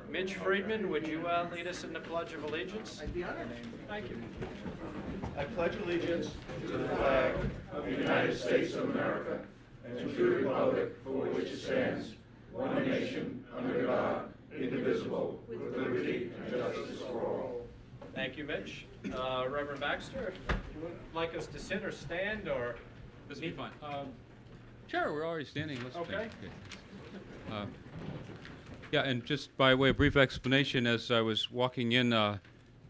Mitch Friedman, would you lead us in the Pledge of Allegiance? I'd be honored. Thank you. I pledge allegiance to the flag of the United States of America and to the republic for which it stands, one nation, under God, indivisible, with liberty and justice for all. Thank you, Mitch. Reverend Baxter, you would like us to sit or stand, or? This will be fine. Sure, we're already standing. Let's Okay. Yeah, and just by way of brief explanation, as I was walking in,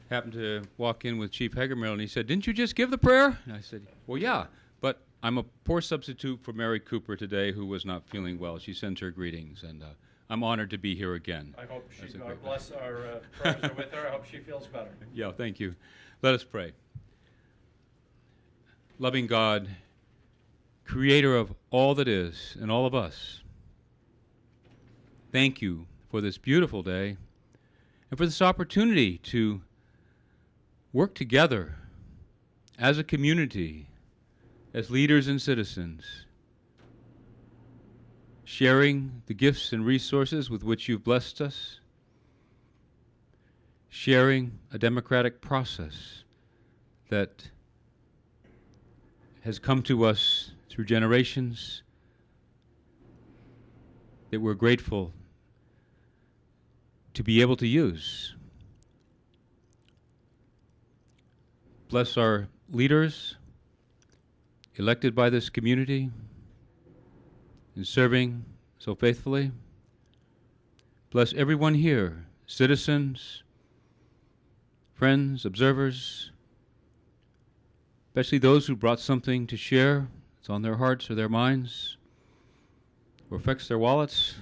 happened to walk in with Chief Hagermill, and he said, "Didn't you just give the prayer?" And I said, "Well, yeah, but I'm a poor substitute for Mary Cooper today, who was not feeling well. She sends her greetings, and I'm honored to be here again." I hope she, our prayers are with her. I hope she feels better. Yeah, thank you. Let us pray. Loving God, creator of all that is and all of us, thank you for this beautiful day and for this opportunity to work together as a community, as leaders and citizens, sharing the gifts and resources with which you've blessed us, sharing a democratic process that has come to us through generations, that we're grateful to be able to use. Bless our leaders elected by this community in serving so faithfully. Bless everyone here, citizens, friends, observers, especially those who brought something to share. It's on their hearts or their minds, or affects their wallets.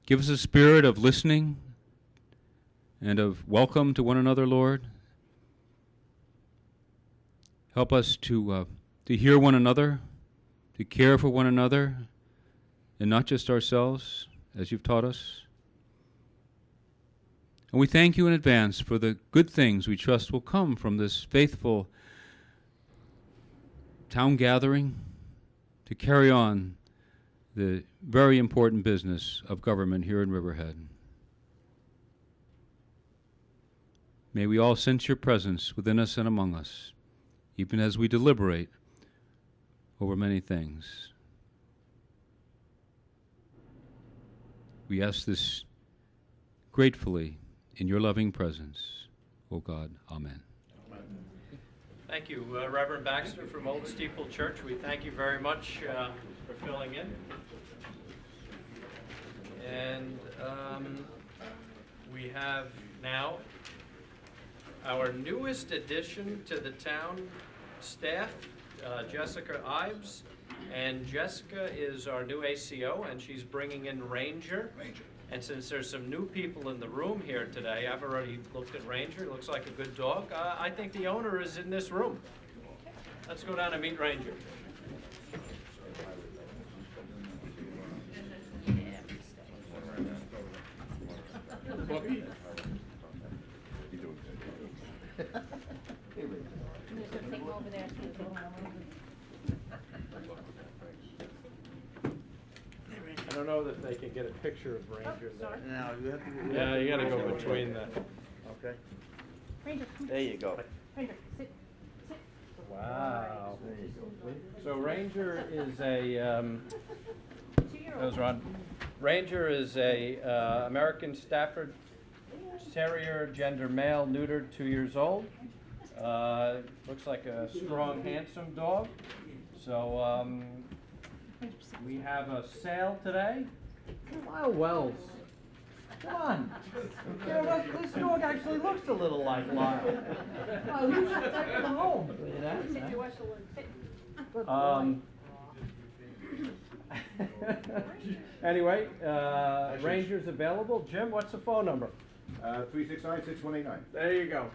Give us a spirit of listening and of welcome to one another, Lord. Help us to hear one another, to care for one another, and not just ourselves, as you've taught us. And we thank you in advance for the good things we trust will come from this faithful town gathering to carry on the very important business of government here in Riverhead. May we all sense your presence within us and among us, even as we deliberate over many things. We ask this gratefully in your loving presence, O God. Amen. Thank you, Reverend Baxter from Old Steeple Church. We thank you very much for filling in. And we have now our newest addition to the town staff, Jessica Ives. And Jessica is our new ACO, and she's bringing in Ranger. And since there's some new people in the room here today, I've already looked at Ranger. Looks like a good dog. I think the owner is in this room. Let's go down and meet Ranger. I don't know if they can get a picture of Ranger there. Now, you have to... Yeah, you gotta go between the... Okay. Ranger, There you go. Ranger, sit. Wow. So Ranger is a, those are on. Ranger is a American Stafford Terrier, gender male, neutered, 2 years old. Looks like a strong, handsome dog. So we have a sale today. Wow, Wells. Come on. You know, this dog actually looks a little like Lyle. Well, you should take him home. Anyway, Ranger's available. Jim, what's the phone number? 369-6189. There you go.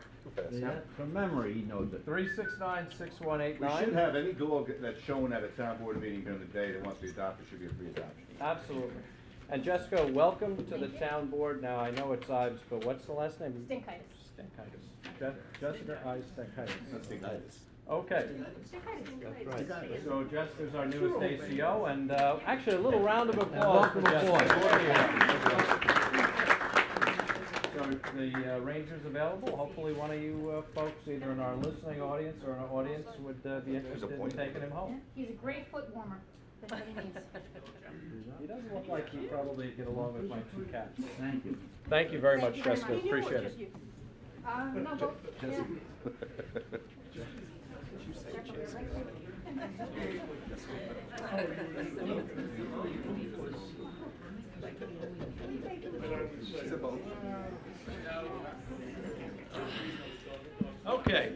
Yeah, from memory, he knows it. 369-6189. We should have any dog that's shown at a town board meeting during the day that wants to be adopted should be a free adoption. Absolutely. And Jessica, welcome to the town board. Now, I know it's Ives, but what's the last name? Stinkitis. Jessica Ives Stinkitis. Okay. That's right. So Jester's our newest ACO, and actually a little round of applause for Jester. So the ranger's available. Hopefully one of you folks, either in our listening audience or in our audience, would be interested in taking him home. He's a great foot warmer. That's what he needs. He doesn't look like he'd probably get along with my two cats. Thank you. Thank you very Thank much, you very Jessica. much. Appreciate it. No, both. Yeah. Okay.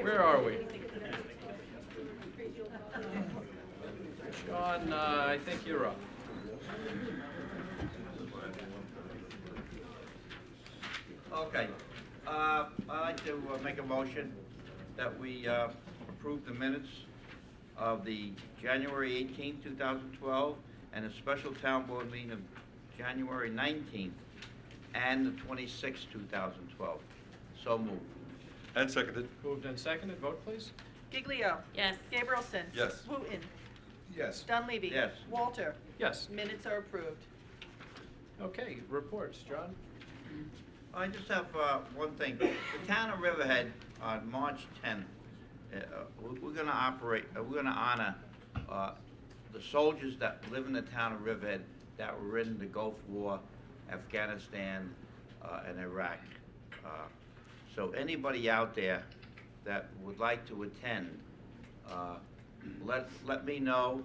Where are we? Sean, I think you're up. Okay. I'd like to make a motion that we approve the minutes of the January 18th, 2012, and a special town board meeting of January 19th and the 26th, 2012. So moved. And seconded. Moved and seconded. Vote, please. Giglio. Yes. Gabrielson. Yes. Wooten. Yes. Dunleavy. Yes. Walter. Yes. Minutes are approved. Okay. Reports, John. I just have one thing. The town of Riverhead on March 10th, we're going to honor the soldiers that live in the town of Riverhead that were in the Gulf War, Afghanistan, and Iraq. So anybody out there that would like to attend, let me know,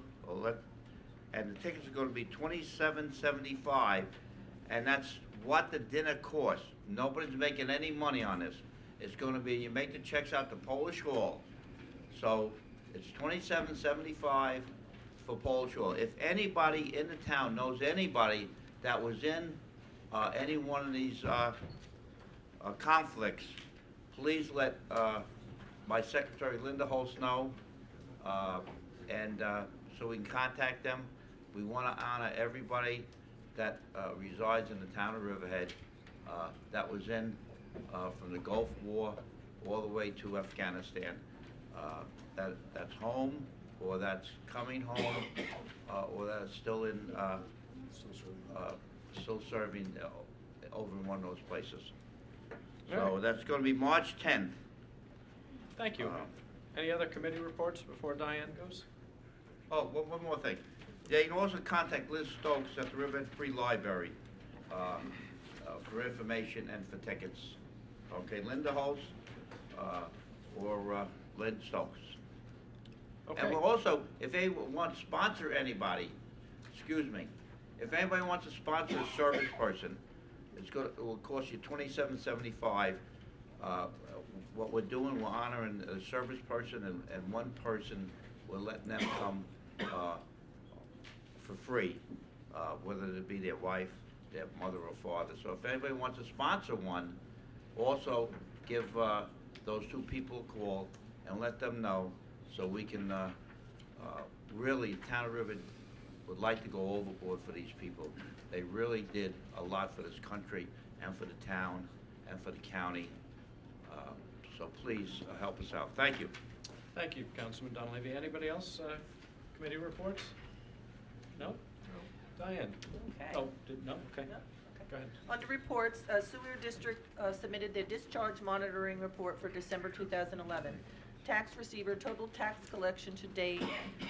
and the tickets are going to be $27.75, and that's what the dinner costs. Nobody's making any money on this. It's going to be, you make the checks out to Polish Hall. So it's $27.75 for Polish Hall. If anybody in the town knows anybody that was in any one of these conflicts, please let my secretary Linda Holst know, and so we can contact them. We want to honor everybody that resides in the town of Riverhead that was in from the Gulf War all the way to Afghanistan. That's home, or that's coming home, or that's still in still serving over in one of those places. So All right. that's going to be March 10th. Thank you. Any other committee reports before Diane goes? Oh, one more thing. Yeah, you can also contact Liz Stokes at the Riverhead Free Library for information and for tickets. Okay, Linda Holst or Lynn Stokes. Okay. And we'll also, if they want to sponsor anybody, excuse me, if anybody wants to sponsor a service person, it will cost you $27.75. What we're doing, we're honoring a service person, and one person, we're letting them come for free, whether it be their wife, their mother or father. So if anybody wants to sponsor one, also give those two people a call and let them know, so we can really, the town of Riverhead would like to go overboard for these people. They really did a lot for this country and for the town and for the county. So please help us out. Thank you. Thank you, Councilman Dunleavy. Anybody else, committee reports? No? Diane? Okay. Oh, no? Okay. No? Go ahead. Under reports, Sewer District submitted their discharge monitoring report for December 2011. Tax receiver total tax collection to date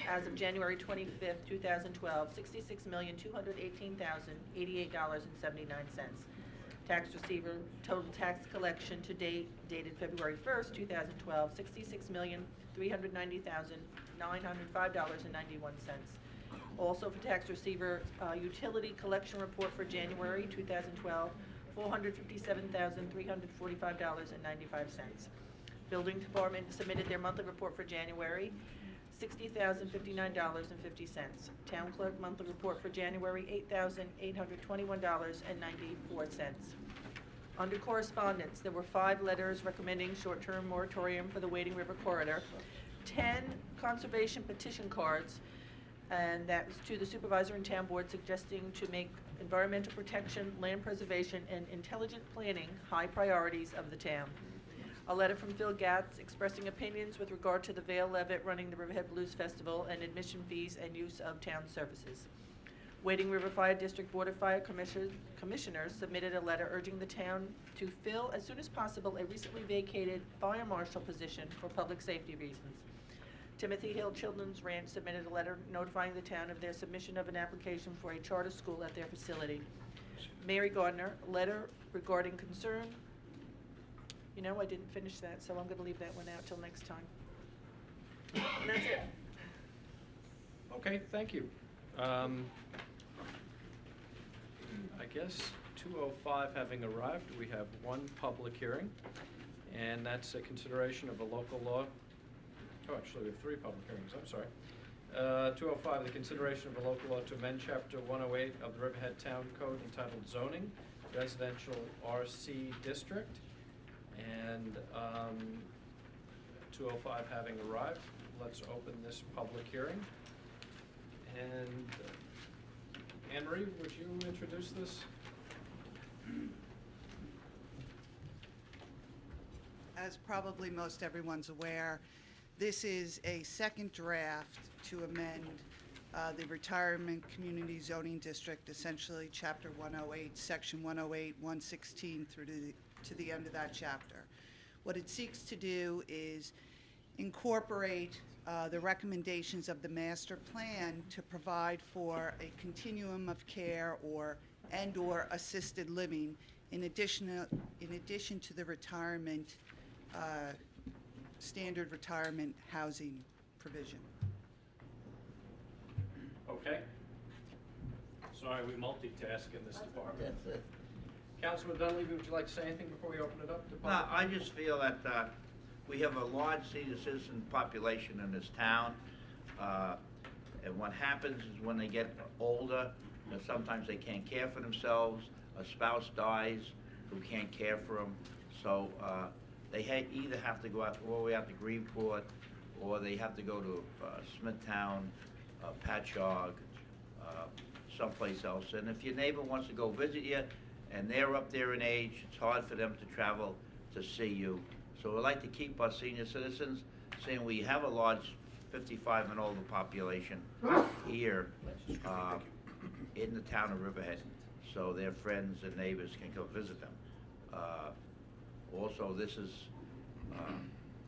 as of January 25th, 2012, $66,218,088.79. Tax receiver total tax collection to date dated February 1st, 2012, $66,390,905.91. Also for tax receiver, utility collection report for January 2012, $457,345.95. Building department submitted their monthly report for January, $60,059.50. Town clerk monthly report for January, $8,821.94. Under correspondence, there were 5 letters recommending short-term moratorium for the Wading River corridor, 10 conservation petition cards, and that was to the supervisor and town board suggesting to make environmental protection, land preservation, and intelligent planning high priorities of the town. A letter from Phil Gatz expressing opinions with regard to the Vale Levitt running the Riverhead Blues Festival and admission fees and use of town services. Wading River Fire District Board of Fire Commissioners submitted a letter urging the town to fill as soon as possible a recently vacated fire marshal position for public safety reasons. Timothy Hill Children's Ranch submitted a letter notifying the town of their submission of an application for a charter school at their facility. Mary Gardner, letter regarding concern. You know, I didn't finish that, so I'm going to leave that one out till next time. And that's it. Okay, thank you. I guess 2:05 having arrived, we have one public hearing, and that's a consideration of a local law. Oh, actually, we have three public hearings, I'm sorry. 2:05, the consideration of a local law to amend Chapter 108 of the Riverhead Town Code entitled Zoning, Residential RC District. And 2:05 having arrived, let's open this public hearing. And Anne Marie, would you introduce this? As probably most everyone's aware, this is a second draft to amend the Retirement Community Zoning District, essentially Chapter 108, Section 108, 116 through to the end of that chapter. What it seeks to do is incorporate the recommendations of the master plan to provide for a continuum of care or assisted living in addition to the retirement standard retirement housing provision. Okay. Sorry, we multitask in this department. That's it. Councilman Dunleavy, would you like to say anything before we open it up to No, public? I just feel that we have a large senior citizen population in this town. And what happens is when they get older, and sometimes they can't care for themselves, a spouse dies who can't care for them. So they either have to go out all the way out to Greenport, or they have to go to Smithtown, Patchogue, someplace else. And if your neighbor wants to go visit you, and they're up there in age, it's hard for them to travel to see you. So we'd like to keep our senior citizens, saying we have a large 55 and older population here in the town of Riverhead, so their friends and neighbors can go visit them. Also, this is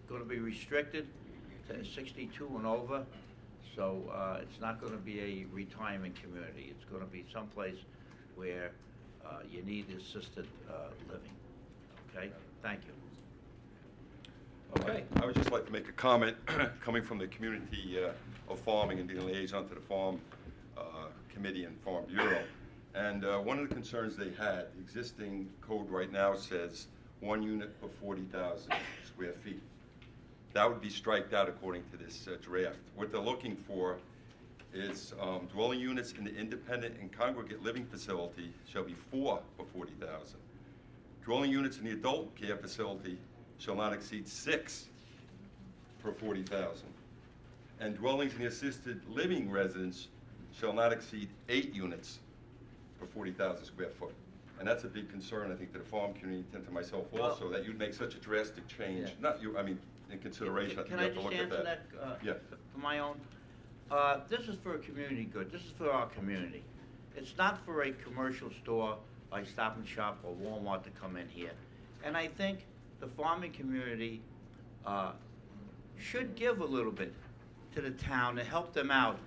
going to be restricted to 62 and over, so it's not going to be a retirement community. It's going to be someplace where you need assisted living. Okay? Thank you. Okay. I would just like to make a comment coming from the community of farming and being a liaison to the Farm Committee and Farm Bureau. And one of the concerns they had, the existing code right now says 1 unit per 40,000 square feet. That would be striked out according to this draft. What they're looking for is dwelling units in the independent and congregate living facility shall be 4 per 40,000. Dwelling units in the adult care facility shall not exceed 6 per 40,000. And dwellings in the assisted living residence shall not exceed 8 units per 40,000 square foot. And that's a big concern, I think, to the farm community and to myself also, that you'd make such a drastic change. Yeah. Not you, I mean, in consideration, I think Can you I have to just look at answer that. that Yeah. for my own? This is for a community good. This is for our community. It's not for a commercial store like Stop and Shop or Walmart to come in here. And I think the farming community should give a little bit to the town to help them out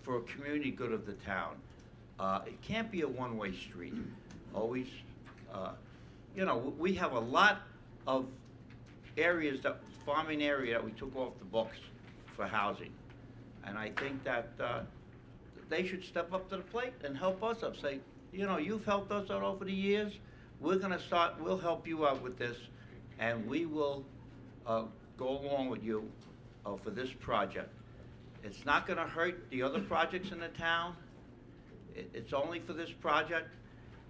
for a community good of the town. It can't be a one-way street. Always, you know, we have a lot of areas, farming area that we took off the books for housing. And I think that they should step up to the plate and help us up. Say, you know, you've helped us out over the years. We'll help you out with this, and we will go along with you for this project. It's not gonna hurt the other projects in the town. It's only for this project,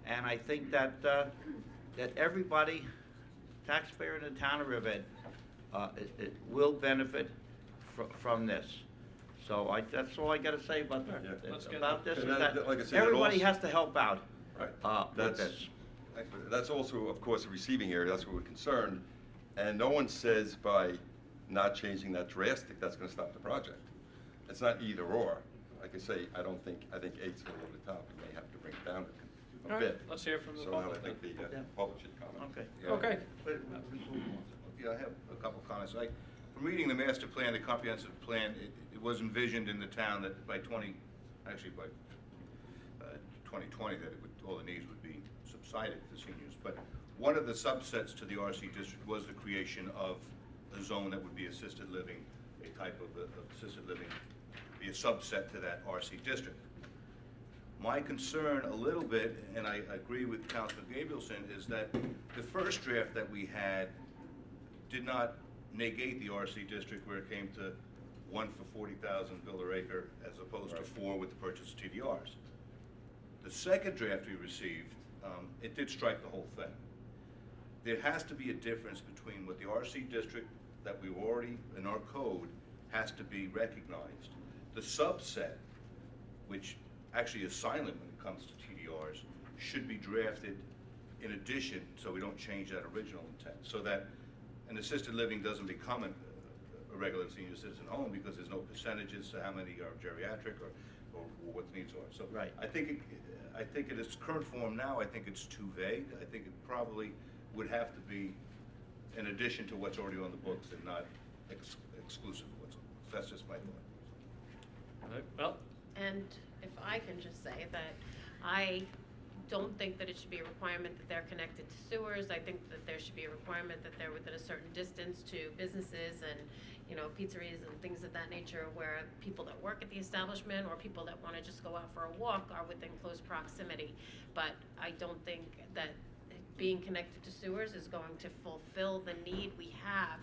and I think that that everybody, taxpayer in the town of Riverhead, it will benefit from this. So that's all I gotta say about Yeah. about this. And Is that- that like I said, it everybody also- has to help out Right. with this. That's also, of course, a receiving area. That's where we're concerned. And no one says by not changing that drastic, that's gonna stop the project. It's not either or. Like I say, I think 8's a little over the top. We may have to bring it down a All right, bit. let's hear from the So now I public. think the Yeah. public should comment. Okay. Okay. Yeah, I have a couple comments. From reading the master plan, the comprehensive plan, it was envisioned in the town that by 2020, that all the needs would be subsided for seniors. But one of the subsets to the RC district was the creation of a zone that would be assisted living, a type of assisted living, be a subset to that RC district. My concern a little bit, and I agree with Councilman Gabrielson, is that the first draft that we had did not negate the RC district where it came to 1 for 40,000 builder acre as opposed to 4 with the purchase of TDRs. The second draft we received, it did strike the whole thing. There has to be a difference between what the RC district that we already, in our code, has to be recognized. The subset, which actually is silent when it comes to TDRs, should be drafted in addition so we don't change that original intent. So that an assisted living doesn't become a regular senior citizen home because there's no percentages to how many are geriatric or what the needs are. So Right. I think in its current form now, I think it's too vague. I think it probably would have to be in addition to what's already on the books and not exclusive of what's on the books. That's just my thought. All right, well, And if I can just say that I don't think that it should be a requirement that they're connected to sewers. I think that there should be a requirement that they're within a certain distance to businesses and, pizzerias and things of that nature where people that work at the establishment or people that want to just go out for a walk are within close proximity. But I don't think that being connected to sewers is going to fulfill the need we have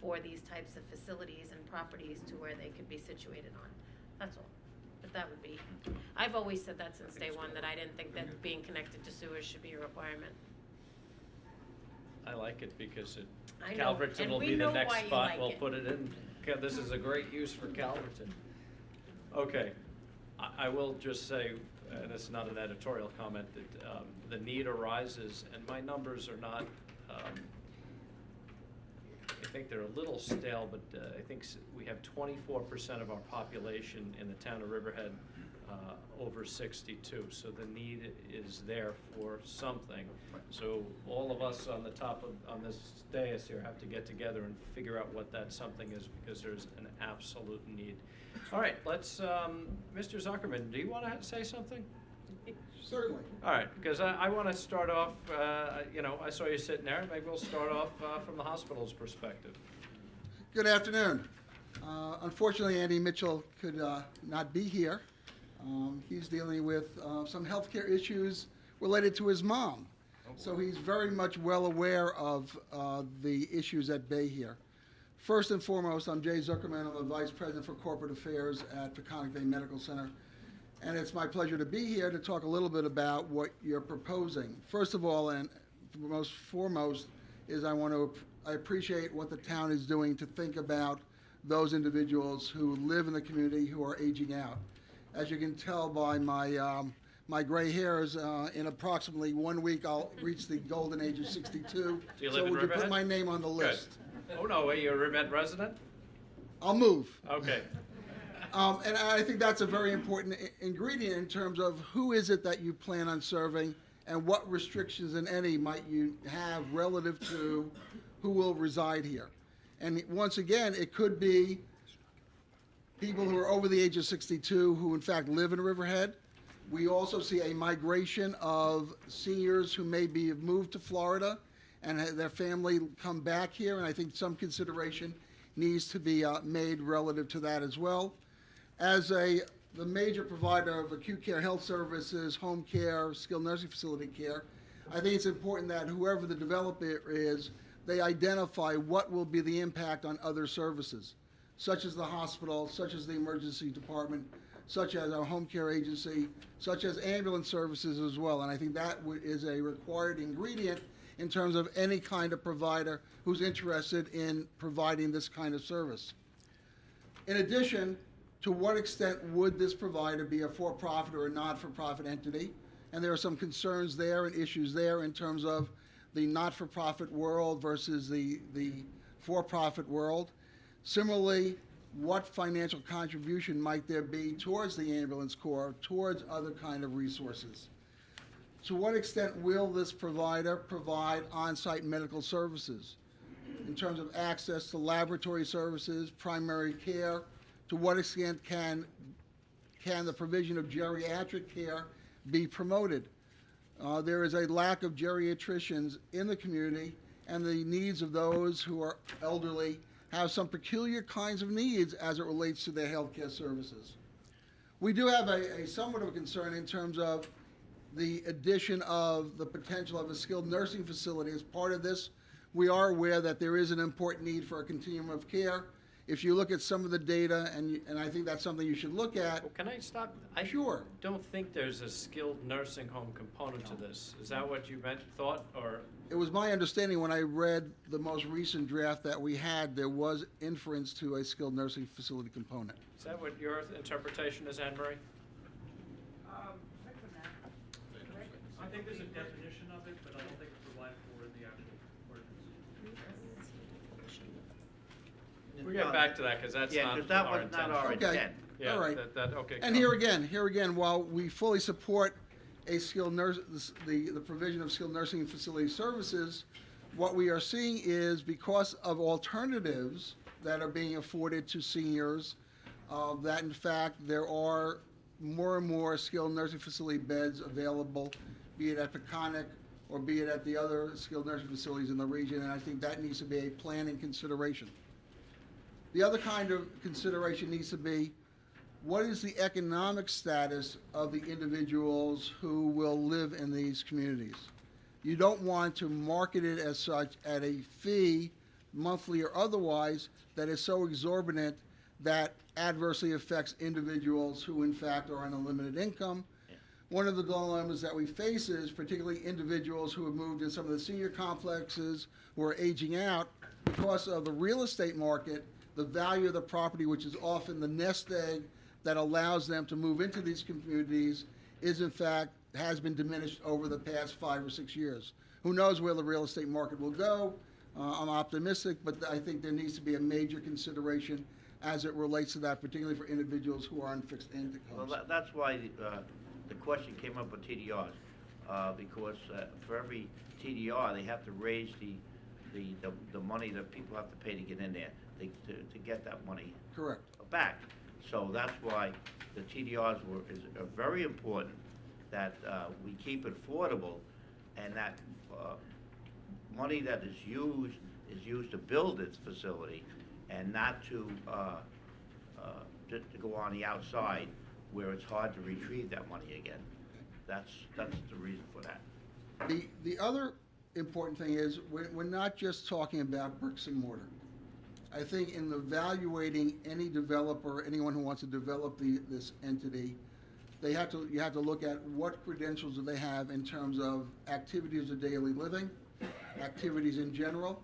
for these types of facilities and properties to where they could be situated on. That's all. But that would be, I've always said that since day one, that I didn't think that being connected to sewers should be a requirement. I like it because I know, Calverton and will we be the know next why you spot like we'll it. put it in. Okay, this is a great use for Calverton. Okay, I will just say, and it's not an editorial comment, that the need arises, and my numbers are not, I think they're a little stale, but I think we have 24% of our population in the town of Riverhead over 62, so the need is there for something. So all of us on this dais here have to get together and figure out what that something is, because there's an absolute need. All right, let's, Mr. Zuckerman, do you want to say something? Certainly. All right, because I want to start off, I saw you sitting there. Maybe we'll start off from the hospital's perspective. Good afternoon. Unfortunately, Andy Mitchell could not be here. He's dealing with some healthcare issues related to his mom. So he's very much well aware of the issues at bay here. First and foremost, I'm Jay Zuckerman. I'm the Vice President for Corporate Affairs at Peconic Bay Medical Center. And it's my pleasure to be here to talk a little bit about what you're proposing. First of all, and most foremost, is I appreciate what the town is doing to think about those individuals who live in the community who are aging out. As you can tell by my gray hairs, in approximately 1 week, I'll reach the golden age of 62. Do you live so in would you Riverhead? put my name on the list? Good. Oh, no, wait, you're a Riverhead resident? I'll move. Okay. And I think that's a very important ingredient in terms of who is it that you plan on serving and what restrictions, if any, might you have relative to who will reside here. And once again, it could be people who are over the age of 62 who in fact live in Riverhead. We also see a migration of seniors who maybe have moved to Florida and their family come back here, and I think some consideration needs to be made relative to that as well. As the major provider of acute care health services, home care, skilled nursing facility care, I think it's important that whoever the developer is, they identify what will be the impact on other services, such as the hospital, such as the emergency department, such as our home care agency, such as ambulance services as well. And I think that is a required ingredient in terms of any kind of provider who's interested in providing this kind of service. In addition, to what extent would this provider be a for-profit or a not-for-profit entity? And there are some concerns there and issues there in terms of the not-for-profit world versus the for-profit world. Similarly, what financial contribution might there be towards the ambulance corps, towards other kind of resources? To what extent will this provider provide on-site medical services in terms of access to laboratory services, primary care? To what extent can the provision of geriatric care be promoted? There is a lack of geriatricians in the community, and the needs of those who are elderly have some peculiar kinds of needs as it relates to their health care services. We do have a somewhat of a concern in terms of the addition of the potential of a skilled nursing facility. As part of this, we are aware that there is an important need for a continuum of care. If you look at some of the data, and I think that's something you should look at. Well, can I stop? Sure. Don't think there's a skilled nursing home component to this. Is that what you thought, or? It was my understanding when I read the most recent draft that we had, there was inference to a skilled nursing facility component. Is that what your interpretation is, Anne Marie? I think there's a definition of it, but I don't think it's provided for in the actual ordinance. We'll get back to that, because that's Yeah, not 'cause that our was not intention. our Okay. intent. Yeah, All right. Okay. And here again, while we fully support a skilled nurse, the provision of skilled nursing facility services, what we are seeing is because of alternatives that are being afforded to seniors, that in fact there are more and more skilled nursing facility beds available, be it at Peconic or be it at the other skilled nursing facilities in the region, and I think that needs to be a planning consideration. The other kind of consideration needs to be, what is the economic status of the individuals who will live in these communities? You don't want to market it as such at a fee, monthly or otherwise, that is so exorbitant that adversely affects individuals who in fact are on a limited income. One of the dilemmas that we face is particularly individuals who have moved in some of the senior complexes who are aging out because of the real estate market. The value of the property, which is often the nest egg that allows them to move into these communities, is in fact has been diminished over the past 5 or 6 years. Who knows where the real estate market will go? I'm optimistic, but I think there needs to be a major consideration as it relates to that, particularly for individuals who are on fixed incomes. Well, that's why the question came up with TDRs, because for every TDR, they have to raise the money that people have to pay to get in there, to get that money Correct. back. So that's why the TDRs are very important, that we keep it affordable, and that money that is used to build this facility, and not to go on the outside where it's hard to retrieve that money again. That's the reason for that. The other important thing is we're not just talking about bricks and mortar. I think in evaluating any developer, anyone who wants to develop this entity, you have to look at what credentials do they have in terms of activities of daily living, activities in general.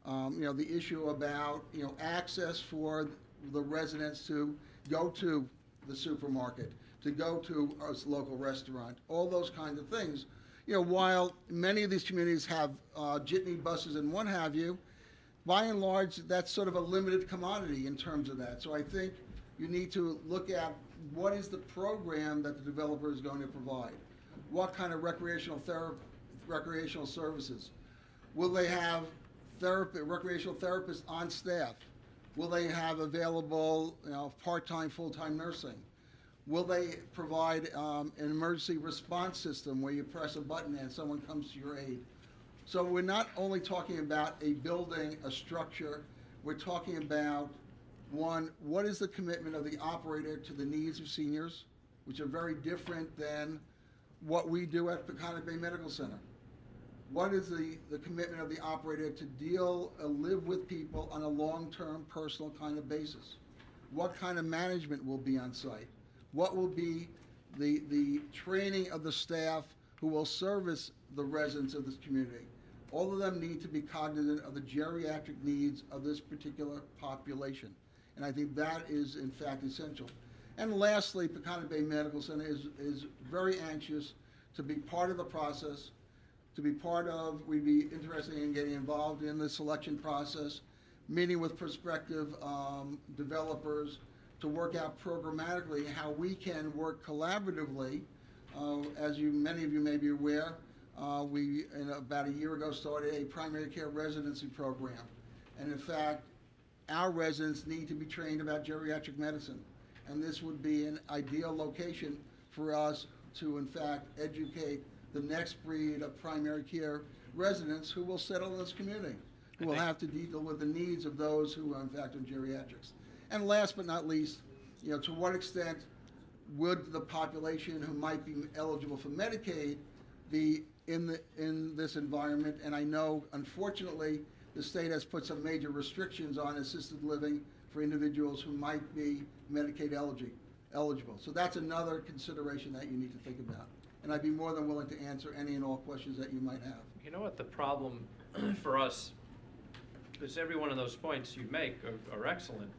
The issue about access for the residents to go to the supermarket, to go to a local restaurant, all those kinds of things. While many of these communities have jitney buses and what have you, by and large, that's sort of a limited commodity in terms of that. So I think you need to look at what is the program that the developer is going to provide. What kind of recreational services? Will they have recreational therapists on staff? Will they have available part-time, full-time nursing? Will they provide an emergency response system where you press a button and someone comes to your aid? So we're not only talking about a building, a structure, we're talking about, one, what is the commitment of the operator to the needs of seniors, which are very different than what we do at Peconic Bay Medical Center. What is the commitment of the operator to live with people on a long-term personal kind of basis? What kind of management will be on site? What will be the training of the staff who will service the residents of this community? All of them need to be cognizant of the geriatric needs of this particular population. And I think that is, in fact, essential. And lastly, Peconic Bay Medical Center is very anxious to be part of the process to be part of. We'd be interested in getting involved in the selection process, meeting with prospective developers to work out programmatically how we can work collaboratively. As many of you may be aware, we, about a year ago, started a primary care residency program. And in fact, our residents need to be trained about geriatric medicine. And this would be an ideal location for us to, in fact, educate the next breed of primary care residents who will settle in this community, who will have to deal with the needs of those who are, in fact, in geriatrics. And last but not least, to what extent would the population who might be eligible for Medicaid be in this environment? And I know, unfortunately, the state has put some major restrictions on assisted living for individuals who might be Medicaid eligible. So that's another consideration that you need to think about. And I'd be more than willing to answer any and all questions that you might have. You know what the problem for us is? Every one of those points you make are excellent,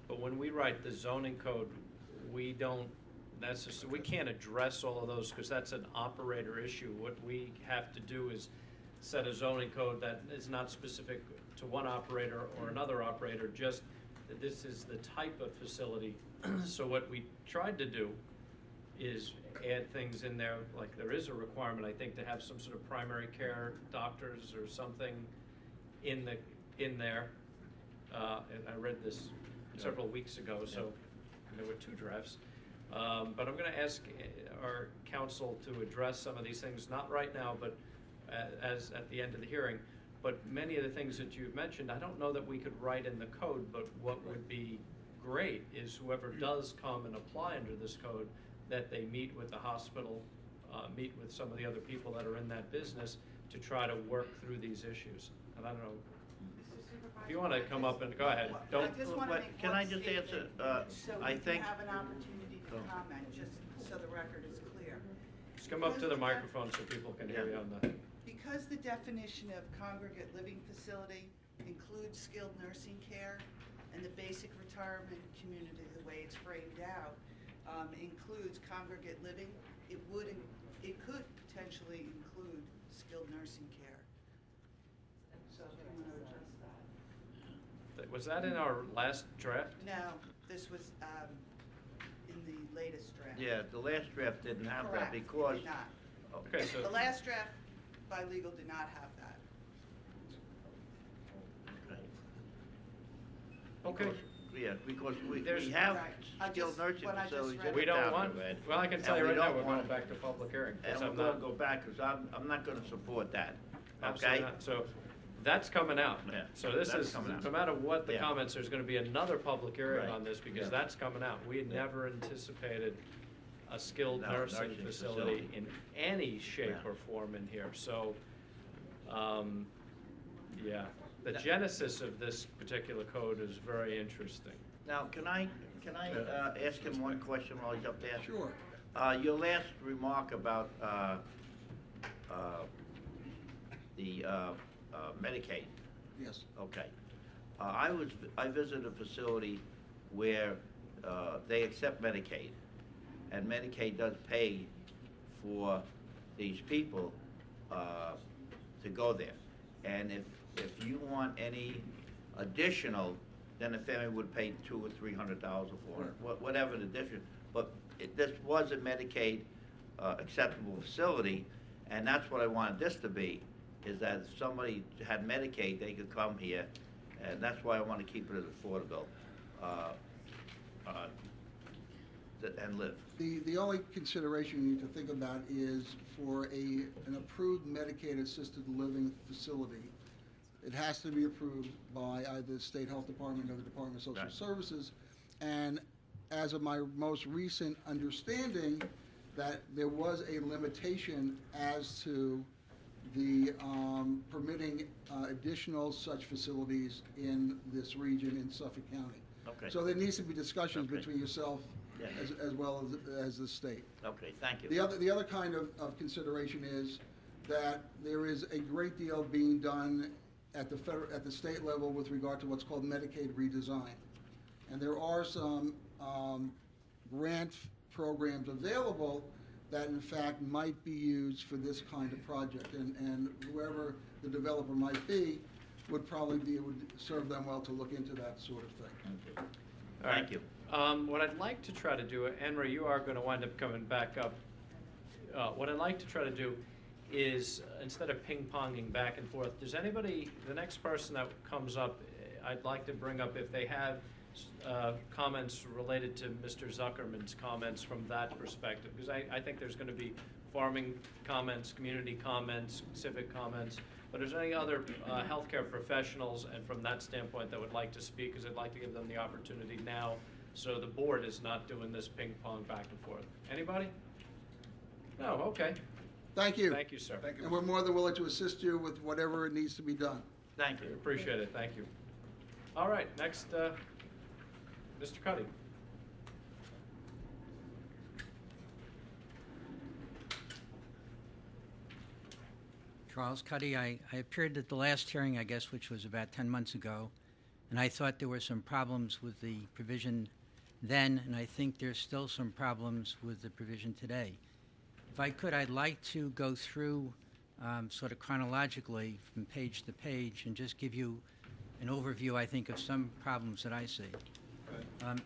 but when we write the zoning code, we can't address all of those because that's an operator issue. What we have to do is set a zoning code that is not specific to one operator or another operator, just that this is the type of facility. So what we tried to do is add things in there, like there is a requirement, I think, to have some sort of primary care doctors or something in there. And I read this several weeks ago, so there were 2 drafts. But I'm going to ask our counsel to address some of these things, not right now, but as at the end of the hearing. But many of the things that you've mentioned, I don't know that we could write in the code, but what would be great is whoever does come and apply under this code, that they meet with the hospital, meet with some of the other people that are in that business to try to work through these issues. And I don't know, if you want to come up and go ahead. Don't. Can I just answer? So I we think. can have an opportunity to comment, just so the record is clear. Just come up to the microphone so people can hear you on the. Because the definition of congregate living facility includes skilled nursing care, and the basic retirement community, the way it's framed out, includes congregate living, it could potentially include skilled nursing care. So if you want to address that. Was that in our last draft? No, this was in the latest draft. Yeah, the last draft didn't have Correct, that because. it did not. Okay, so. The last draft by legal did not have that. Okay. Because we There's- have Right. skilled nursing what I just facilities. read. in We the don't town want, of Red. well, I can tell And you we right now, don't we're going want- back to public hearing. 'Cause And we're I'm gonna not- go back, because I'm not gonna support that, Absolutely okay? not. So that's coming out. Yeah, So this that's is, coming out. no matter what the Yeah. comments, there's gonna be another public hearing Right. on this because Yeah. that's coming out. We had never anticipated a skilled No, nursing nursing facility facility. in any shape Yeah. or form in here. So, yeah, the genesis of this particular code is very interesting. Now, can I ask him one question while he's up there? Sure. Your last remark about the Medicaid. Yes. Okay. I visited a facility where they accept Medicaid, and Medicaid does pay for these people to go there. And if you want any additional, then the family would pay $200 or $300 or $400, whatever the addition. But this was a Medicaid acceptable facility, and that's what I wanted this to be, is that if somebody had Medicaid, they could come here, and that's why I want to keep it as affordable and live. The only consideration you need to think about is for an approved Medicaid assisted living facility, it has to be approved by either the State Health Department or the Department of Social Right. Services. And as of my most recent understanding, that there was a limitation as to the permitting additional such facilities in this region in Suffolk County. Okay. So there needs to be discussions Okay. between yourself Yeah. as well as the state. Okay, thank you. The other kind of consideration is that there is a great deal being done at the state level with regard to what's called Medicaid redesign. And there are some grant programs available that in fact might be used for this kind of project. And whoever the developer might be would probably be able to serve them well to look into that sort of thing. All right. Thank you. What I'd like to try to do, Henry, you are going to wind up coming back up. What I'd like to try to do is, instead of ping-ponging back and forth, does anybody, the next person that comes up, I'd like to bring up if they have comments related to Mr. Zuckerman's comments from that perspective, because I think there's going to be farming comments, community comments, civic comments, but is there any other healthcare professionals, and from that standpoint, that would like to speak, because I'd like to give them the opportunity now, so the board is not doing this ping-pong back and forth. Anybody? No, okay. Thank you. Thank you, sir. Thank you. And we're more than willing to assist you with whatever it needs to be done. Thank We you. appreciate it, thank you. All right, next, Mr. Cuddy. Charles Cuddy. I appeared at the last hearing, I guess, which was about 10 months ago, and I thought there were some problems with the provision then, and I think there's still some problems with the provision today. If I could, I'd like to go through sort of chronologically from page to page and just give you an overview, I think, of some problems that I see.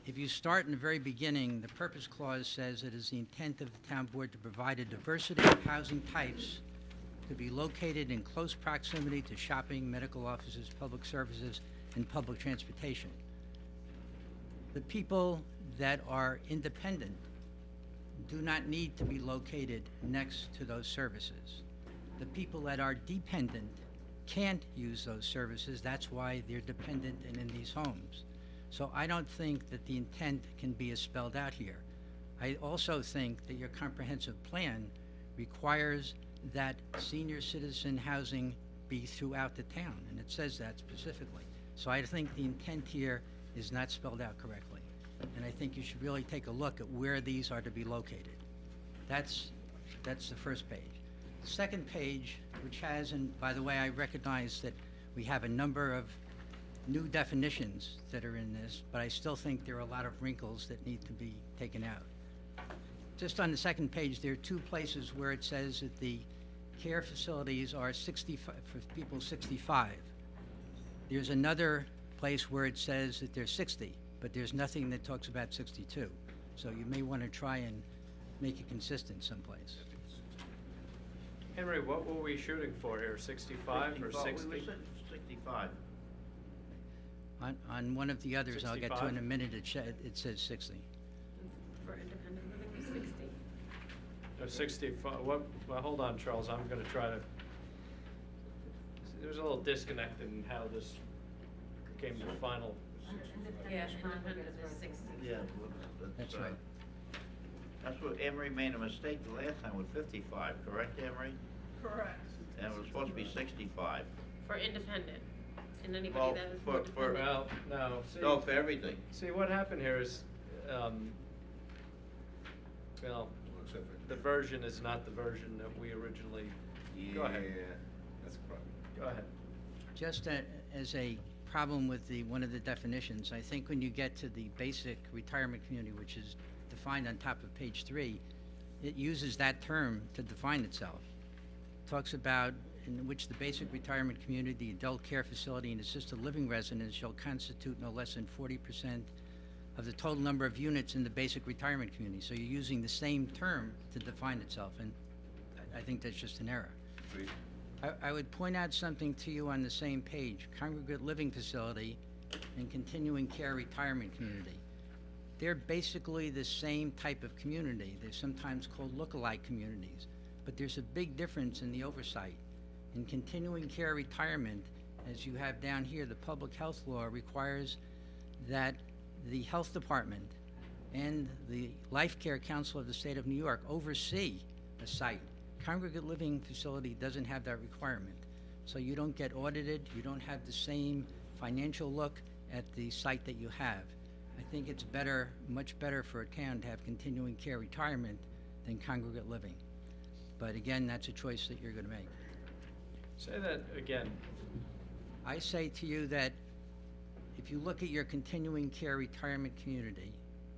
If you start in the very beginning, the purpose clause says it is the intent of the town board to provide a diversity of housing types to be located in close proximity to shopping, medical offices, public services, and public transportation. The people that are independent do not need to be located next to those services. The people that are dependent can't use those services. That's why they're dependent and in these homes. So I don't think that the intent can be as spelled out here. I also think that your comprehensive plan requires that senior citizen housing be throughout the town, and it says that specifically. So I think the intent here is not spelled out correctly. And I think you should really take a look at where these are to be located. That's the first page. The second page, which has, and by the way, I recognize that we have a number of new definitions that are in this, but I still think there are a lot of wrinkles that need to be taken out. Just on the second page, there are two places where it says that the care facilities are 65 for people 65. There's another place where it says that they're 60, but there's nothing that talks about 62. So you may want to try and make it consistent someplace. Henry, what were we shooting for here, 65 or 60? We were 65. On one of the others, I'll get to 65? in a minute, it says 60. For independent living, 60. No, 65, what, well, hold on, Charles, I'm gonna try to, there's a little disconnect in how this came to the final. Yeah, independent is 60. Yeah. That's right. That's what Emery made a mistake the last time with 55, correct, Emery? Correct. And it was supposed to be 65. For independent, and anybody Well, that is for- more dependent. Well, no, see. No, for everything. See, what happened here is, well, the version is not the version that we originally, go ahead, Yeah, that's correct. go ahead. Just as a problem with one of the definitions, I think when you get to the basic retirement community, which is defined on top of page 3, it uses that term to define itself. It talks about in which the basic retirement community, the adult care facility, and assisted living residence shall constitute no less than 40% of the total number of units in the basic retirement community. So you're using the same term to define itself, and I think that's just an error. Agreed. I would point out something to you on the same page, congregate living facility and continuing care retirement community. They're basically the same type of community. They're sometimes called look-alike communities, but there's a big difference in the oversight. In continuing care retirement, as you have down here, the public health law requires that the health department and the Life Care Council of the State of New York oversee a site. Congregate living facility doesn't have that requirement. So you don't get audited, you don't have the same financial look at the site that you have. I think it's better, much better for a town to have continuing care retirement than congregate living. But again, that's a choice that you're going to make. Say that again. I say to you that if you look at your continuing care retirement community,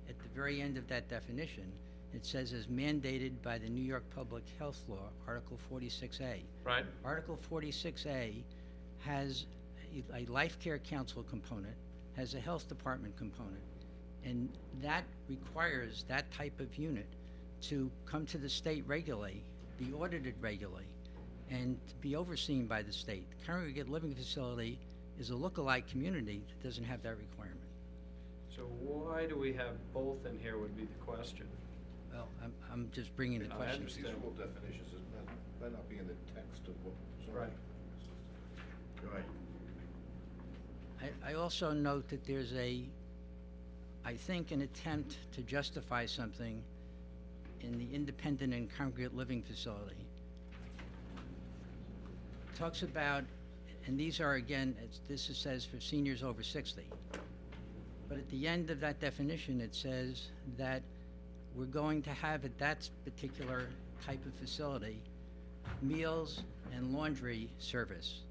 at the very end of that definition, it says as mandated by the New York Public Health Law, Article 46A. Right. Article 46A has a life care council component, has a health department component, and that requires that type of unit to come to the state regularly, be audited regularly, and to be overseen by the state. The congregate living facility is a look-alike community that doesn't have that requirement. So why do we have both in here would be the question. Well, I'm just bringing the I question. understand. These rule definitions might not be in the text of what. Right. Go ahead. I also note that there's I think, an attempt to justify something in the independent and congregate living facility. It talks about, and these are again, says for seniors over 60. But at the end of that definition, it says that we're going to have at that particular type of facility meals and laundry service.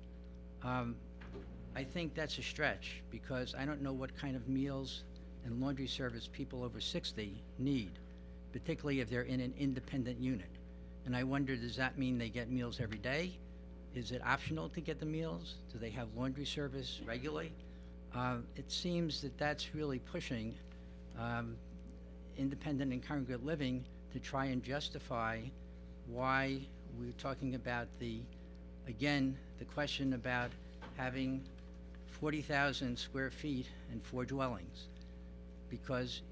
I think that's a stretch because I don't know what kind of meals and laundry service people over 60 need, particularly if they're in an independent unit. And I wonder, does that mean they get meals every day? Is it optional to get the meals? Do they have laundry service regularly? It seems that that's really pushing independent and congregate living to try and justify why we're talking about the question about having 40,000 square feet and 4 dwellings, because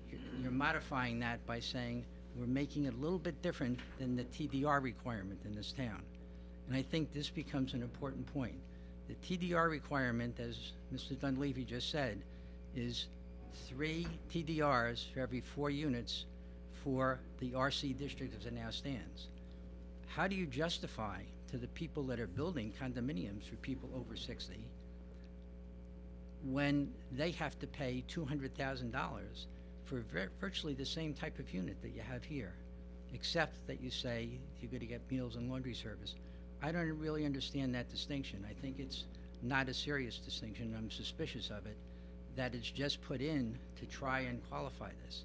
you're modifying that by saying we're making it a little bit different than the TDR requirement in this town. And I think this becomes an important point. The TDR requirement, as Mr. Dunleavy just said, is 3 TDRs for every 4 units for the RC district as it now stands. How do you justify to the people that are building condominiums for people over 60 when they have to pay $200,000 for virtually the same type of unit that you have here, except that you say you're going to get meals and laundry service? I don't really understand that distinction. I think it's not a serious distinction. I'm suspicious of it, that it's just put in to try and qualify this.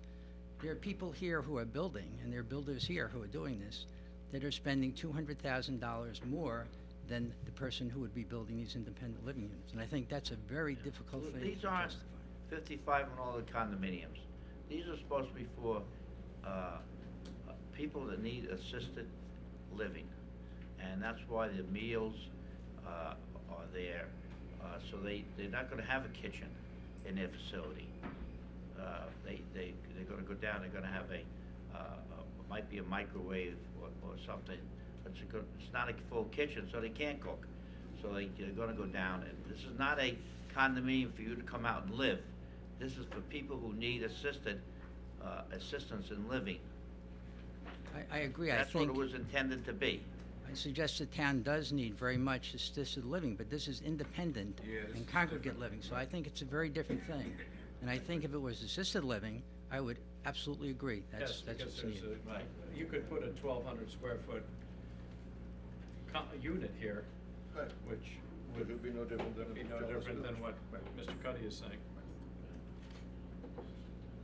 There are people here who are building, and there are builders here who are doing this, that are spending $200,000 more than the person who would be building these independent living units. And I think that's a very difficult thing to These aren't justify. 55 and all the condominiums. These are supposed to be for people that need assisted living. And that's why the meals are there. So they're not going to have a kitchen in their facility. They're going to go down, they're going to have might be a microwave or something. It's not a full kitchen, so they can't cook. So they're going to go down. And this is not a condominium for you to come out and live. This is for people who need assistance in living. I agree. That's I think what it was intended to be. I suggest the town does need very much assisted living, but this is independent and congregate living, so I think it's a very different thing. And I think if it was assisted living, I would absolutely agree. That's Yes, what's because needed. right. You could put a 1,200 square foot unit here, Right. which It would be no different than. be no different than what Mr. Cuddy is saying.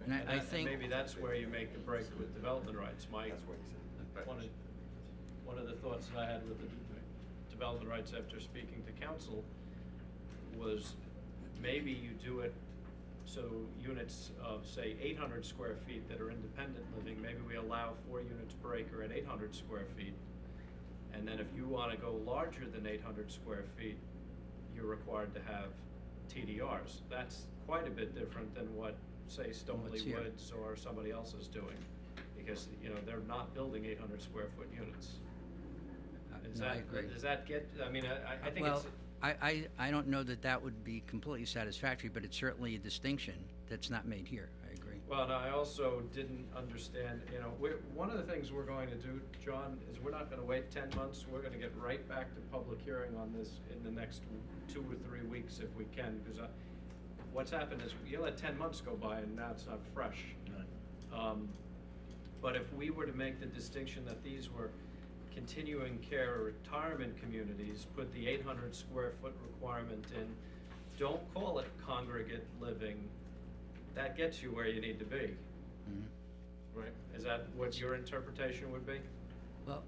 And I And think maybe that's where you make the break with development rights, Mike. That's what he said. One of the thoughts that I had with the development rights after speaking to council was maybe you do it so units of, say, 800 square feet that are independent living, maybe we allow 4 units per acre at 800 square feet. And then if you want to go larger than 800 square feet, you're required to have TDRs. That's quite a bit different than what, say, Stoneleigh What's here. Woods or somebody else is doing. Because, they're not building 800 square foot units. no, I agree. Does that get, I mean, I think Well, it's. I don't know that that would be completely satisfactory, but it's certainly a distinction that's not made here. I agree. Well, and I also didn't understand, one of the things we're going to do, John, is we're not gonna wait 10 months. We're gonna get right back to public hearing on this in the next 2 or 3 weeks if we can, because what's happened is you let 10 months go by and now it's not fresh. But if we were to make the distinction that these were continuing care or retirement communities, put the 800 square foot requirement in, don't call it congregate living, that gets you where you need to be. Mhm. Right, is that what your interpretation would be? Well,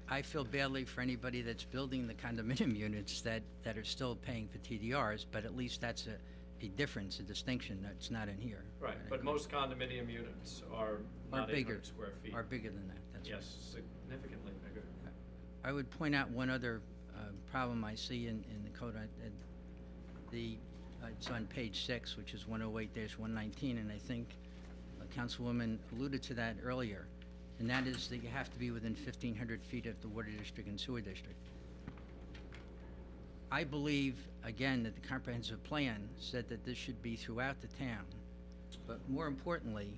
I feel badly for anybody that's building the condominium units that are still paying for TDRs, but at least that's a difference, a distinction that's not in here. Right, but most condominium units are not bigger, 800 square feet. are bigger than that, that's right. Yes, significantly bigger. I would point out one other problem I see in the code. It's on page 6, which is 108-119, and I think Councilwoman alluded to that earlier, and that is that you have to be within 1,500 feet of the water district and sewer district. I believe, again, that the comprehensive plan said that this should be throughout the town, but more importantly,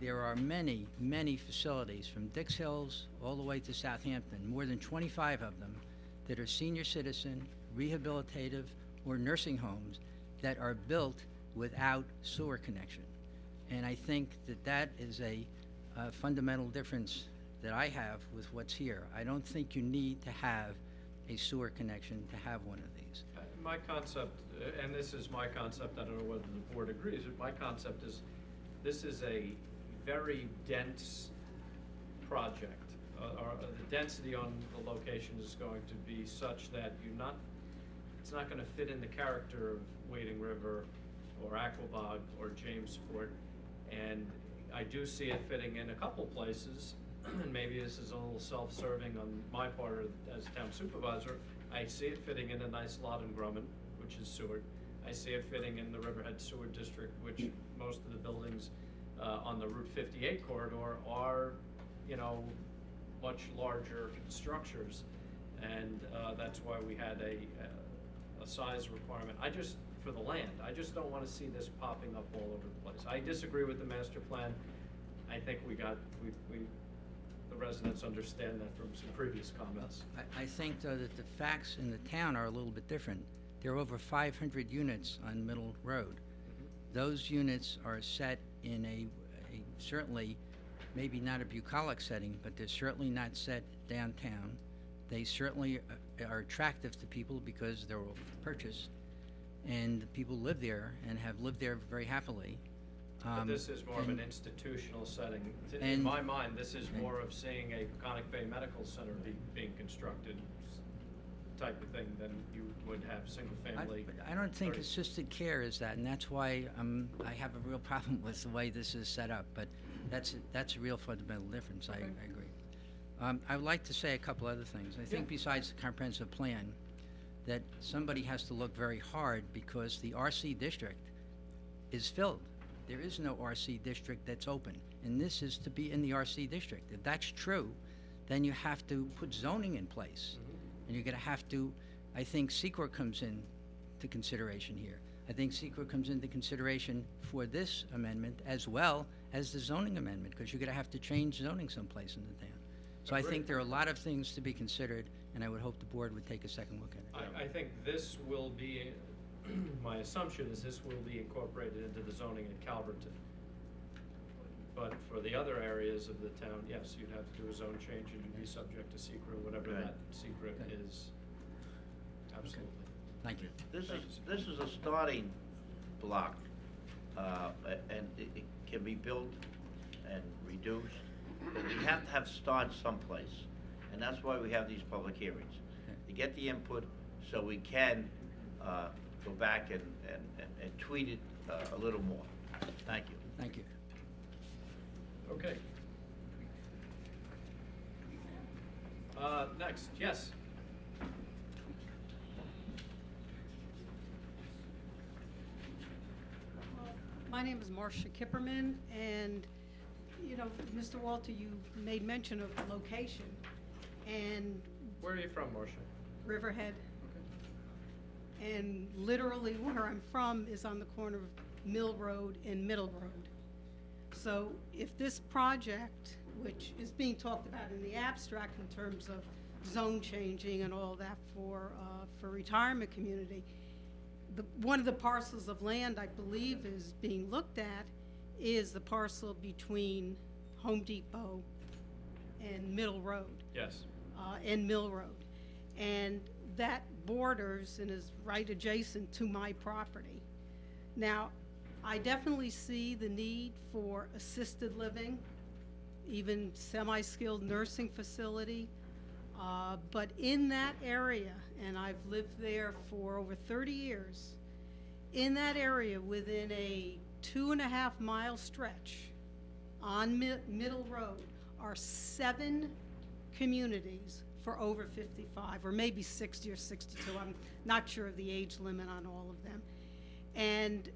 there are many, many facilities from Dix Hills all the way to Southampton, more than 25 of them, that are senior citizen, rehabilitative, or nursing homes that are built without sewer connection. And I think that that is a fundamental difference that I have with what's here. I don't think you need to have a sewer connection to have one of these. My concept, and this is my concept, I don't know whether the board agrees, but my concept is this is a very dense project. The density on the location is going to be such that it's not going to fit in the character of Wading River or Aquabog or Jamesport. And I do see it fitting in a couple places, and maybe this is a little self-serving on my part as town supervisor. I see it fitting in a nice lot in Grumman, which is Seward. I see it fitting in the Riverhead Sewer District, which most of the buildings on the Route 58 corridor are, much larger structures, and that's why we had a size requirement. For the land, I just don't want to see this popping up all over the place. I disagree with the master plan. I think the residents understand that from some previous comments. I think, though, that the facts in the town are a little bit different. There are over 500 units on Middle Road. Those units are set in a certainly, maybe not a bucolic setting, but they're certainly not set downtown. They certainly are attractive to people because they're purchased, and people live there and have lived there very happily. But this is more of an institutional setting. In my mind, this is more of seeing a Peconic Bay Medical Center being constructed type of thing than you would have single family. I don't think assisted care is that, and that's why I have a real problem with the way this is set up, but that's a real fundamental difference. I agree. I would like to say a couple other things. I think besides the comprehensive plan, that somebody has to look very hard because the RC district is filled. There is no RC district that's open, and this is to be in the RC district. If that's true, then you have to put zoning in place, and you're going to have to, I think SEQR comes into consideration here. I think SEQR comes into consideration for this amendment as well as the zoning amendment, because you're going to have to change zoning someplace in the town. So I think there are a lot of things to be considered, and I would hope the board would take a second look at it. I think this will be, my assumption is this will be incorporated into the zoning at Calverton. But for the other areas of the town, yes, you'd have to do a zone change and you'd be subject to secret, whatever that secret is. Absolutely. Thank you. This is a starting block, and it can be built and reduced. But we have to have start someplace, and that's why we have these public hearings, to get the input so we can go back and tweak it a little more. Thank you. Thank you. Okay. Next, yes. My name is Marcia Kipperman, and Mr. Walter, you made mention of location, and Where are you from, Marcia? Riverhead. And literally where I'm from is on the corner of Mill Road and Middle Road. So if this project, which is being talked about in the abstract in terms of zone changing and all that for retirement community, one of the parcels of land I believe is being looked at is the parcel between Home Depot and Middle Road. Yes. And Mill Road. And that borders and is right adjacent to my property. Now, I definitely see the need for assisted living, even semi-skilled nursing facility. But in that area, and I've lived there for over 30 years, in that area within a 2.5-mile stretch on Middle Road are 7 communities for over 55, or maybe 60 or 62. I'm not sure of the age limit on all of them. And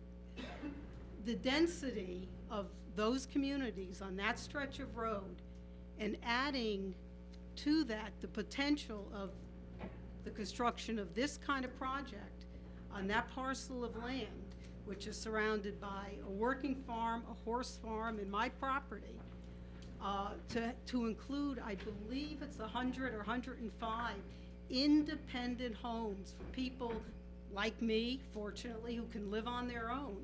the density of those communities on that stretch of road, and adding to that the potential of the construction of this kind of project on that parcel of land, which is surrounded by a working farm, a horse farm, and my property, to include, I believe it's 100 or 105 independent homes for people like me, fortunately, who can live on their own.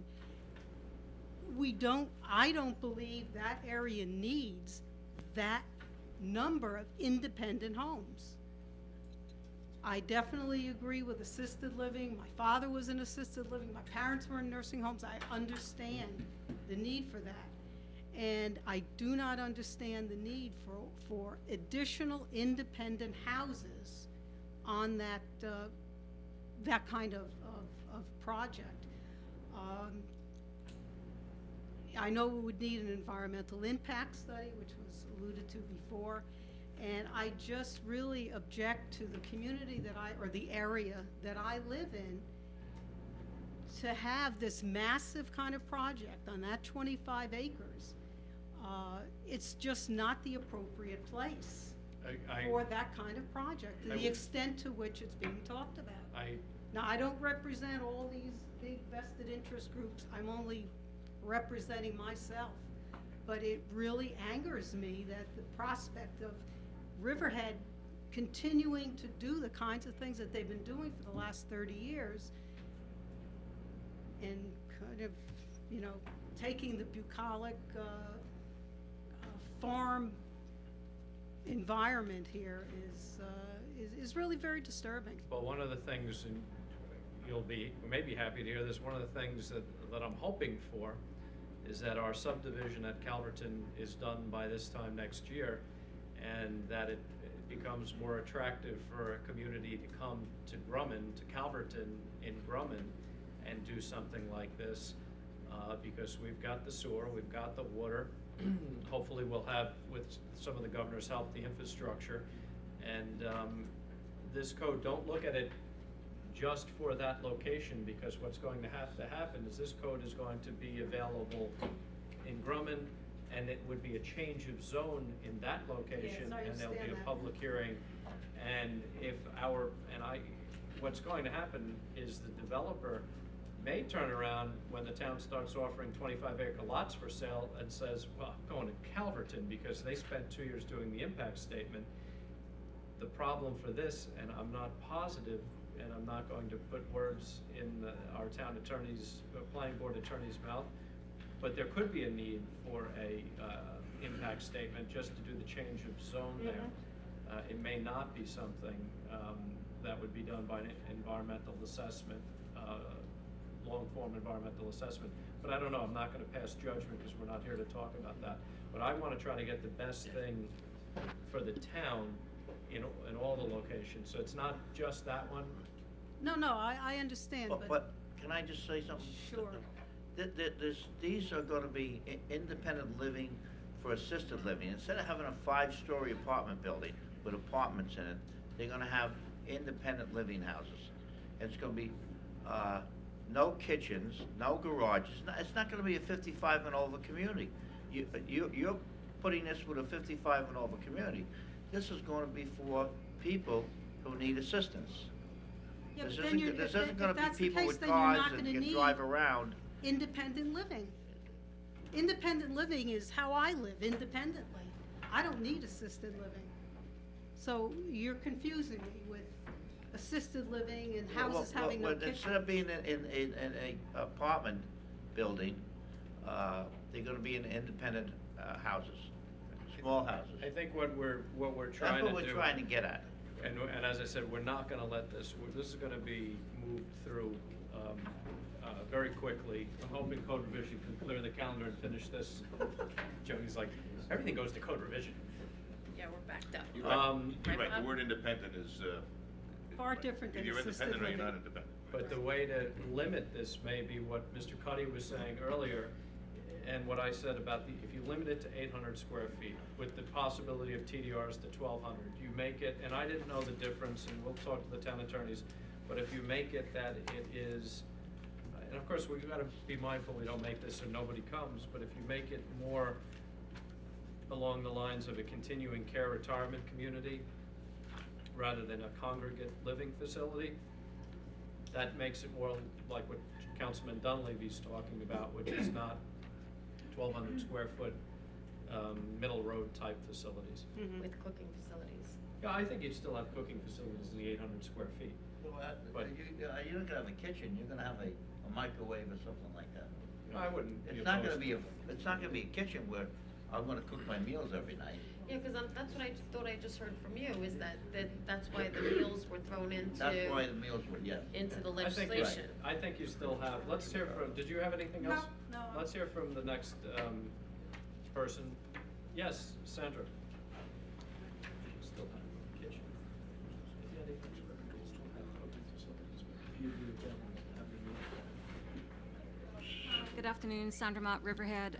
I don't believe that area needs that number of independent homes. I definitely agree with assisted living. My father was in assisted living. My parents were in nursing homes. I understand the need for that. And I do not understand the need for additional independent houses on that, that kind of project. I know we would need an environmental impact study, which was alluded to before, and I just really object to the community or the area that I live in, to have this massive kind of project on that 25 acres. It's just not the appropriate place for that kind of project, to the extent to which it's being talked about. Now, I don't represent all these big vested interest groups. I'm only representing myself. But it really angers me that the prospect of Riverhead continuing to do the kinds of things that they've been doing for the last 30 years, and kind of, you know, taking the bucolic farm environment here is really very disturbing. Well, one of the things, and you may be happy to hear this, one of the things that I'm hoping for is that our subdivision at Calverton is done by this time next year, and that it becomes more attractive for a community to come to Grumman, to Calverton in Grumman, and do something like this, because we've got the sewer, we've got the water. Hopefully we'll have, with some of the governor's help, the infrastructure. And this code, don't look at it just for that location, because what's going to have to happen is this code is going to be available in Grumman, and it would be a change of zone in that location, yes, and there'll be a public hearing. And what's going to happen is the developer may turn around when the town starts offering 25-acre lots for sale and says, well, I'm going to Calverton because they spent 2 years doing the impact statement. The problem for this, and I'm not positive, and I'm not going to put words in our town attorney's, planning board attorney's mouth, but there could be a need for a impact statement just to do the change of zone there. It may not be something that would be done by an environmental assessment, long-form environmental assessment. But I don't know, I'm not going to pass judgment because we're not here to talk about that. But I want to try to get the best thing for the town in all the locations. So it's not just that one. No, I understand, but can I just say something? Sure. These are going to be independent living for assisted living. Instead of having a 5-story apartment building with apartments in it, they're going to have independent living houses. It's going to be no kitchens, no garages. It's not going to be a 55 and over community. You're putting this with a 55 and over community. This is going to be for people who need assistance. Yeah, this isn't going to be people with cars and can drive around. Independent living. Independent living is how I live independently. I don't need assisted living. So you're confusing me with assisted living and houses having no kitchen. Instead of being in a apartment building, they're going to be in independent houses, small houses. I think what we're trying to do. That's what we're trying to get at. And as I said, we're not going to let this. This is going to be moved through very quickly. I'm hoping code revision can clear the calendar and finish this. Joey's like, everything goes to code revision. Yeah, we're backed up. You're right, the word independent is, Far different than either you're assisted independent or you're living. not independent. But the way to limit this may be what Mr. Cuddy was saying earlier, and what I said about if you limit it to 800 square feet, with the possibility of TDRs to 1,200, you make it, and I didn't know the difference, and we'll talk to the town attorneys, but if you make it that it is, and of course, we've got to be mindful we don't make this so nobody comes, but if you make it more along the lines of a continuing care retirement community, rather than a congregate living facility, that makes it more like what Councilman Dunleavy's talking about, which is not 1,200 square foot middle road type facilities. With cooking facilities. Yeah, I think you'd still have cooking facilities in the 800 square feet. Well, But- you're not gonna have a kitchen, you're gonna have a microwave or something like that. No, I wouldn't be It's not gonna opposed. it's not gonna be a kitchen where I'm gonna cook my meals every night. Yeah, because that's what I thought I just heard from you, is that's why the meals were thrown into. That's why the meals were, yes. Into the I think- legislation. I think you still have, let's hear from, did you have anything else? No. Let's hear from the next person. Yes, Sandra. Still have a kitchen. If you had 800 square feet, you'd still have cooking facilities, but if you do that, have your meal. Good afternoon, Sandra Mott, Riverhead.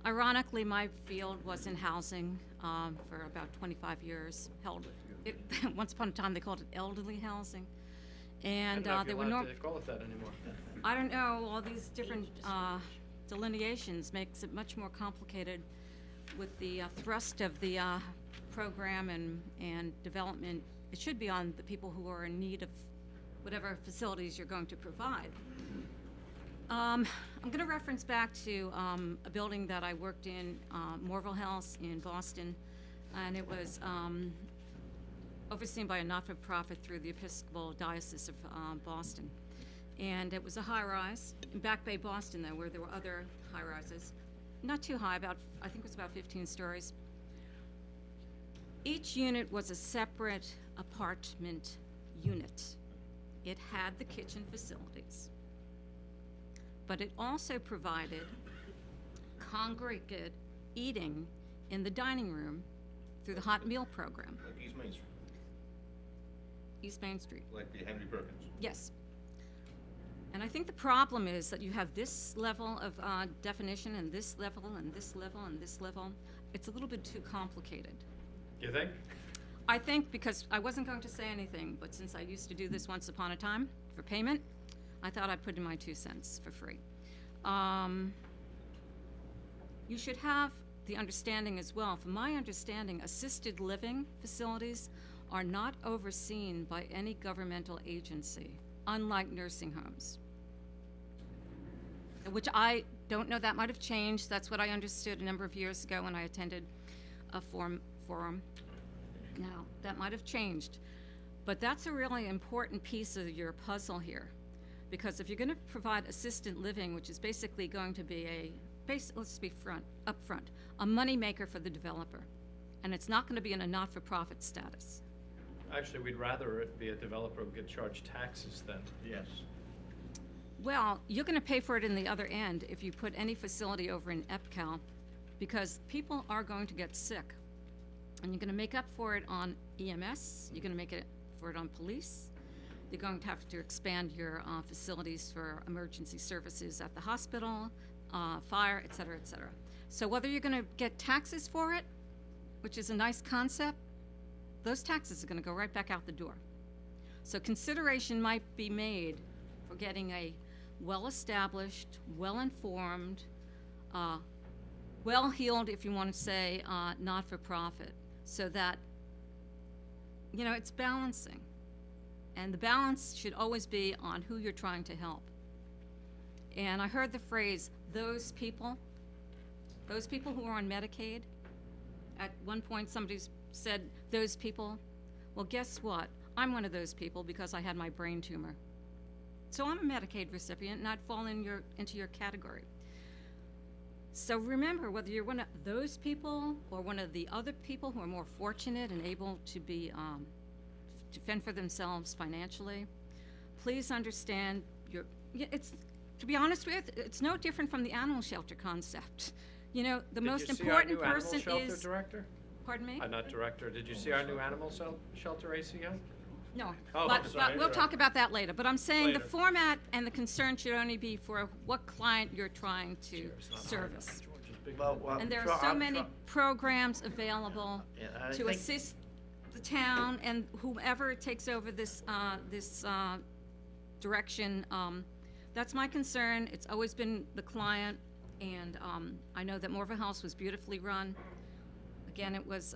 Ironically, my field was in housing for about 25 years. Once upon a time, they called it elderly housing. And they were not to call it that anymore. I don't know, all these different delineations makes it much more complicated with the thrust of the program and development. It should be on the people who are in need of whatever facilities you're going to provide. I'm going to reference back to a building that I worked in, Morville House in Boston, and it was overseen by a not-for-profit through the Episcopal Diocese of Boston. And it was a high-rise in Back Bay, Boston, though, where there were other high-rises. Not too high, I think it was about 15 stories. Each unit was a separate apartment unit. It had the kitchen facilities, but it also provided congregate eating in the dining room through the hot meal program. Like East Main Street, East Main Street. like the Henry Perkins. Yes. And I think the problem is that you have this level of definition and this level and this level and this level. It's a little bit too complicated. You think? I think because I wasn't going to say anything, but since I used to do this once upon a time for payment, I thought I'd put in my 2 cents for free. You should have the understanding as well. From my understanding, assisted living facilities are not overseen by any governmental agency, unlike nursing homes. Which I don't know, that might have changed. That's what I understood a number of years ago when I attended a forum. Now, that might have changed. But that's a really important piece of your puzzle here. Because if you're going to provide assisted living, which is basically going to be let's be upfront, a moneymaker for the developer. And it's not going to be in a not-for-profit status. Actually, we'd rather it be a developer who get charged taxes than. Yes. Well, you're going to pay for it in the other end if you put any facility over in EPCAL, because people are going to get sick. And you're going to make up for it on EMS, you're going to make it for it on police, you're going to have to expand your facilities for emergency services at the hospital, fire, et cetera, et cetera. So whether you're going to get taxes for it, which is a nice concept, those taxes are going to go right back out the door. So consideration might be made for getting a well-established, well-informed, well-heeled, if you want to say, not-for-profit, so that, you know, it's balancing. And the balance should always be on who you're trying to help. And I heard the phrase, those people who are on Medicaid. At one point, somebody said, those people. Well, guess what? I'm one of those people because I had my brain tumor. So I'm a Medicaid recipient, and I'd fall into your category. So remember, whether you're one of those people or one of the other people who are more fortunate and able to be to fend for themselves financially, please understand it's, to be honest with you, it's no different from the animal shelter concept. You know, the most Did you see our important new animal person shelter is. director? Pardon me? Not director. Did you see our new animal shelter ACO? No, Oh, but, I'm sorry, we'll talk about that later. But I'm saying the Later. format and the concern should only be for what client you're trying to service. And there are so many programs available Yeah, I to think- assist the town and whoever takes over this, direction. That's my concern. It's always been the client, and I know that Morville House was beautifully run. Again, it was,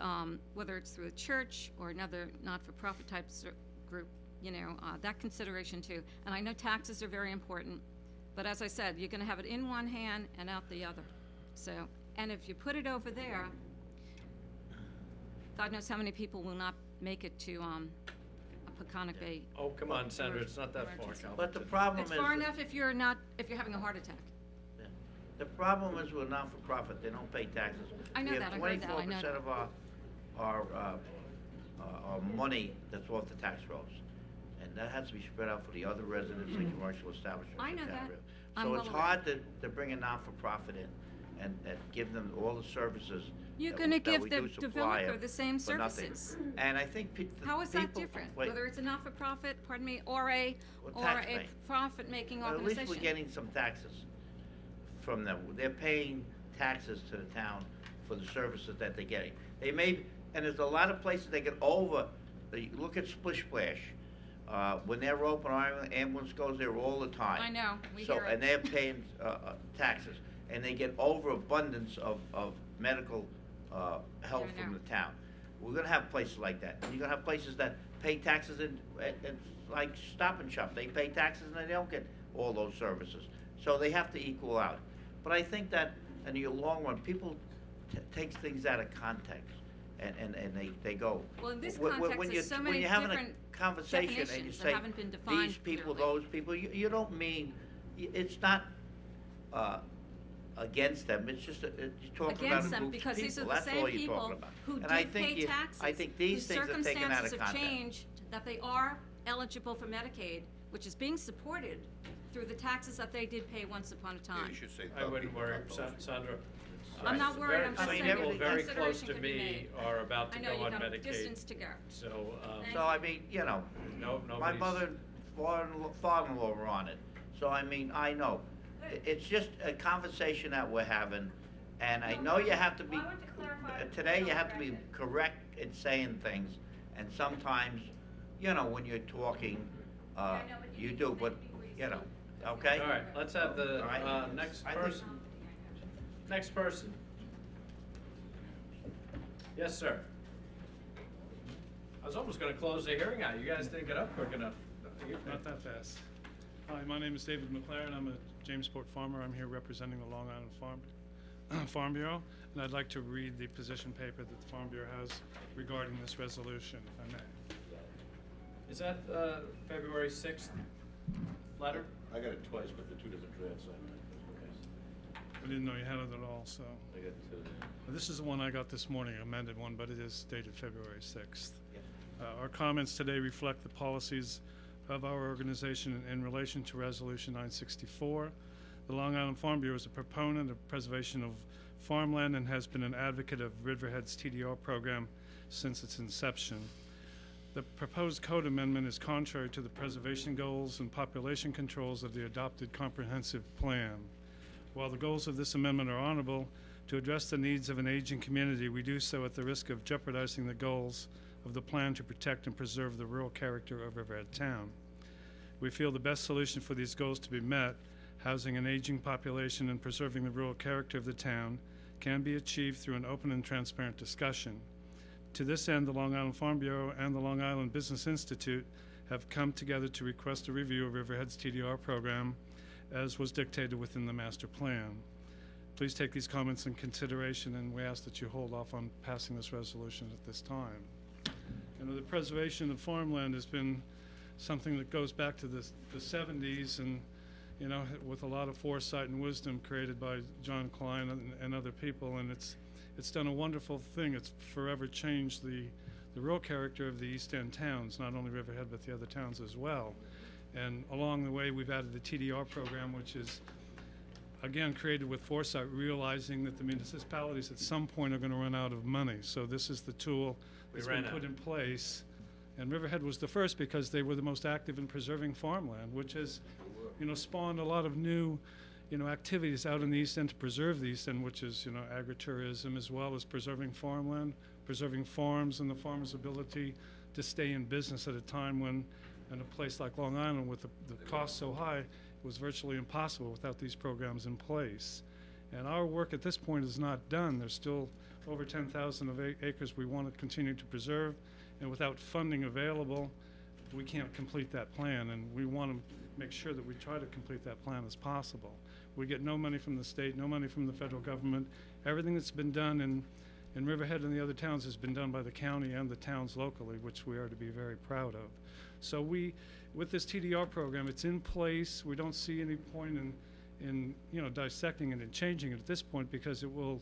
whether it's through a church or another not-for-profit type group, you know, that consideration too. And I know taxes are very important, but as I said, you're gonna have it in one hand and out the other. So, and if you put it over there, God knows how many people will not make it to, a Peconic Bay. Oh, come on, Sandra, it's not that far, Cal. But the problem is. It's far enough if you're having a heart attack. The problem is with not-for-profit, they don't pay taxes. I know that, I heard that, I know We have 24% that. of our money that's off the tax rolls. And that has to be spread out for the other residents and commercial establishments. I in know town, that. really. I'm So well it's aware. hard to bring a not-for-profit in and give them all the services. You're that gonna we- that give we the do supply developer them the same for nothing. services. And I think How is that people- different? wait, Whether it's a not-for-profit, pardon me, or a tax-paying. profit-making But at organization? least we're getting some taxes from them. They're paying taxes to the town for the services that they're getting. They may, and there's a lot of places they get over, look at Splish Splash. When they're open, our ambulance goes there all the time. I know, we So, hear it. and they're paying, taxes, and they get overabundance of medical, help I from know. the town. We're gonna have places like that. And you're gonna have places that pay taxes and like Stop and Shop, they pay taxes and they don't get all those services. So they have to equal out. But I think that in the long run, people takes things out of context and they go. Well, in this When- context, when there's you- so many when you're having a different conversation and you definitions that say, haven't been defined these people, clearly. those people, you don't mean, it's not, against them, it's just, you're talking about Against a them, group of because these are people, the that's all same you're people talking about. who And I did think pay taxes. I think these things are taken out of Whose circumstances have context. changed, that they are eligible for Medicaid, which is being supported through the taxes that they did pay once upon a time. You should say I wouldn't worry, Sandra. I'm not worried, I'm just Some saying people the very close consideration to could be me made. are about I to know go you on got a Medicaid. distance to go. So, So, I mean, you know, no, my nobody's. father-in-law were on it, so I mean, I know. It's just a conversation that we're having, and I know you have to be, today you have to be correct in saying things, and sometimes, you know, when you're talking, you do, but, you know, okay? All right, let's have the, All right. next I think- person. Next person. Yes, sir. I was almost gonna close the hearing out. You guys didn't get up quick enough. Not that fast. Hi, my name is David McLaren. I'm a Jamesport farmer. I'm here representing the Long Island Farm Bureau, and I'd like to read the position paper that the Farm Bureau has regarding this resolution, if I may. Is that, February 6th letter? I got it twice, but the two different drafts. I didn't know you had it at all, so. I got two. This is the one I got this morning, amended one, but it is dated February 6th. Our comments today reflect the policies of our organization in relation to Resolution 964. The Long Island Farm Bureau is a proponent of preservation of farmland and has been an advocate of Riverhead's TDR program since its inception. The proposed code amendment is contrary to the preservation goals and population controls of the adopted comprehensive plan. While the goals of this amendment are honorable, to address the needs of an aging community, we do so at the risk of jeopardizing the goals of the plan to protect and preserve the rural character of Riverhead Town. We feel the best solution for these goals to be met, housing an aging population and preserving the rural character of the town, can be achieved through an open and transparent discussion. To this end, the Long Island Farm Bureau and the Long Island Business Institute have come together to request a review of Riverhead's TDR program as was dictated within the master plan. Please take these comments in consideration, and we ask that you hold off on passing this resolution at this time. You know, the preservation of farmland has been something that goes back to the 70s, and you know, with a lot of foresight and wisdom created by John Klein and other people, and it's done a wonderful thing. It's forever changed the rural character of the East End towns, not only Riverhead but the other towns as well. And along the way, we've added the TDR program, which is, again, created with foresight, realizing that the municipalities at some point are going to run out of money. So this is the tool that's been put in place. And Riverhead was the first because they were the most active in preserving farmland, which has, spawned a lot of new, activities out in the East End to preserve the East End, which is, agritourism, as well as preserving farmland, preserving farms and the farmers' ability to stay in business at a time when, in a place like Long Island, with the cost so high, it was virtually impossible without these programs in place. And our work at this point is not done. There's still over 10,000 acres we want to continue to preserve, and without funding available, we can't complete that plan, and we want to make sure that we try to complete that plan as possible. We get no money from the state, no money from the federal government. Everything that's been done in Riverhead and the other towns has been done by the county and the towns locally, which we are to be very proud of. So with this TDR program, it's in place. We don't see any point in dissecting it and changing it at this point, because it will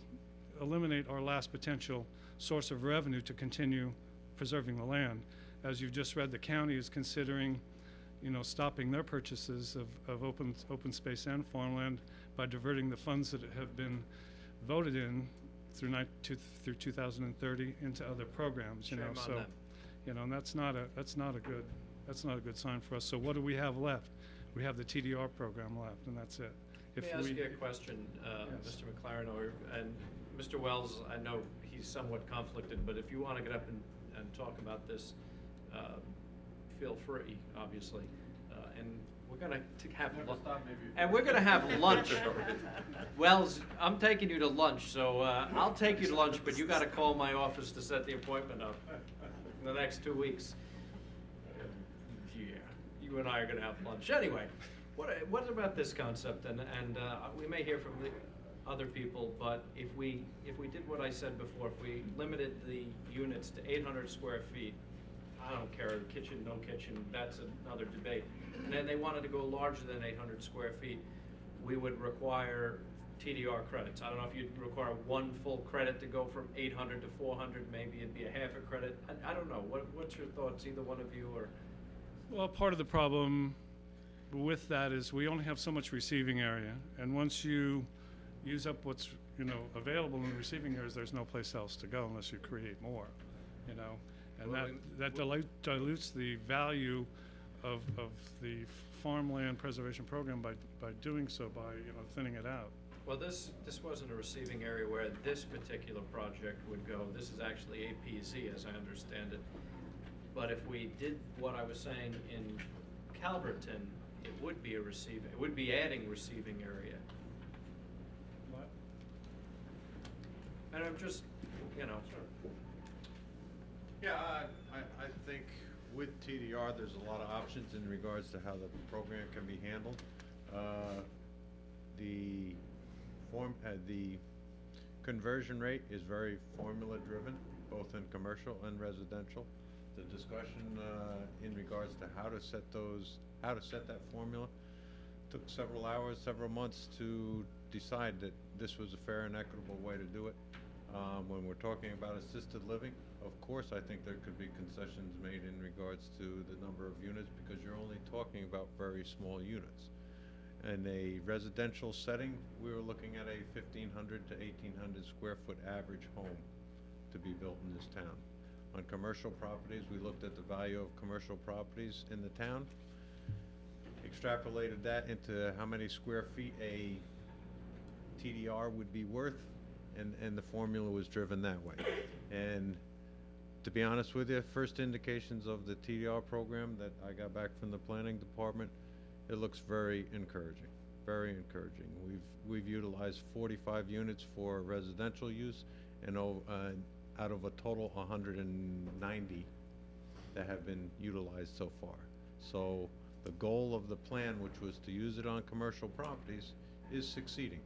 eliminate our last potential source of revenue to continue preserving the land. As you've just read, the county is considering stopping their purchases of open space and farmland by diverting the funds that have been voted in through 2030 into other programs. Shame on So them. and that's not a good sign for us. So what do we have left? We have the TDR program left, and that's it. Let me ask you a question, Yes. Mr. McLaren, and Mr. Wells. I know he's somewhat conflicted, but if you want to get up and talk about this, feel free, obviously. And we're going to have lunch. Wells, I'm taking you to lunch, so I'll take you to lunch, but you got to call my office to set the appointment up in the next 2 weeks. Yeah, you and I are going to have lunch anyway. What about this concept? And we may hear from the other people, but if we did what I said before, if we limited the units to 800 square feet, I don't care, kitchen, no kitchen, that's another debate. And then they wanted to go larger than 800 square feet, we would require TDR credits. I don't know if you'd require one full credit to go from 800 to 400, maybe it'd be a half a credit. I don't know. What's your thoughts, either one of you? Or Well, part of the problem with that is we only have so much receiving area, and once you use up what's available in the receiving areas, there's no place else to go unless you create more, and well, that dilutes the value of the farmland preservation program by doing so, by thinning it out. Well, this wasn't a receiving area where this particular project would go. This is actually APZ, as I understand it. But if we did what I was saying in Calverton, it would be it would be adding receiving area. What? And I'm just, Sure. Yeah, I think with TDR, there's a lot of options in regards to how the program can be handled. The conversion rate is very formula driven, both in commercial and residential. The discussion in regards to how to set that formula took several hours, several months to decide that this was a fair and equitable way to do it. When we're talking about assisted living, of course, I think there could be concessions made in regards to the number of units, because you're only talking about very small units. In a residential setting, we were looking at a 1,500 to 1,800 square foot average home to be built in this town. On commercial properties, we looked at the value of commercial properties in the town, extrapolated that into how many square feet a TDR would be worth, and the formula was driven that way. And to be honest with you, first indications of the TDR program that I got back from the planning department, it looks very encouraging, very encouraging. We've utilized 45 units for residential use, and out of a total 190 that have been utilized so far. So the goal of the plan, which was to use it on commercial properties, is succeeding.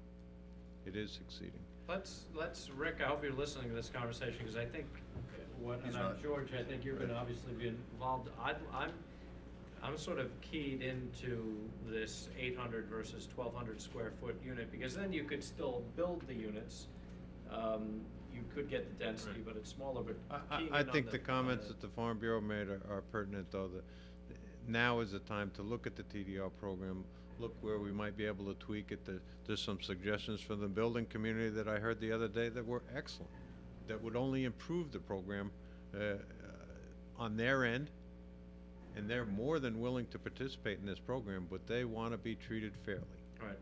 It is succeeding. Let's Rick, I hope you're listening to this conversation, because I think George, I think you're going to obviously be involved. I'm sort of keyed into this 800 versus 1,200 square foot unit, because then you could still build the units. You could get the density, but it's smaller. But I think the comments that the Farm Bureau made are pertinent, though. now is the time to look at the TDR program, look where we might be able to tweak it. There's some suggestions from the building community that I heard the other day that were excellent, that would only improve the program on their end, and they're more than willing to participate in this program, but they want to be treated fairly. Right.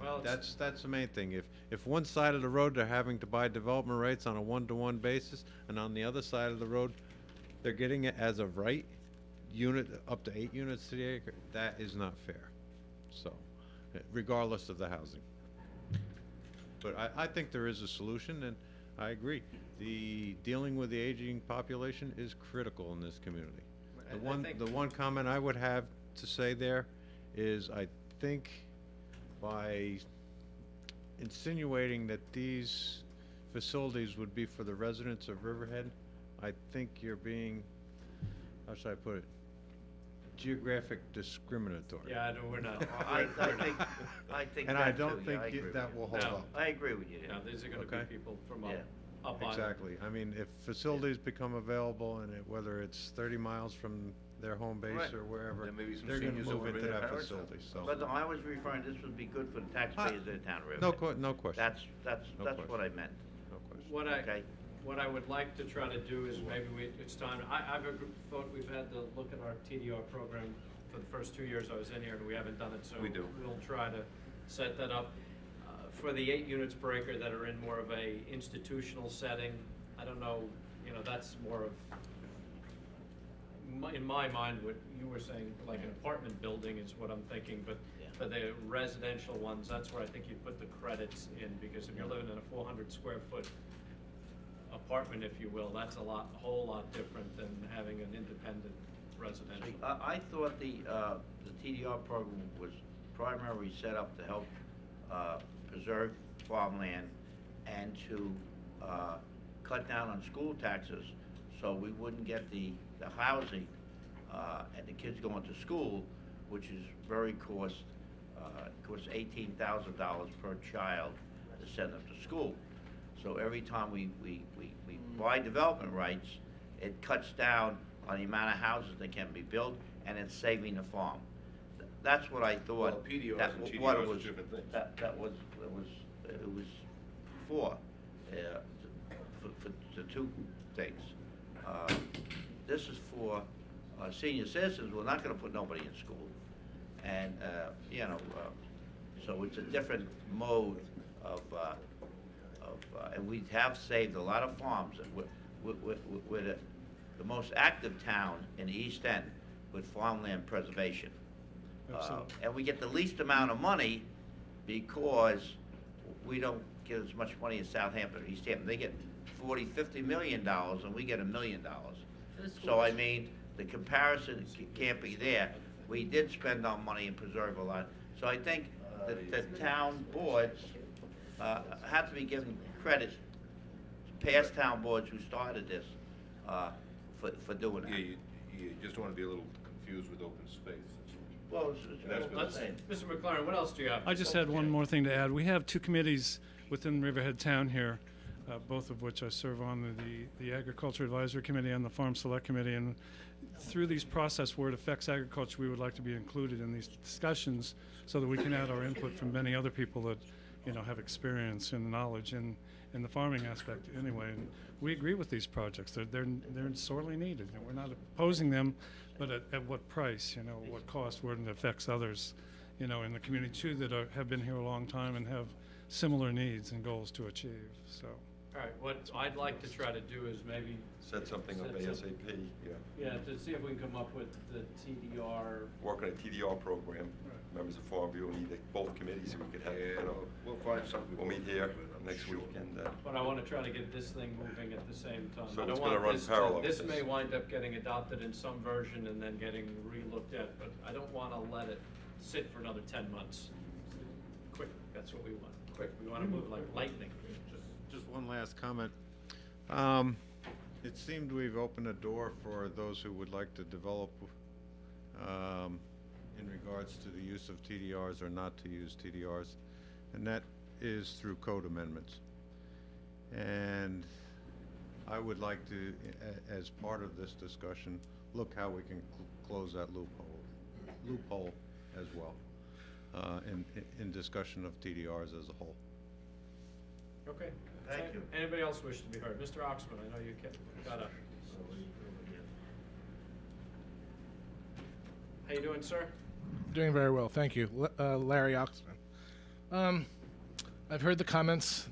Well, That's the main thing. If one side of the road they're having to buy development rights on a one-to-one basis, and on the other side of the road they're getting it as of right, unit up to 8 units to the acre, that is not fair. So, regardless of the housing. But I think there is a solution, and I agree. The dealing with the aging population is critical in this community. The one comment I would have to say there is I think by insinuating that these facilities would be for the residents of Riverhead, I think you're being, how should I put it, geographic discriminatory. Yeah, no, we're not. I think And that I don't too, yeah, think I agree that with will you. hold No. up. I agree with you. Now, these are gonna Okay. be people from Yeah. up on. Exactly. I mean, if facilities become available, and whether it's 30 miles from their home base Right. or wherever, There may be some they're gonna seniors that move will into bring their that parents facility, so. But no, I was referring, this would be good for the taxpayers of the town of Riverhead. No question. That's No what question. I meant. No question. What I would like to try to do is maybe it's time, I've thought we've had to look at our TDR program for the first 2 years I was in here, and we haven't done it, so We do. we'll try to set that up. For the 8 units per acre that are in more of a institutional setting, I don't know, that's more of, in my mind, what you were saying, like an apartment building is what I'm thinking, but for the residential ones, that's where I think you put the credits in, because if you're living in a 400 square foot apartment, if you will, that's a whole lot different than having an independent residential. I thought the TDR program was primarily set up to help preserve farmland and to cut down on school taxes, so we wouldn't get the housing and the kids going to school, which is very costs $18,000 per child to send them to school. So every time we buy development rights, it cuts down on the amount of houses that can be built, and it's saving the farm. That's what I thought. Well, PDRs that and what TDRs it are was, different things. It was for the two things. This is for senior citizens. We're not going to put nobody in school, and so it's a different mode of and we have saved a lot of farms. We're the most active town in the East End with farmland preservation. And we get the least amount of money because we don't get as much money as Southampton or East Hampton. They get $40–50 million, and we get $1 million. So I mean, the comparison can't be there. We did spend our money and preserve a lot. So I think that the town boards have to be given credit, past town boards who started this, for doing that. Yeah, you just don't want to be a little confused with open space. Well, Mr. McLaren, what else do you have? I just had one more thing to add. We have 2 committees within Riverhead Town here, both of which I serve on, the Agriculture Advisory Committee and the Farm Select Committee. And through these process where it affects agriculture, we would like to be included in these discussions so that we can add our input from many other people that, have experience and knowledge in the farming aspect anyway. And we agree with these projects. They're sorely needed. And we're not opposing them, but at what price, what cost, where it affects others, in the community too that have been here a long time and have similar needs and goals to achieve, so. All right, what I'd like to try to do is maybe Set something up ASAP, yeah. Yeah, to see if we can come up with the TDR. Work on a TDR program. Members of Farm Bureau need both committees, so we could have, We'll find something. we'll meet here next week, and, But I want to try to get this thing moving at the same time. So I it's don't gonna want run this parallel This with may this. wind up getting adopted in some version and then getting re-looked at, but I don't want to let it sit for another 10 months. Quick, that's what we want. Quick, we want to move like lightning. Just one last comment. It seemed we've opened a door for those who would like to develop in regards to the use of TDRs or not to use TDRs, and that is through code amendments. And I would like to, as part of this discussion, look how we can close that loophole as well, in discussion of TDRs as a whole. Okay. Thank you. Anybody else wish to be heard? Mr. Oxman, I know you got up. How you doing, sir? Doing very well, thank you. Larry Oxman. I've heard the comments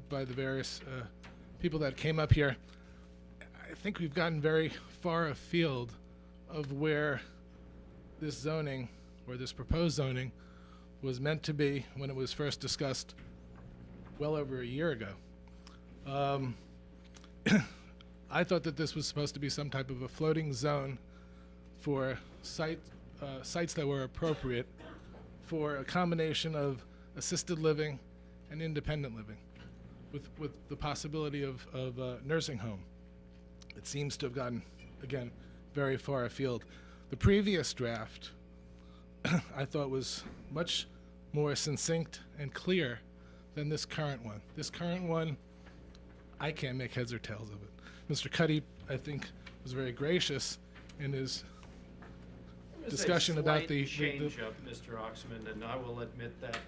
by the various people that came up here. I think we've gotten very far afield of where this zoning, or this proposed zoning, was meant to be when it was first discussed well over a year ago. I thought that this was supposed to be some type of a floating zone for sites that were appropriate for a combination of assisted living and independent living, with the possibility of a nursing home. It seems to have gotten, again, very far afield. The previous draft, I thought, was much more succinct and clear than this current one. This current one, I can't make heads or tails of it. Mr. Cuddy, I think, was very gracious in his discussion about the change up, Mr. Oxman, and I will admit that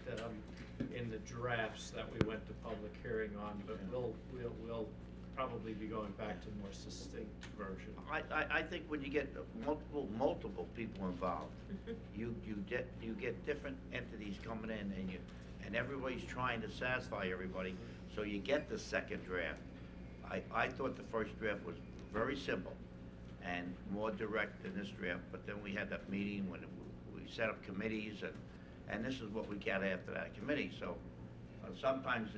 in the drafts that we went to public hearing on, but we'll probably be going back to a more succinct version. I think when you get multiple people involved, you get different entities coming in, and everybody's trying to satisfy everybody, so you get the second draft. I thought the first draft was very simple and more direct than this draft, but then we had that meeting when we set up committees, and this is what we got after that committee. So sometimes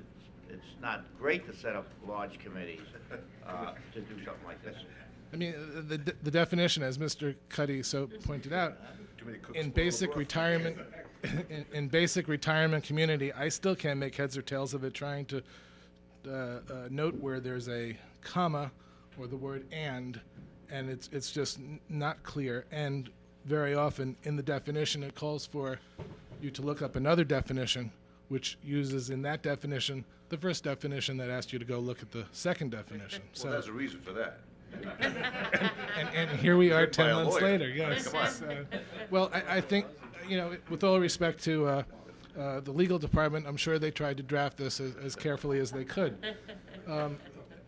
it's not great to set up large committees to do something like this. I mean, the definition, as Mr. Cuddy so pointed out, in basic retirement, in basic retirement community, I still can't make heads or tails of it trying to note where there's a comma or the word and it's just not clear. And very often in the definition, it calls for you to look up another definition, which uses in that definition the first definition that asked you to go look at the second definition. Well, so there's a reason for that. and here we are 10 months lawyer. later. Yes. Come on. Well, I think, with all respect to the legal department, I'm sure they tried to draft this as carefully as they could.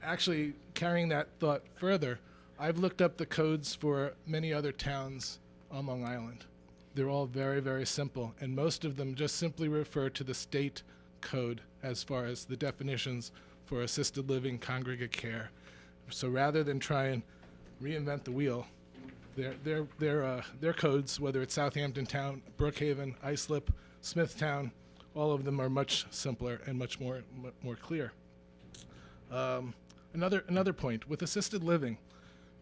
Actually, carrying that thought further, I've looked up the codes for many other towns on Long Island. They're all very, very simple, and most of them just simply refer to the state code as far as the definitions for assisted living, congregate care. So rather than try and reinvent the wheel, their codes, whether it's Southampton Town, Brookhaven, Islip, Smithtown, all of them are much simpler and much more clear. Another point, with assisted living,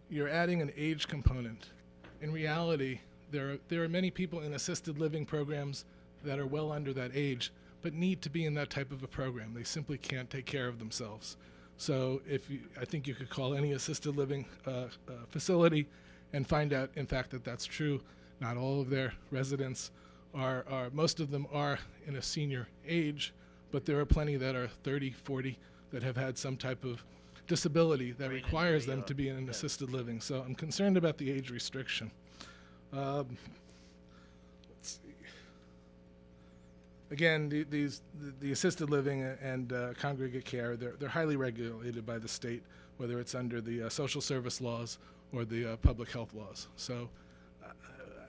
you're adding an age component. In reality, there are many people in assisted living programs that are well under that age, but need to be in that type of a program. They simply can't take care of themselves. So I think you could call any assisted living facility and find out, in fact, that that's true. Not all of their residents most of them are in a senior age, but there are plenty that are 30, 40 that have had some type of disability that requires them to be in an assisted living. So I'm concerned about the age restriction. Let's see. Again, the assisted living and congregate care, they're highly regulated by the state, whether it's under the social service laws or the public health laws. So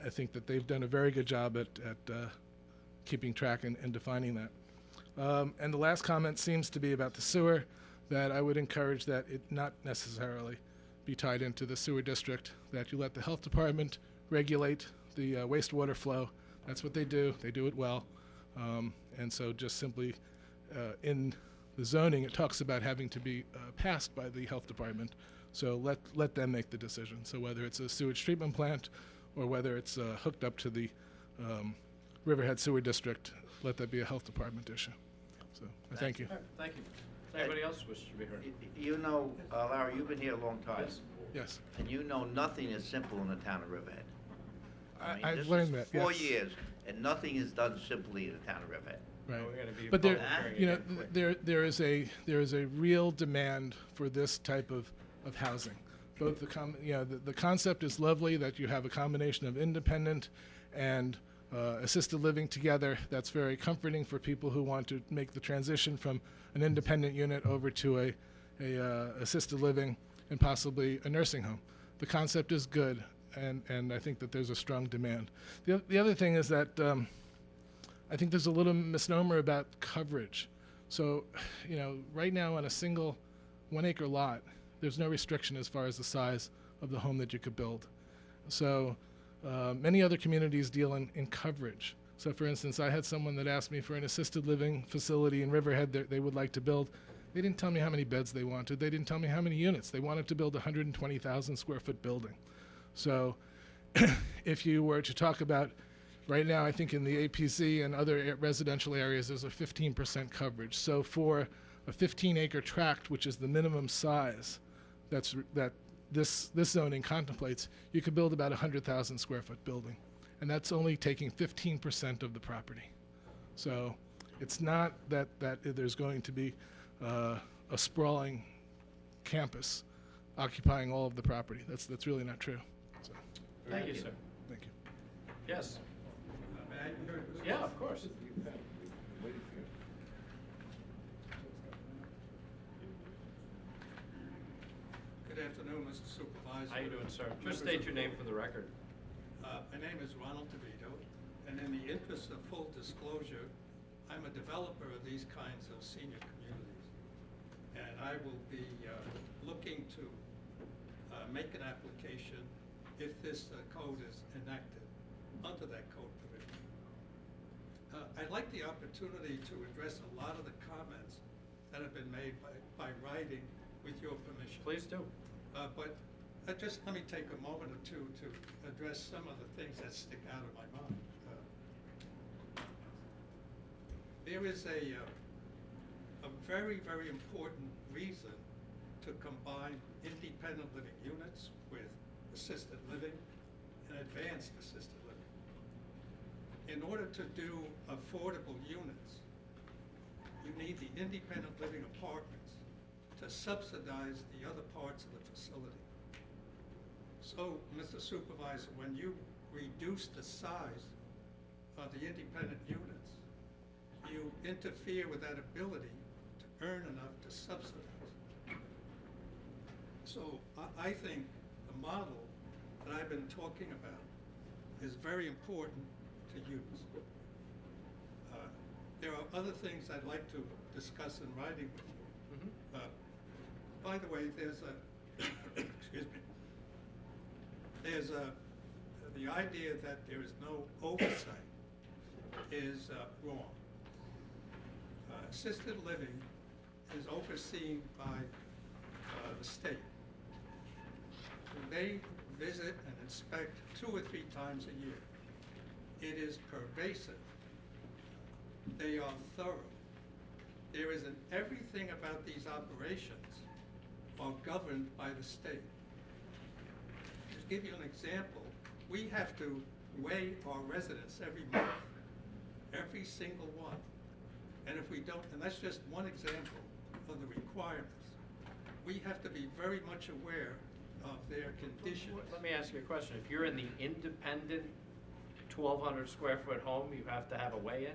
I think that they've done a very good job at keeping track and defining that. And the last comment seems to be about the sewer, that I would encourage that it not necessarily be tied into the sewer district, that you let the health department regulate the wastewater flow. That's what they do. They do it well. And so just simply in the zoning, it talks about having to be passed by the health department. So let them make the decision. So whether it's a sewage treatment plant or whether it's hooked up to the Riverhead Sewer District, let that be a health department issue. So thank you. Thank you. Does anybody else wish to be heard? You know, Larry, you've been here a long time. Yes. And you know nothing is simple in the town of Riverhead. I've learned that, 4 yes. years, and nothing is done simply in the town of Riverhead. Right. We're gonna be But there, public hearing you know, again quick. there is a real demand for this type of housing. Both the concept is lovely that you have a combination of independent and assisted living together. That's very comforting for people who want to make the transition from an independent unit over to a assisted living and possibly a nursing home. The concept is good, and I think that there's a strong demand. The other thing is that I think there's a little misnomer about coverage. So, you know, right now on a single 1 acre lot, there's no restriction as far as the size of the home that you could build. So many other communities deal in coverage. So for instance, I had someone that asked me for an assisted living facility in Riverhead that they would like to build. They didn't tell me how many beds they wanted. They didn't tell me how many units. They wanted to build a 120,000 square foot building. So if you were to talk about, right now I think in the APC and other residential areas there's a 15% coverage. So for a 15-acre tract, which is the minimum size that this zoning contemplates, you could build about a 100,000 square foot building. And that's only taking 15% of the property. So it's not that there's going to be a sprawling campus occupying all of the property. That's really not true. So. Thank you, sir. Thank you. Yes. Yeah, of course. Good afternoon, Mr. Supervisor. How you doing, sir? Just state your name for the record. My name is Ronald DeVito, and in the interest of full disclosure, I'm a developer of these kinds of senior communities. And I will be looking to make an application if this code is enacted under that code provision. I'd like the opportunity to address a lot of the comments that have been made by writing with your permission. Please do. But just let me take a moment or two to address some of the things that stick out of my mind. There is a very, very important reason to combine independent living units with assisted living and advanced assisted living. In order to do affordable units, you need the independent living apartments to subsidize the other parts of the facility. So, Mr. Supervisor, when you reduce the size of the independent units, you interfere with that ability to earn enough to subsidize. So I think the model that I've been talking about is very important to use. There are other things I'd like to discuss in writing with you. By the way, there's a, excuse me, there's the idea that there is no oversight is wrong. Assisted living is overseen by the state. They visit and inspect 2 or 3 times a year. It is pervasive. They are thorough. There isn't everything about these operations are governed by the state. To give you an example, we have to weigh our residents every month, every single one. And if we don't, and that's just one example of the requirements, we have to be very much aware of their conditions. Let me ask you a question. If you're in the independent 1,200 square foot home, you have to have a weigh-in?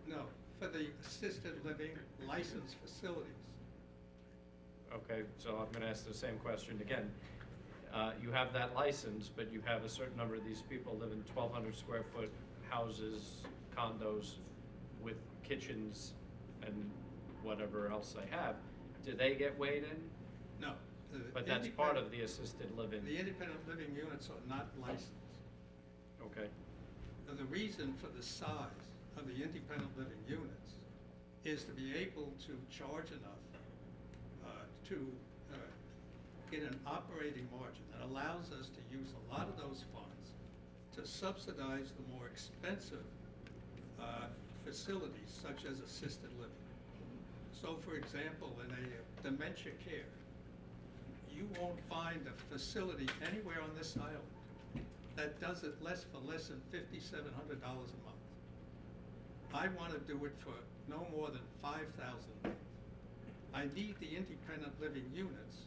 No, for the assisted living licensed facilities. Okay, so I'm going to ask the same question again. You have that license, but you have a certain number of these people live in 1,200 square foot houses, condos with kitchens and whatever else they have. Do they get weighed in? No. But that's part of the assisted living. The independent living units are not licensed. Okay. Now, the reason for the size of the independent living units is to be able to charge enough to get an operating margin that allows us to use a lot of those funds to subsidize the more expensive facilities such as assisted living. So for example, in a dementia care, you won't find a facility anywhere on this island that does it for less than $5,700 a month. I want to do it for no more than 5,000. I need the independent living units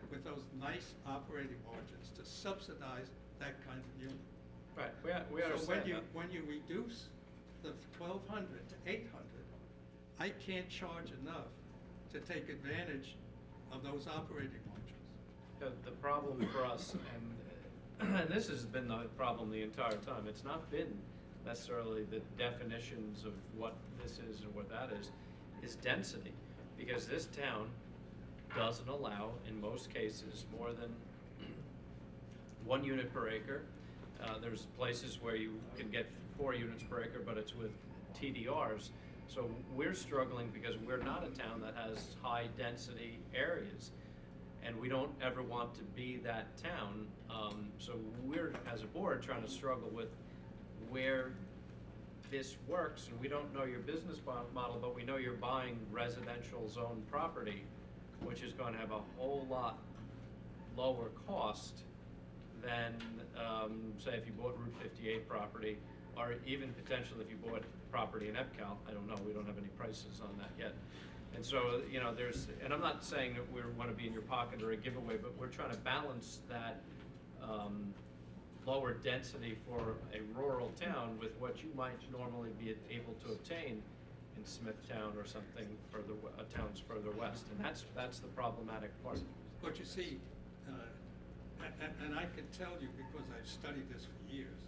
with those nice operating margins to subsidize that kind of unit. Right, we So understand that. when you reduce the 1,200 to 800, I can't charge enough to take advantage of those operating margins. The problem for us, and this has been the problem the entire time, it's not been necessarily the definitions of what this is and what that is density. Because this town doesn't allow, in most cases, more than 1 unit per acre. There's places where you can get 4 units per acre, but it's with TDRs. So we're struggling because we're not a town that has high density areas. And we don't ever want to be that town. So we're, as a board, trying to struggle with where this works, and we don't know your business model, but we know you're buying residential zone property, which is going to have a whole lot lower cost than, say, if you bought Route 58 property, or even potentially if you bought property in EPCAL. I don't know, we don't have any prices on that yet. And so, you know, and I'm not saying that we want to be in your pocket or a giveaway, but we're trying to balance that lower density for a rural town with what you might normally be able to obtain in Smithtown or something further, towns further west, and that's the problematic part. But you see, and I can tell you because I've studied this for years,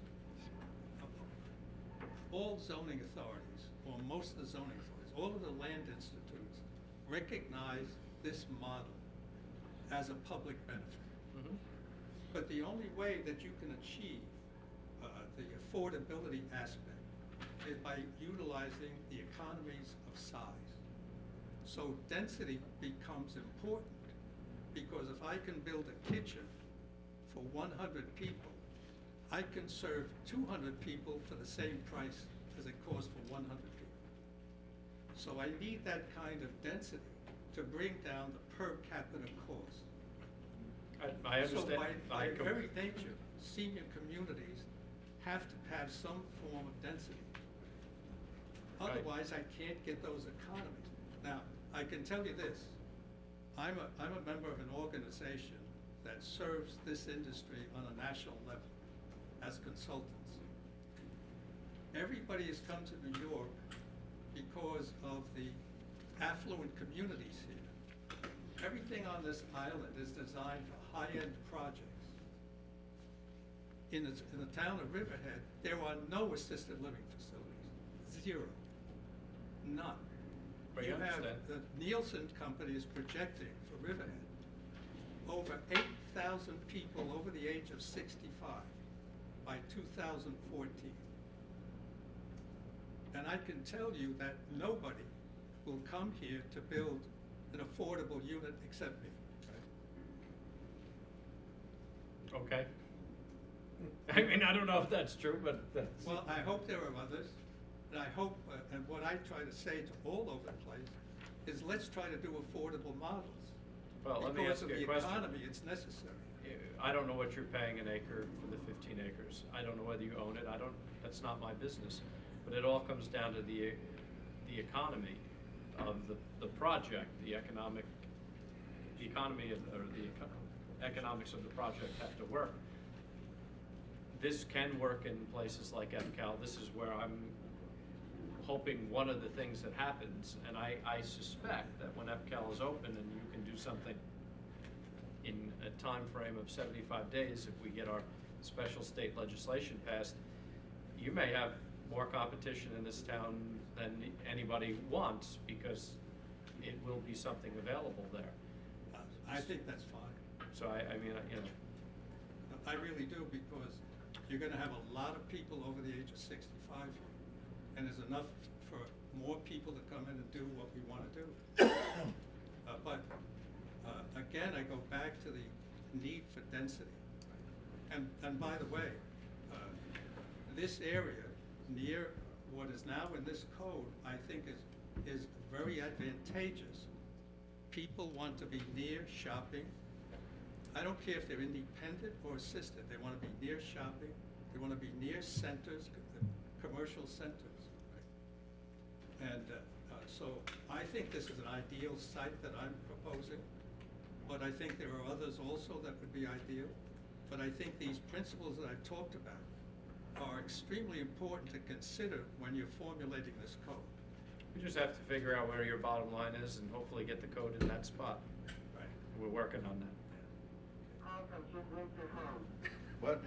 all zoning authorities, or most of the zoning authorities, all of the land institutes recognize this model as a public benefit. Mm-hmm. But the only way that you can achieve the affordability aspect is by utilizing the economies of size. So density becomes important because if I can build a kitchen for 100 people, I can serve 200 people for the same price as it costs for 100 people. So I need that kind of density to bring down the per capita cost. I understand. So by very nature, senior communities have to have some form of density. Otherwise, I can't get those economies. Now, I can tell you this. I'm a member of an organization that serves this industry on a national level as consultants. Everybody has come to New York because of the affluent communities here. Everything on this island is designed for high-end projects. In the town of Riverhead, there are no assisted living facilities. 0. None. But you have understand. the Nielsen company is projecting for Riverhead over 8,000 people over the age of 65 by 2014. And I can tell you that nobody will come here to build an affordable unit except me. Okay. I mean, I don't know if that's true, but that's... Well, I hope there are others, and I hope, and what I try to say to all over the place is let's try to do affordable models. Well, let me ask you a question. Because of the economy, it's necessary. I don't know what you're paying an acre for the 15 acres. I don't know whether you own it. That's not my business. But it all comes down to the economy of the project, the economy or the economics of the project have to work. This can work in places like EPCAL. This is where I'm hoping one of the things that happens, and I suspect that when EPCAL is open and you can do something in a time frame of 75 days, if we get our special state legislation passed, you may have more competition in this town than anybody wants because it will be something available there. I think that's fine. So I mean, you know. I really do, because you're gonna have a lot of people over the age of 65 here, and there's enough for more people to come in and do what we wanna do. Again, I go back to the need for density. And by the way, this area near what is now in this code, I think is very advantageous. People want to be near shopping. I don't care if they're independent or assisted. They want to be near shopping. They want to be near centers, commercial centers. Right? And so I think this is an ideal site that I'm proposing, but I think there are others also that would be ideal. But I think these principles that I've talked about are extremely important to consider when you're formulating this code. You just have to figure out where your bottom line is and hopefully get the code in that spot. Right. We're working on that. What?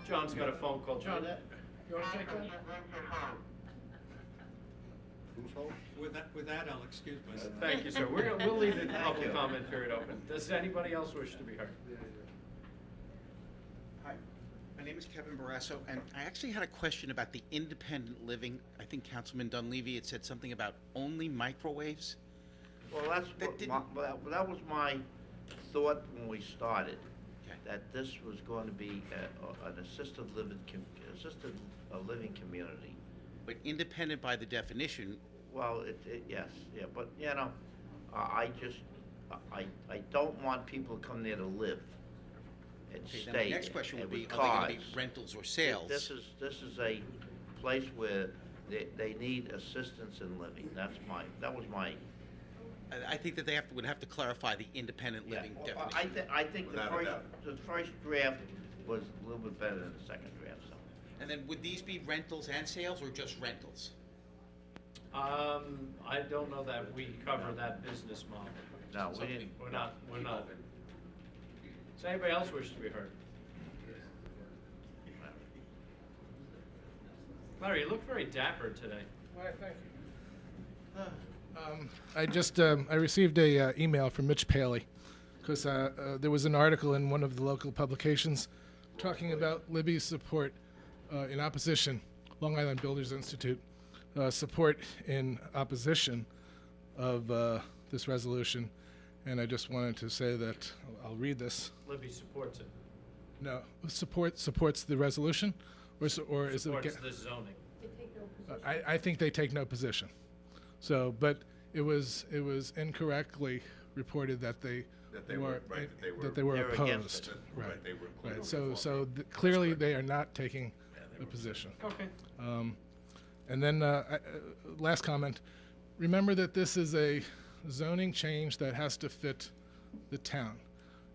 John's got a phone call. John, you want to take that? Who's home? With that, I'll excuse myself. Thank you, sir. We'll leave the public comment period open. Does anybody else wish to be heard? Hi, my name is Kevin Barrasso, and I actually had a question about the independent living. I think Councilman Dunleavy had said something about only microwaves. Well, that was my thought when we started, that this was going to be an assisted living community. But independent by the definition. Well, yes, yeah, but you know, I don't want people to come there to live and Okay, stay. then my next question would be, because are they going to be rentals or sales? This is a place where they need assistance in living. That was my. I think that they would have to clarify the independent living definition. I think the first draft was a little bit better than the second draft. So. And then would these be rentals and sales or just rentals? I don't know that we cover that business model. No, we didn't. We're not. Does anybody else wish to be heard? Larry, you look very dapper today. Why, thank you. I received a email from Mitch Paley because there was an article in one of the local publications talking about Libby's support in opposition, Long Island Builders Institute, support in opposition of this resolution. And I just wanted to say that, I'll read this. Libby supports it. No, supports the resolution, or is it Supports the zoning. I think they take no position. So, but it was incorrectly reported that they were opposed. Right. They were included. Right. So clearly they are not taking a position. Okay. And then last comment. Remember that this is a zoning change that has to fit the town,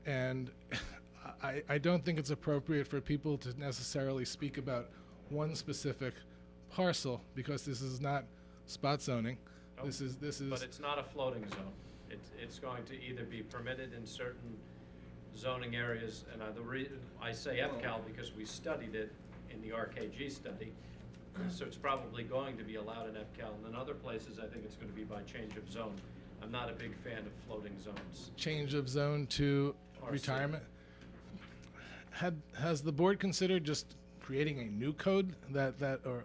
and I don't think it's appropriate for people to necessarily speak about one specific parcel because this is not spot zoning. Nope. This is. But it's not a floating zone. It's going to either be permitted in certain zoning areas, and I say EPCAL because we studied it in the RKG study. So it's probably going to be allowed in EPCAL, and in other places I think it's going to be by change of zone. I'm not a big fan of floating zones. Change of zone to RC. retirement. Has the board considered just creating a new code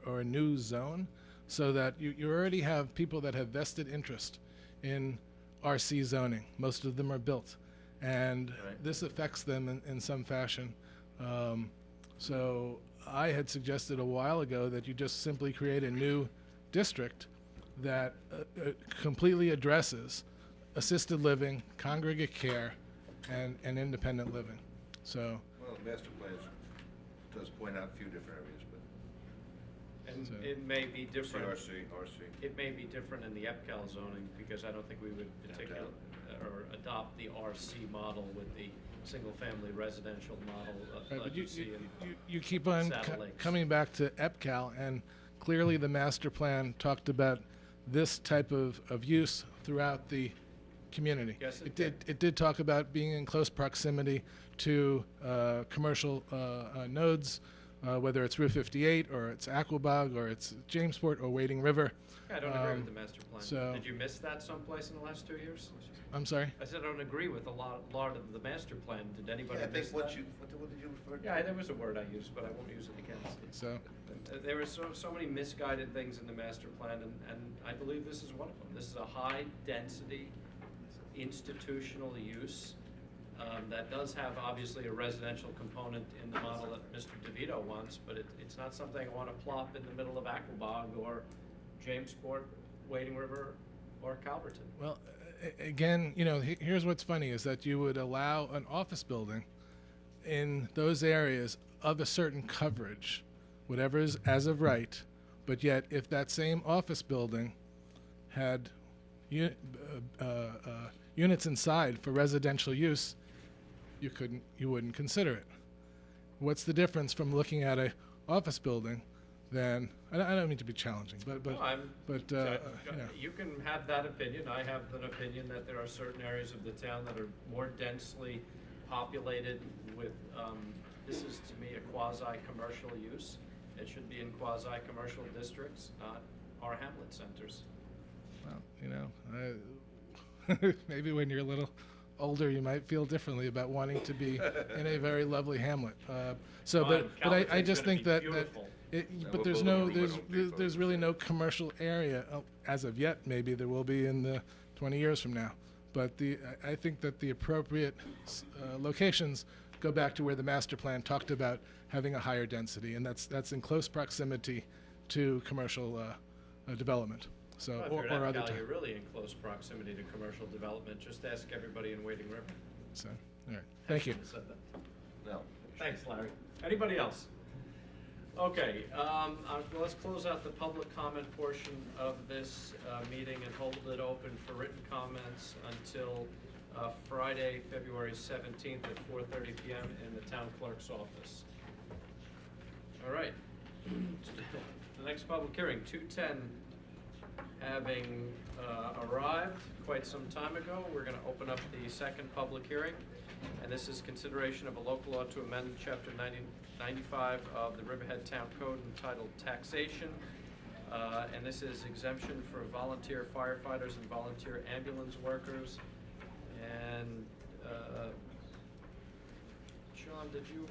or a new zone so that you already have people that have vested interest in RC zoning? Most of them are built, and this affects them in some fashion. So I had suggested a while ago that you just simply create a new district that completely addresses assisted living, congregate care, and independent living. So. Well, the master plan does point out a few different areas, but. And it may be different. RC. It may be different in the EPCAL zoning because I don't think we would particularly or adopt the RC model with the single-family residential model Right, but you see in you keep on Saddle Lakes. coming back to EPCAL, and clearly the master plan talked about this type of use throughout the community. Yes, it It did talk about being in close proximity to commercial nodes, whether it's Route 58 or it's Aquabog or it's Jamesport or Wading River. I don't agree with the master plan. so- Did you miss that someplace in the last 2 years? I'm sorry? I said I don't agree with a lot of the master plan. Did anybody Yeah, I miss think what that? did you refer to? Yeah, there was a word I used, but I won't use it again. So. There were so many misguided things in the master plan, and I believe this is one of them. This is a high-density institutional use that does have obviously a residential component in the model that Mr. DeVito wants, but it's not something I want to plop in the middle of Aquabog or Jamesport, Wading River, or Calverton. Well, again, here's what's funny is that you would allow an office building in those areas of a certain coverage, whatever is as of right, but yet if that same office building had units inside for residential use, you wouldn't consider it. What's the difference from looking at a office building than, I don't mean to be challenging, but You can have that opinion. I have an opinion that there are certain areas of the town that are more densely populated with, this is to me a quasi-commercial use. It should be in quasi-commercial districts, not our hamlet centers. Well, maybe when you're a little older, you might feel differently about wanting to be in a very lovely hamlet. But I just think that but there's really no commercial area as of yet. Maybe there will be in the 20 years from now. But I think that the appropriate locations go back to where the master plan talked about having a higher density, and that's in close proximity to commercial development. So, Well, if you're in other Cal, you're really in close proximity to commercial development. Just ask everybody in Wading River. So, all right. Thank you. Said that. No. Thanks, Larry. Anybody else? Okay, let's close out the public comment portion of this meeting and hold it open for written comments until Friday, February 17th at 4:30 p.m. in the town clerk's office. All right. The next public hearing, 210, having arrived quite some time ago, we're going to open up the second public hearing. And this is consideration of a local law to amend Chapter 95 of the Riverhead Town Code entitled Taxation. And this is exemption for volunteer firefighters and volunteer ambulance workers. And Sean, did you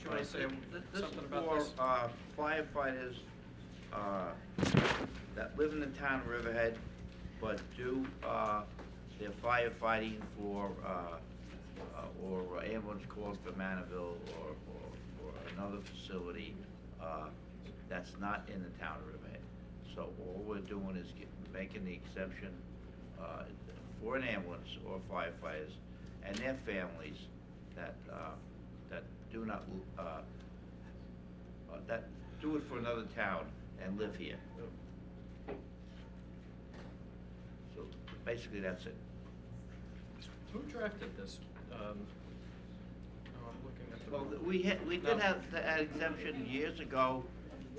want to say something about this? This is for firefighters that live in the town of Riverhead, but do their firefighting for or ambulance calls for Manaville or another facility that's not in the town of Riverhead. So all we're doing is making the exemption for an ambulance or firefighters and their families that do not that do it for another town and live here. So basically, that's it. Who drafted this? I'm looking at the. Well, we did have that exemption years ago,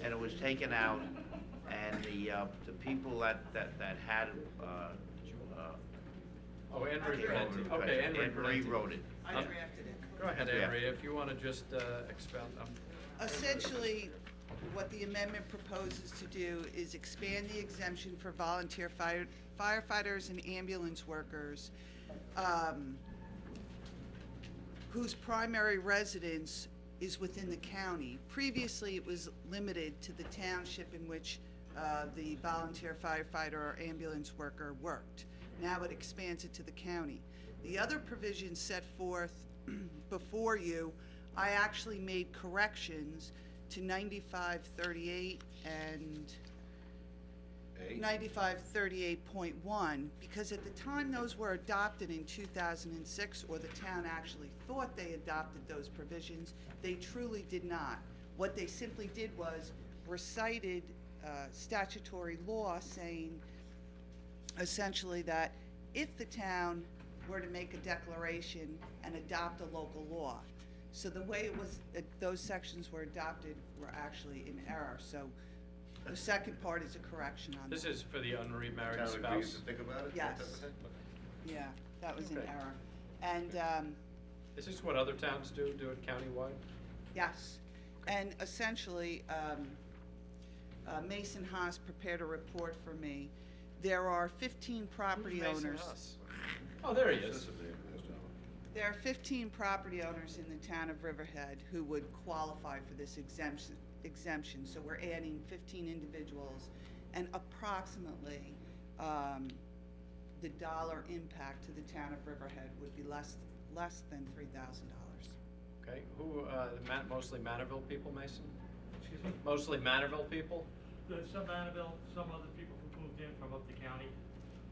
and it was taken out, and the people that had Oh, Anne Marie Penti. Okay, Anne Marie rewrote it. I drafted it. Go ahead, Anne Marie, if you want to just expound on. Essentially, what the amendment proposes to do is expand the exemption for volunteer firefighters and ambulance workers whose primary residence is within the county. Previously, it was limited to the township in which the volunteer firefighter or ambulance worker worked. Now it expands it to the county. The other provisions set forth before you, I actually made corrections to 9538 and 9538.1, because at the time those were adopted in 2006, or the town actually thought they adopted those provisions, they truly did not. What they simply did was recited statutory law saying essentially that if the town were to make a declaration and adopt a local law. So the way it was, those sections were adopted were actually in error. So the second part is a correction on This that. is for the unremarried Town agrees spouse. to think about it? Yes. Yeah, that was in Okay. error. And, Is this what other towns do it countywide? yes, and essentially, Mason Haas prepared a report for me. There are 15 property Who's Mason owners. Haas? Oh, there he is. There are 15 property owners in the town of Riverhead who would qualify for this exemption. So we're adding 15 individuals, and approximately the dollar impact to the town of Riverhead would be less than $3,000. Okay, who, mostly Manorville people, Mason? Excuse me? Mostly Manorville people? There's some Annabelle, some other people who moved in from up the county.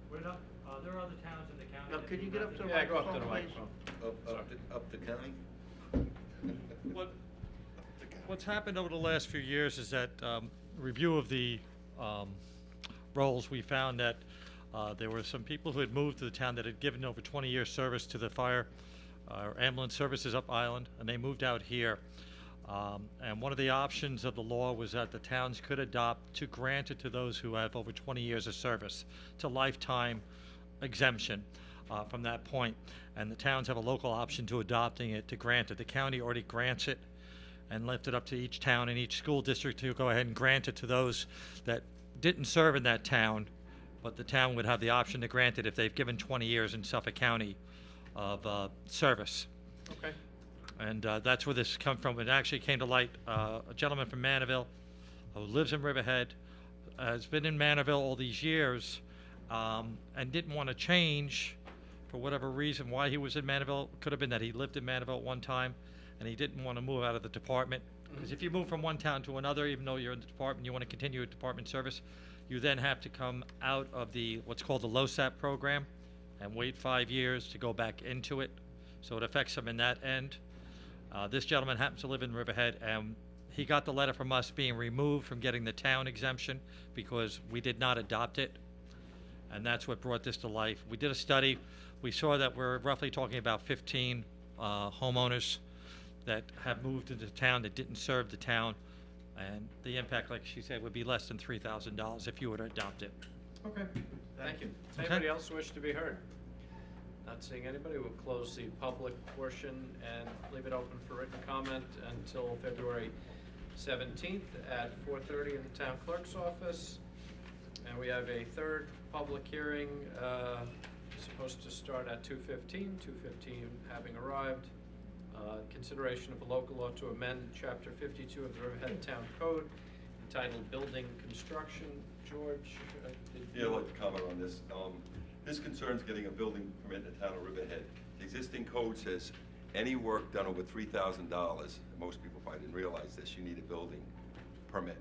We're not, there are other towns in the county. Now, that could do you get up nothing. to the Yeah, go up to the microphone, microphone. Up the county? What's happened over the last few years is that review of the rolls, we found that there were some people who had moved to the town that had given over 20 years service to the fire ambulance services up island, and they moved out here. And one of the options of the law was that the towns could adopt to grant it to those who have over 20 years of service. It's a lifetime exemption from that point. And the towns have a local option to adopting it, to grant it. The county already grants it and left it up to each town and each school district to go ahead and grant it to those that didn't serve in that town, but the town would have the option to grant it if they've given 20 years in Suffolk County of service. Okay. And that's where this come from. It actually came to light. A gentleman from Manorville who lives in Riverhead has been in Manorville all these years and didn't want to change for whatever reason. Why he was in Manorville could have been that he lived in Manorville at one time and he didn't want to move out of the department. Because if you move from one town to another, even though you're in the department, you want to continue a department service, you then have to come out of the what's called the LoSAP program and wait 5 years to go back into it. So it affects him in that end. This gentleman happens to live in Riverhead, and he got the letter from us being removed from getting the town exemption because we did not adopt it, and that's what brought this to life. We did a study. We saw that we're roughly talking about 15 homeowners that have moved into town that didn't serve the town, and the impact, like she said, would be less than $3,000 if you were to adopt it. Okay, thank you. Does Okay. anybody else wish to be heard? Not seeing anybody, we'll close the public portion and leave it open for written comment until February 17th at 4:30 in the town clerk's office. And we have a third public hearing supposed to start at 2:15 having arrived. Consideration of a local law to amend Chapter 52 of the Riverhead Town Code entitled Building Construction. George? Yeah, I'd like to comment on this. This concerns getting a building permit in the town of Riverhead. The existing code says any work done over $3,000, most people probably didn't realize this, you need a building permit.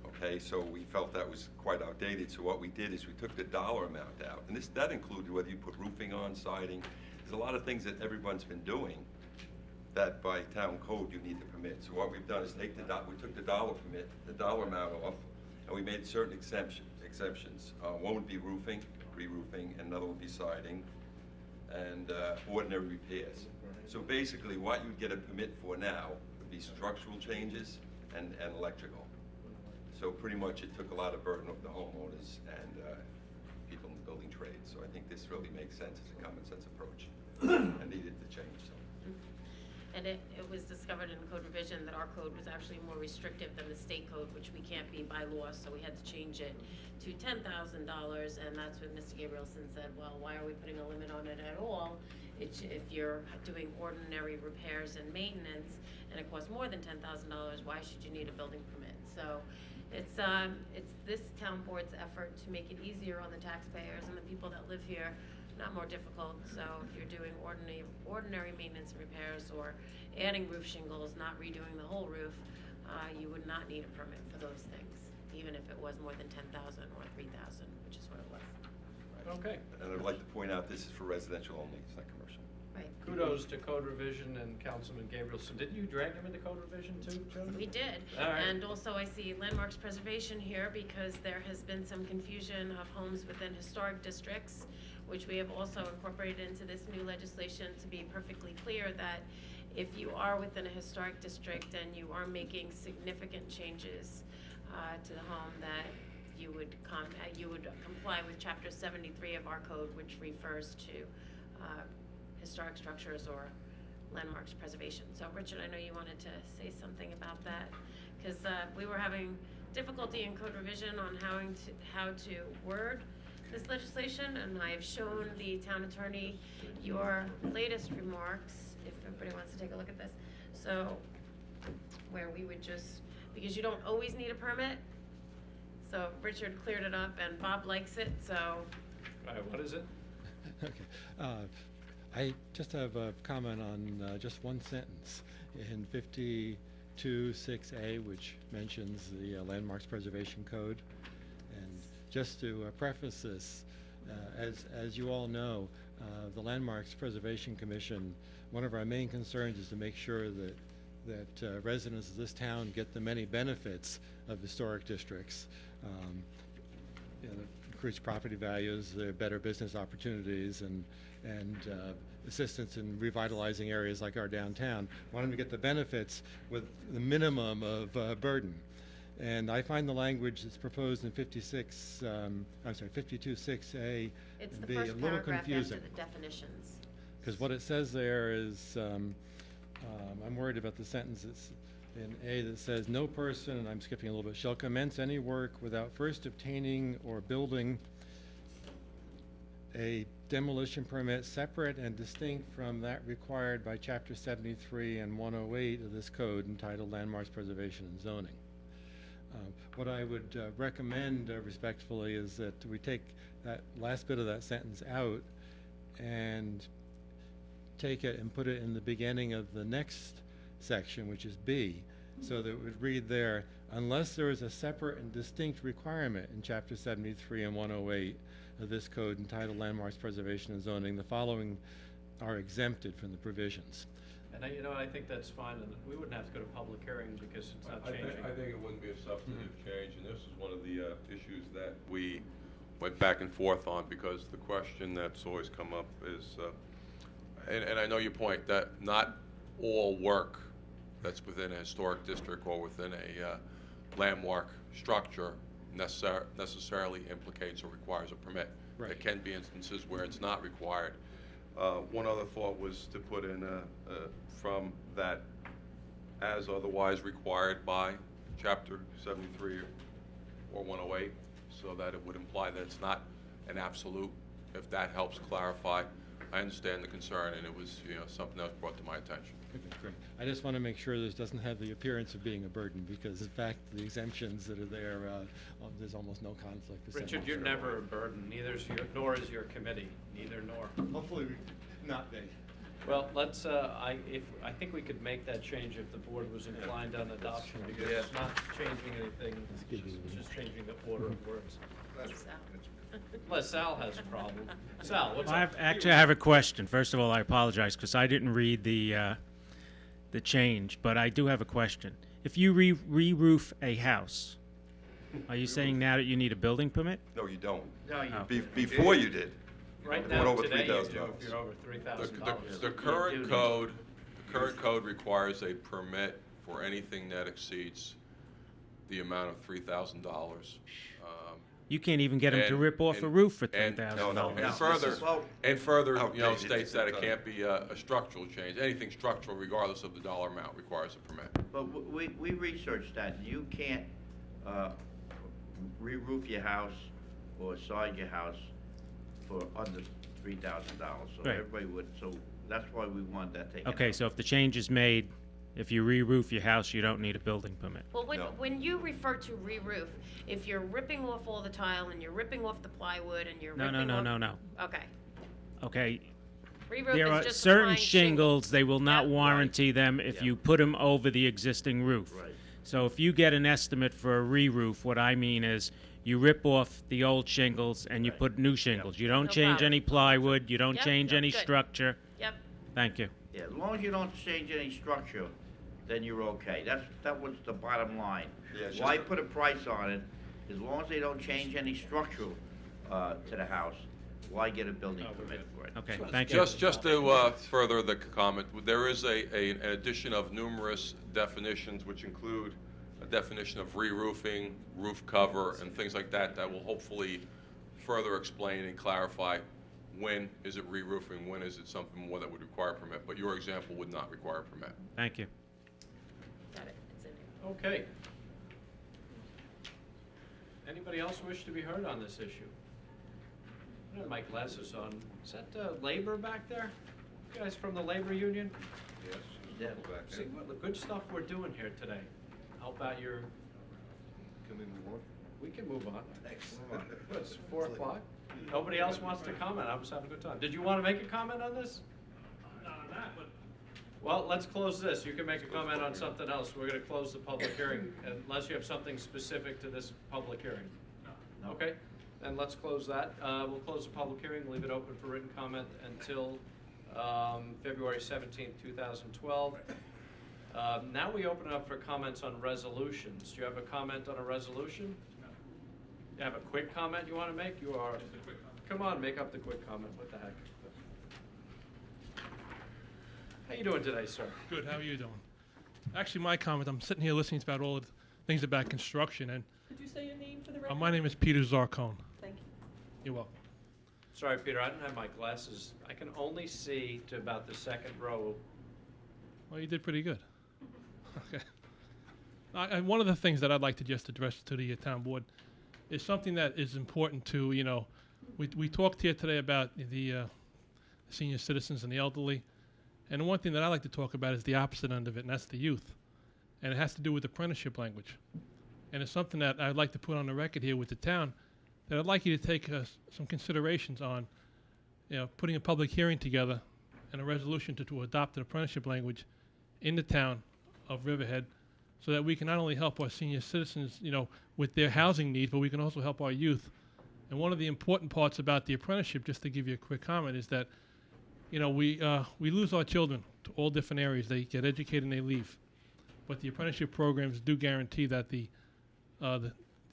Okay, so we felt that was quite outdated, so what we did is we took the dollar amount out, and that included whether you put roofing on, siding. There's a lot of things that everyone's been doing that by town code you need to permit. So what we've done is we took the dollar permit, the dollar amount off, and we made certain exceptions. One would be roofing, re-roofing, and another would be siding, and ordinary repairs. So basically what you'd get a permit for now would be structural changes and electrical. So pretty much it took a lot of burden off the homeowners and people in the building trade. So I think this really makes sense as a common sense approach and needed to change. So. And it was discovered in code revision that our code was actually more restrictive than the state code, which we can't be by law, so we had to change it to $10,000, and that's when Mr. Gabrielson said, well, why are we putting a limit on it at all? If you're doing ordinary repairs and maintenance, and it costs more than $10,000, why should you need a building permit? So it's this town board's effort to make it easier on the taxpayers and the people that live here, not more difficult. So if you're doing ordinary maintenance and repairs or adding roof shingles, not redoing the whole roof, you would not need a permit for those things, even if it was more than 10,000 or 3,000, which is what it was. Okay. And I'd like to point out this is for residential only, it's not commercial. Right. Kudos to Code Revision and Councilman Gabrielson. Didn't you drag him into Code Revision too, Joe? We did. All right. And also I see landmarks preservation here because there has been some confusion of homes within historic districts, which we have also incorporated into this new legislation to be perfectly clear that if you are within a historic district and you are making significant changes to the home, that you would comply with Chapter 73 of our code, which refers to historic structures or landmarks preservation. So Richard, I know you wanted to say something about that, because we were having difficulty in code revision on how to word this legislation, and I have shown the town attorney your latest remarks, if everybody wants to take a look at this. So where we would just, because you don't always need a permit, so Richard cleared it up and Bob likes it, so. All right, what is it? Okay. I just have a comment on just one sentence in 52.6a, which mentions the Landmarks Preservation Code. And just to preface this, as you all know, the Landmarks Preservation Commission, one of our main concerns is to make sure that residents of this town get the many benefits of historic districts. increased property values, there are better business opportunities, and assistance in revitalizing areas like our downtown. Want them to get the benefits with the minimum of burden. And I find the language that's proposed in 52.6a It's the be a first little paragraph confusing. after the definitions. Because what it says there is, I'm worried about the sentence that's in A that says, no person, and I'm skipping a little bit, shall commence any work without first obtaining or building a demolition permit separate and distinct from that required by Chapter 73 and 108 of this code entitled Landmarks Preservation and Zoning. What I would recommend respectfully is that we take that last bit of that sentence out and take it and put it in the beginning of the next section, which is B, so that it would read there, unless there is a separate and distinct requirement in Chapter 73 and 108 of this code entitled Landmarks Preservation and Zoning, the following are exempted from the provisions. And I think that's fine, and we wouldn't have to go to public hearing because it's not I changing. think it wouldn't be a substantive change, and this is one of the issues that we went back and forth on, because the question that's always come up is, and I know your point, that not all work that's within a historic district or within a landmark structure necessarily implicates or requires a permit. Right. There can be instances where it's not required. One other thought was to put in from that as otherwise required by Chapter 73 or 108, so that it would imply that it's not an absolute, if that helps clarify. I understand the concern, and it was something that was brought to my attention. Okay, great. I just want to make sure this doesn't have the appearance of being a burden, because in fact, the exemptions that are there, there's almost no conflict. Richard, you're never a burden, nor is your committee, neither nor. Hopefully not me. Well, let's, I think we could make that change if the board was inclined on adoption, because it's not changing anything, it's just changing the order of words. Unless Sal has a problem. Sal, what's up? I have a question. First of all, I apologize because I didn't read the change, but I do have a question. If you re-roof a house, are you saying now that you need a building permit? No, you don't. No, you Before you did. Right If you now, went over today, you $3,000. do if you're over $3,000. The current code requires a permit for anything that exceeds the amount of $3,000. You can't even get them to rip off a roof for $10,000. No. And further, states that it can't be a structural change. Anything structural, regardless of the dollar amount, requires a permit. But we researched that. You can't re-roof your house or side your house for under $3,000. So Right. everybody would. So that's why we want that taken. Okay, out. so if the change is made, if you re-roof your house, you don't need a building permit. Well, when you refer to re-roof, if you're ripping off all the tile and you're ripping off the plywood and you're ripping off... No. Okay. Okay. Re-roof There is are just certain applying shingles, they will not warranty them if you put them over the existing roof. Right. So if you get an estimate for a re-roof, what I mean is you rip off the old shingles and you put new shingles. You don't No change problem. any plywood, you don't Yep. change any Good. structure. Yep. Thank you. Yeah, as long as you don't change any structure, then you're okay. That was the bottom line. Yeah, it's Why just put a price on it? As long as they don't change any structural to the house, why get a building permit for it? Okay, thank you. Just to further the comment, there is an addition of numerous definitions, which include a definition of re-roofing, roof cover, and things like that, that will hopefully further explain and clarify when is it re-roofing, when is it something more that would require a permit. But your example would not require a permit. Thank you. Got it. It's in there. Okay. Anybody else wish to be heard on this issue? I don't have my glasses on. Is that labor back there? You guys from the labor union? Yes. Yeah. See what the good stuff we're doing here today. How about your... Can we move on? We can move on. Thanks. It's 4 o'clock. Nobody else wants to comment. I was having a good time. Did you want to make a comment on this? Not on that, but... Well, let's close this. You can make a comment on something else. We're going to close the public hearing unless you have something specific to this public hearing. No. Okay? Then let's close that. We'll close the public hearing, leave it open for written comment until February 17th, 2012. Now we open it up for comments on resolutions. Do you have a comment on a resolution? You have a quick comment you want to make? You are. Come on, make up the quick comment. What the heck? How you doing today, sir? Good. How are you doing? Actually, my comment, I'm sitting here listening about all the things about construction, and Could you say your name for the record? my name is Peter Zarcone. Thank you. You're welcome. Sorry, Peter, I don't have my glasses. I can only see to about the second row. Well, you did pretty good. Okay. And one of the things that I'd like to just address to the town board is something that is important to, we talked here today about the senior citizens and the elderly. And one thing that I like to talk about is the opposite end of it, and that's the youth. And it has to do with apprenticeship language. And it's something that I'd like to put on the record here with the town, that I'd like you to take some considerations on, putting a public hearing together and a resolution to adopt an apprenticeship language in the town of Riverhead, so that we can not only help our senior citizens, with their housing needs, but we can also help our youth. And one of the important parts about the apprenticeship, just to give you a quick comment, is that we lose our children to all different areas. They get educated and they leave. But the apprenticeship programs do guarantee that the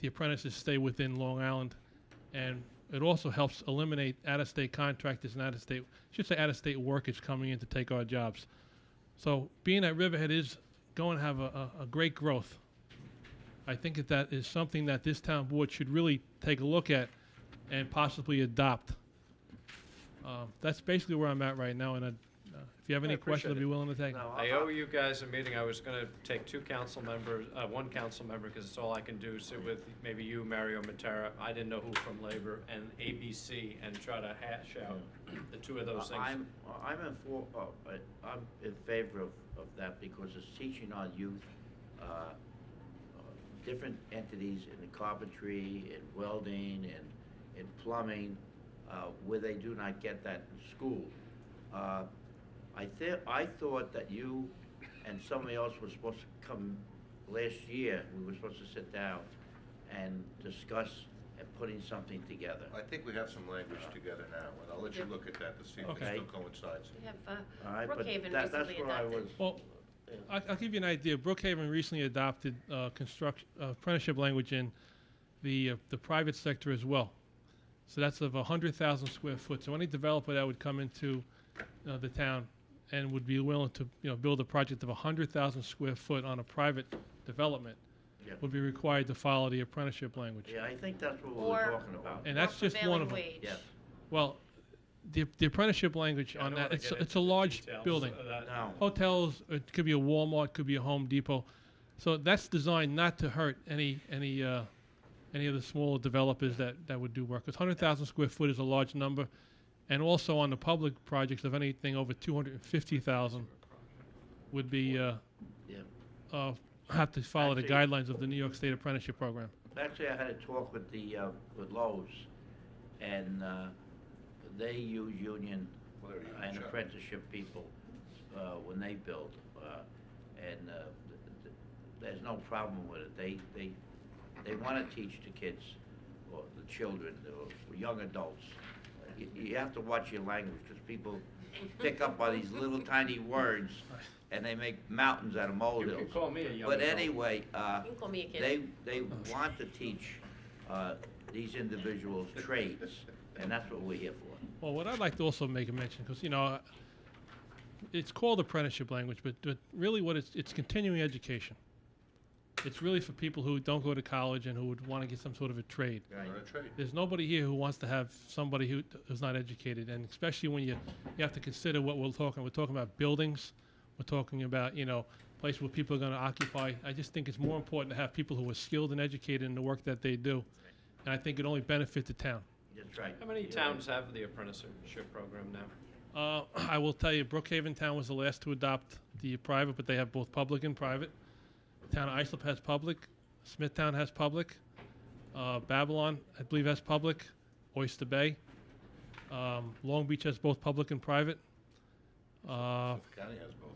apprentices stay within Long Island, and it also helps eliminate out-of-state contractors and out-of-state workers coming in to take our jobs. So being that Riverhead is going to have a great growth, I think that is something that this town board should really take a look at and possibly adopt. That's basically where I'm at right now, and if you have any questions, I'd be willing to take. No, I owe you guys a meeting. I was going to take two council members, one council member, because it's all I can do, sit with maybe you, Mario Matera, I didn't know who from Labor, and ABC, and try to hash out the two of those things. I'm in favor of that, because it's teaching our youth different entities in the carpentry, in welding, in plumbing, where they do not get that in school. I thought that you and somebody else was supposed to come last year. We were supposed to sit down and discuss and putting something together. I think we have some language together now, and I'll let you look at that to see if it still coincides. We have All right, but Brookhaven that's recently where I adopted. was. Well, I'll give you an idea. Brookhaven recently adopted apprenticeship language in the private sector as well. So that's of 100,000 square foot. So any developer that would come into the town and would be willing to build a project of 100,000 square foot on a private development would be required to follow the apprenticeship language. Yeah, I think that's what we were talking about. And that's just one of them. Yes. Well, the apprenticeship language on that, it's a large building. No. Hotels, it could be a Walmart, could be a Home Depot. So that's designed not to hurt any of the smaller developers that would do work. Because 100,000 square foot is a large number. And also on the public projects of anything over 250,000 would be have to follow the guidelines of the New York State Apprenticeship Program. Actually, I had a talk with with Lowe's, and they use union and apprenticeship people when they build, and there's no problem with it. They want to teach the kids or the children or young adults. You have to watch your language, because people pick up on these little tiny words and they make mountains out of molehills. You can call me a young But adult. anyway, You can call me a kid. they want to teach these individuals trades, and that's what we're here for. Well, what I'd like to also make a mention, because it's called apprenticeship language, but really what it's continuing education. It's really for people who don't go to college and who would want to get some sort of a trade. Right. There's nobody here who wants to have somebody who's not educated, and especially when you have to consider what we're talking. We're talking about buildings. We're talking about places where people are going to occupy. I just think it's more important to have people who are skilled and educated in the work that they do, and I think it only benefit the town. That's right. How many towns have the apprenticeship program now? I will tell you, Brookhaven Town was the last to adopt the private, but they have both public and private. The town of Islip has public. Smithtown has public. Babylon, I believe, has public. Oyster Bay. Long Beach has both public and private. Suffolk County has both.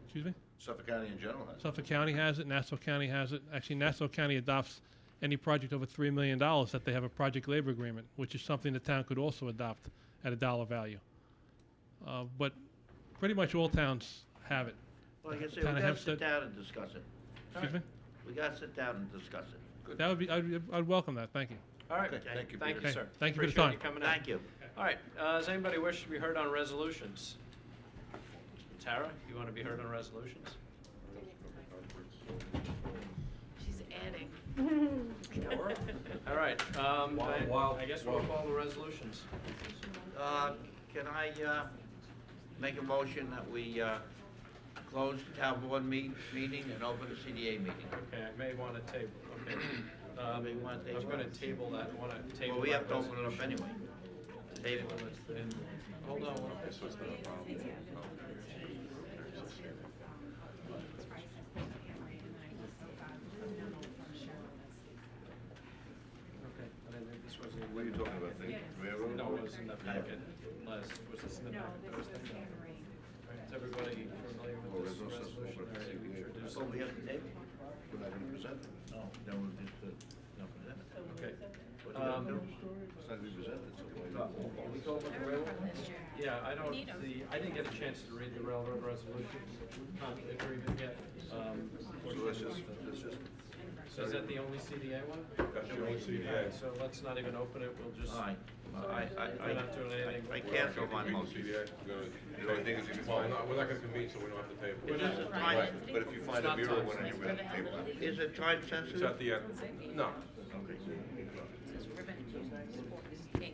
Excuse me? Suffolk County in general has. Suffolk County has it. Nassau County has it. Actually, Nassau County adopts any project over $3 million that they have a project labor agreement, which is something the town could also adopt at a dollar value. But pretty much all towns have it. Well, like I say, we Town of got to Hempstead- sit down and discuss it. Excuse me? We got to sit down and discuss it. That would be, I'd welcome that. Thank you. All right, Okay. thank you, Okay, sir. thank you for the Appreciate time. you coming in. Thank you. All right, does anybody wish to be heard on resolutions? Tara, you want to be heard on resolutions? She's adding. All right, I guess we'll Wow. call the resolutions. Can I make a motion that we close the town board meeting and open the CDA meeting? Okay, I may want to table, okay. May want to I'm table going to it? table that, want to table Well, we that have to open it up resolution. anyway. Table it. And, hold on, one Okay, I didn't think this was. What are you talking about, the railroad? No, it was in the packet last, was this in the packet that was thinking? Right, is everybody familiar Oh, with this there's no such thing resolution? as Or CBA. introduce Oh, we it? have to table? We're not gonna present it. No, then we'll just, no, present it. Okay. What do you have to do? It's not gonna be presented, so why? Are we going with the railroad? Yeah, I don't, I didn't get a chance to read the railroad resolution, agreement yet. So let's just. So is that the only CDA one? That's the only CDA. So let's not even open it, we'll just. All right. We're not doing anything. I cancel my motion. The only thing is, if you find, we're not gonna convene, so we don't have to table. Is this a time, but if you find a mural one, then you're gonna have to table it. is it time sensitive? It's at the end. No.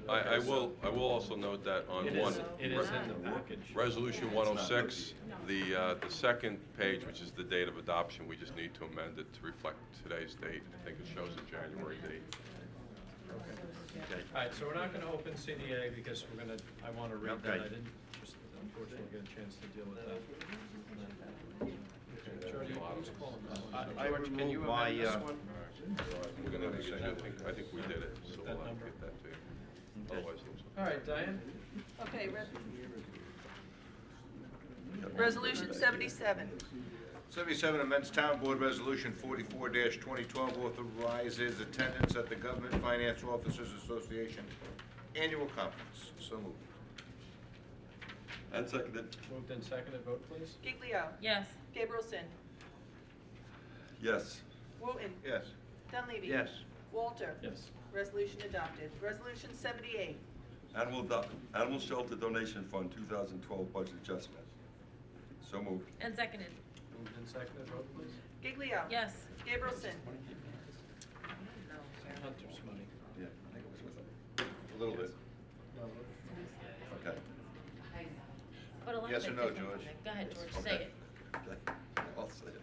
I will also note that on It one. is, it is in the package. Resolution 106, the second page, which is the date of adoption, we just need to amend it to reflect today's date. I think it shows a January date. Okay. All right, so we're not gonna open CDA because we're gonna, I wanna read that. Okay. I didn't just unfortunately get a chance to deal with that. Okay, Charlie, who's calling that one? I George, can you remove my, amend this one? We're gonna have to get, I think we did it, so That we'll have to number. get that to you. Otherwise, All right, Diane? Okay, Resolution 77. 77 amends Town Board Resolution 44-2012, authorizes attendance at the Government Finance Officers Association Annual Conference. So moved. And seconded. Moved and seconded, vote please. Giglio. Yes. Gabrielson. Yes. Wooten. Yes. Dunleavy. Yes. Walter. Yes. Resolution adopted. Resolution 78. Animal Shelter Donation Fund 2012 budget adjustment. So moved. And seconded. Moved and seconded, vote please. Giglio. Yes. Gabrielson. Hunter's money. Yeah, I think it was with it. A little bit. No, Okay. But a lot Yes of or it no, did come from George? it. Go ahead, George, say Okay. it. Okay, I'll say it.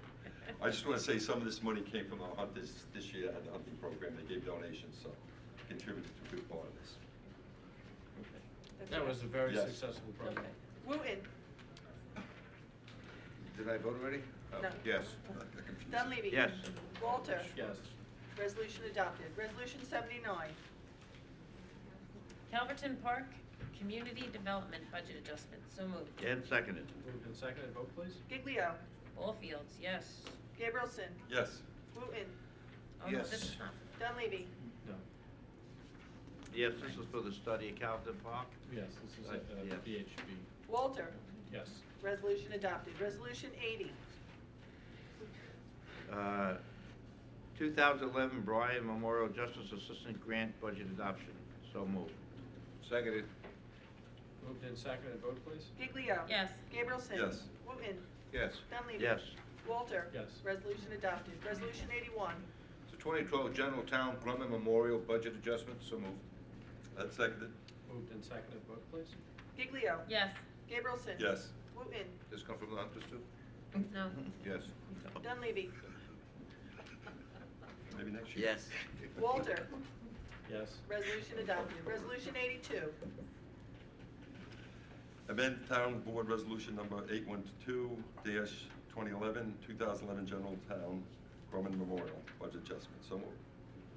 I just want to say some of this money came from our hunters this year at the hunting program. They gave donations, so contributed to a good part of this. That was a very Yes. successful program. Wooten. Did I vote already? Oh, No. Yes. Dunleavy. Yes. Walter. Yes. Resolution adopted. Resolution 79. Calverton Park Community Development Budget Adjustment. So moved. And seconded. Moved and seconded, vote please. Giglio. Ballfields, yes. Gabrielson. Yes. Wooten. Oh, no, Yes. this is not. Dunleavy. No. Yes, this is for the study of Calvin Park. Yes, this is Yeah. VHB. Walter. Yes. Resolution adopted. Resolution 80. 2011 Bryan Memorial Justice Assistant Grant Budget Adoption. So moved. Seconded. Moved and seconded, vote please. Giglio. Yes. Gabrielson. Yes. Wooten. Yes. Dunleavy. Yes. Walter. Yes. Resolution adopted. Resolution 81. So 2012 General Town Grumman Memorial Budget Adjustment. So moved. And seconded. Moved and seconded, vote please. Giglio. Yes. Gabrielson. Yes. Wooten. This come from the hunters too? No. Yes. Dunleavy. Maybe next year. Yes. Walter. Yes. Resolution adopted. Resolution 82. Amend Town Board Resolution number 812-2011, 2011 General Town Grumman Memorial Budget Adjustment. So moved.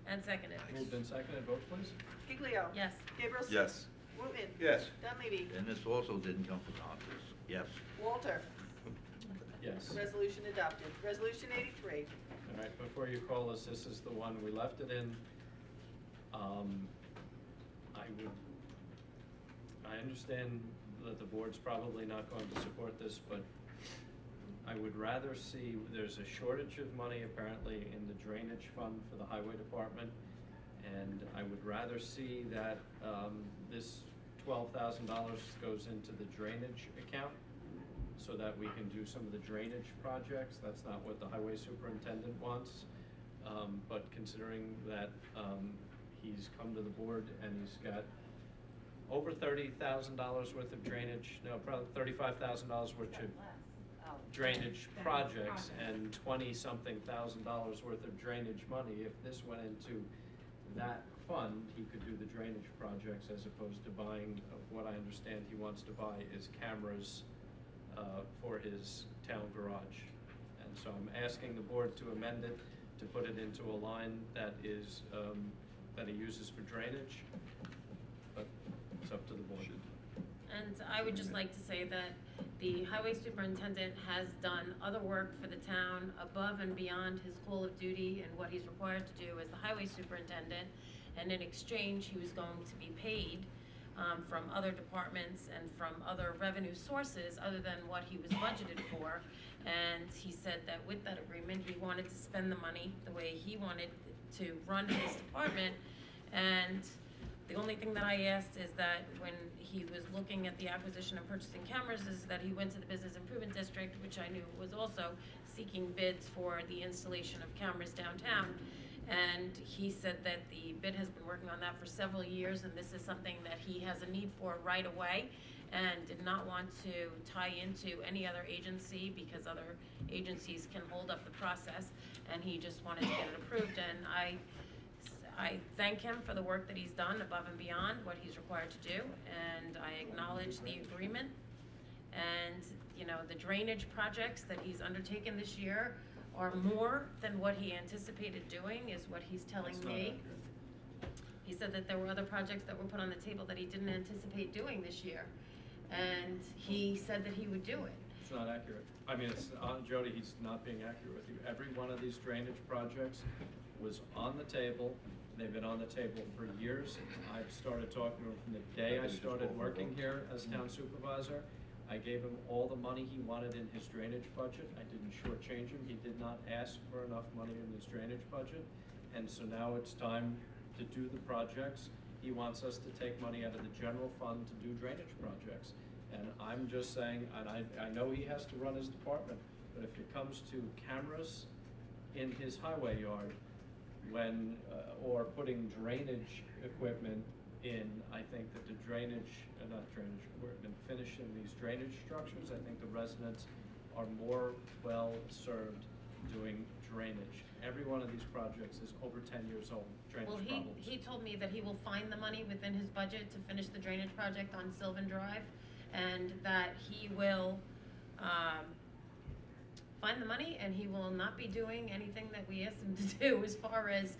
And seconded. Moved and seconded, vote please. Giglio. Yes. Gabrielson. Yes. Wooten. Yes. Dunleavy. And this also didn't come from the hunters. Yes. Walter. Yes. Resolution adopted. Resolution 83. All right, before you call us, this is the one, we left it in. I understand that the board's probably not going to support this, but I would rather see, there's a shortage of money apparently in the drainage fund for the highway department, And I would rather see that this $12,000 goes into the drainage account so that we can do some of the drainage projects. That's not what the highway superintendent wants. But considering that he's come to the board and he's got over $30,000 worth of drainage, no, probably $35,000 worth of drainage projects and 20-something thousand dollars worth of drainage money. If this went into that fund, he could do the drainage projects as opposed to buying, what I understand he wants to buy is cameras for his town garage. And so I'm asking the board to amend it, to put it into a line that is, that he uses for drainage, but it's up to the board. And I would just like to say that the highway superintendent has done other work for the town above and beyond his call of duty and what he's required to do as the highway superintendent. And in exchange, he was going to be paid from other departments and from other revenue sources other than what he was budgeted for. And he said that with that agreement, he wanted to spend the money the way he wanted to run his department. And the only thing that I asked is that when he was looking at the acquisition and purchasing cameras is that he went to the Business Improvement District, which I knew was also seeking bids for the installation of cameras downtown. And he said that the bid has been working on that for several years, and this is something that he has a need for right away, and did not want to tie into any other agency because other agencies can hold up the process, and he just wanted to get it approved. And I thank him for the work that he's done above and beyond what he's required to do, and I acknowledge the agreement. And, you know, the drainage projects that he's undertaken this year are more than what he anticipated doing, is what he's telling me. He said that there were other projects that were put on the table that he didn't anticipate doing this year, and he said that he would do it. It's not accurate. I mean, it's, Jody, he's not being accurate with you. Every one of these drainage projects was on the table. They've been on the table for years. I've started talking to him from the day I started working here as town supervisor. I gave him all the money he wanted in his drainage budget. I didn't shortchange him. He did not ask for enough money in his drainage budget. And so now it's time to do the projects. He wants us to take money out of the general fund to do drainage projects. And I'm just saying, and I know he has to run his department, but if it comes to cameras in his highway yard, when, or putting drainage equipment in, I think that the drainage, not drainage, we're finishing these drainage structures, I think the residents are more well served doing drainage. Every one of these projects is over 10 years old, drainage Well, problems. he told me that he will find the money within his budget to finish the drainage project on Sylvan Drive, and that he will find the money, and he will not be doing anything that we asked him to do as far as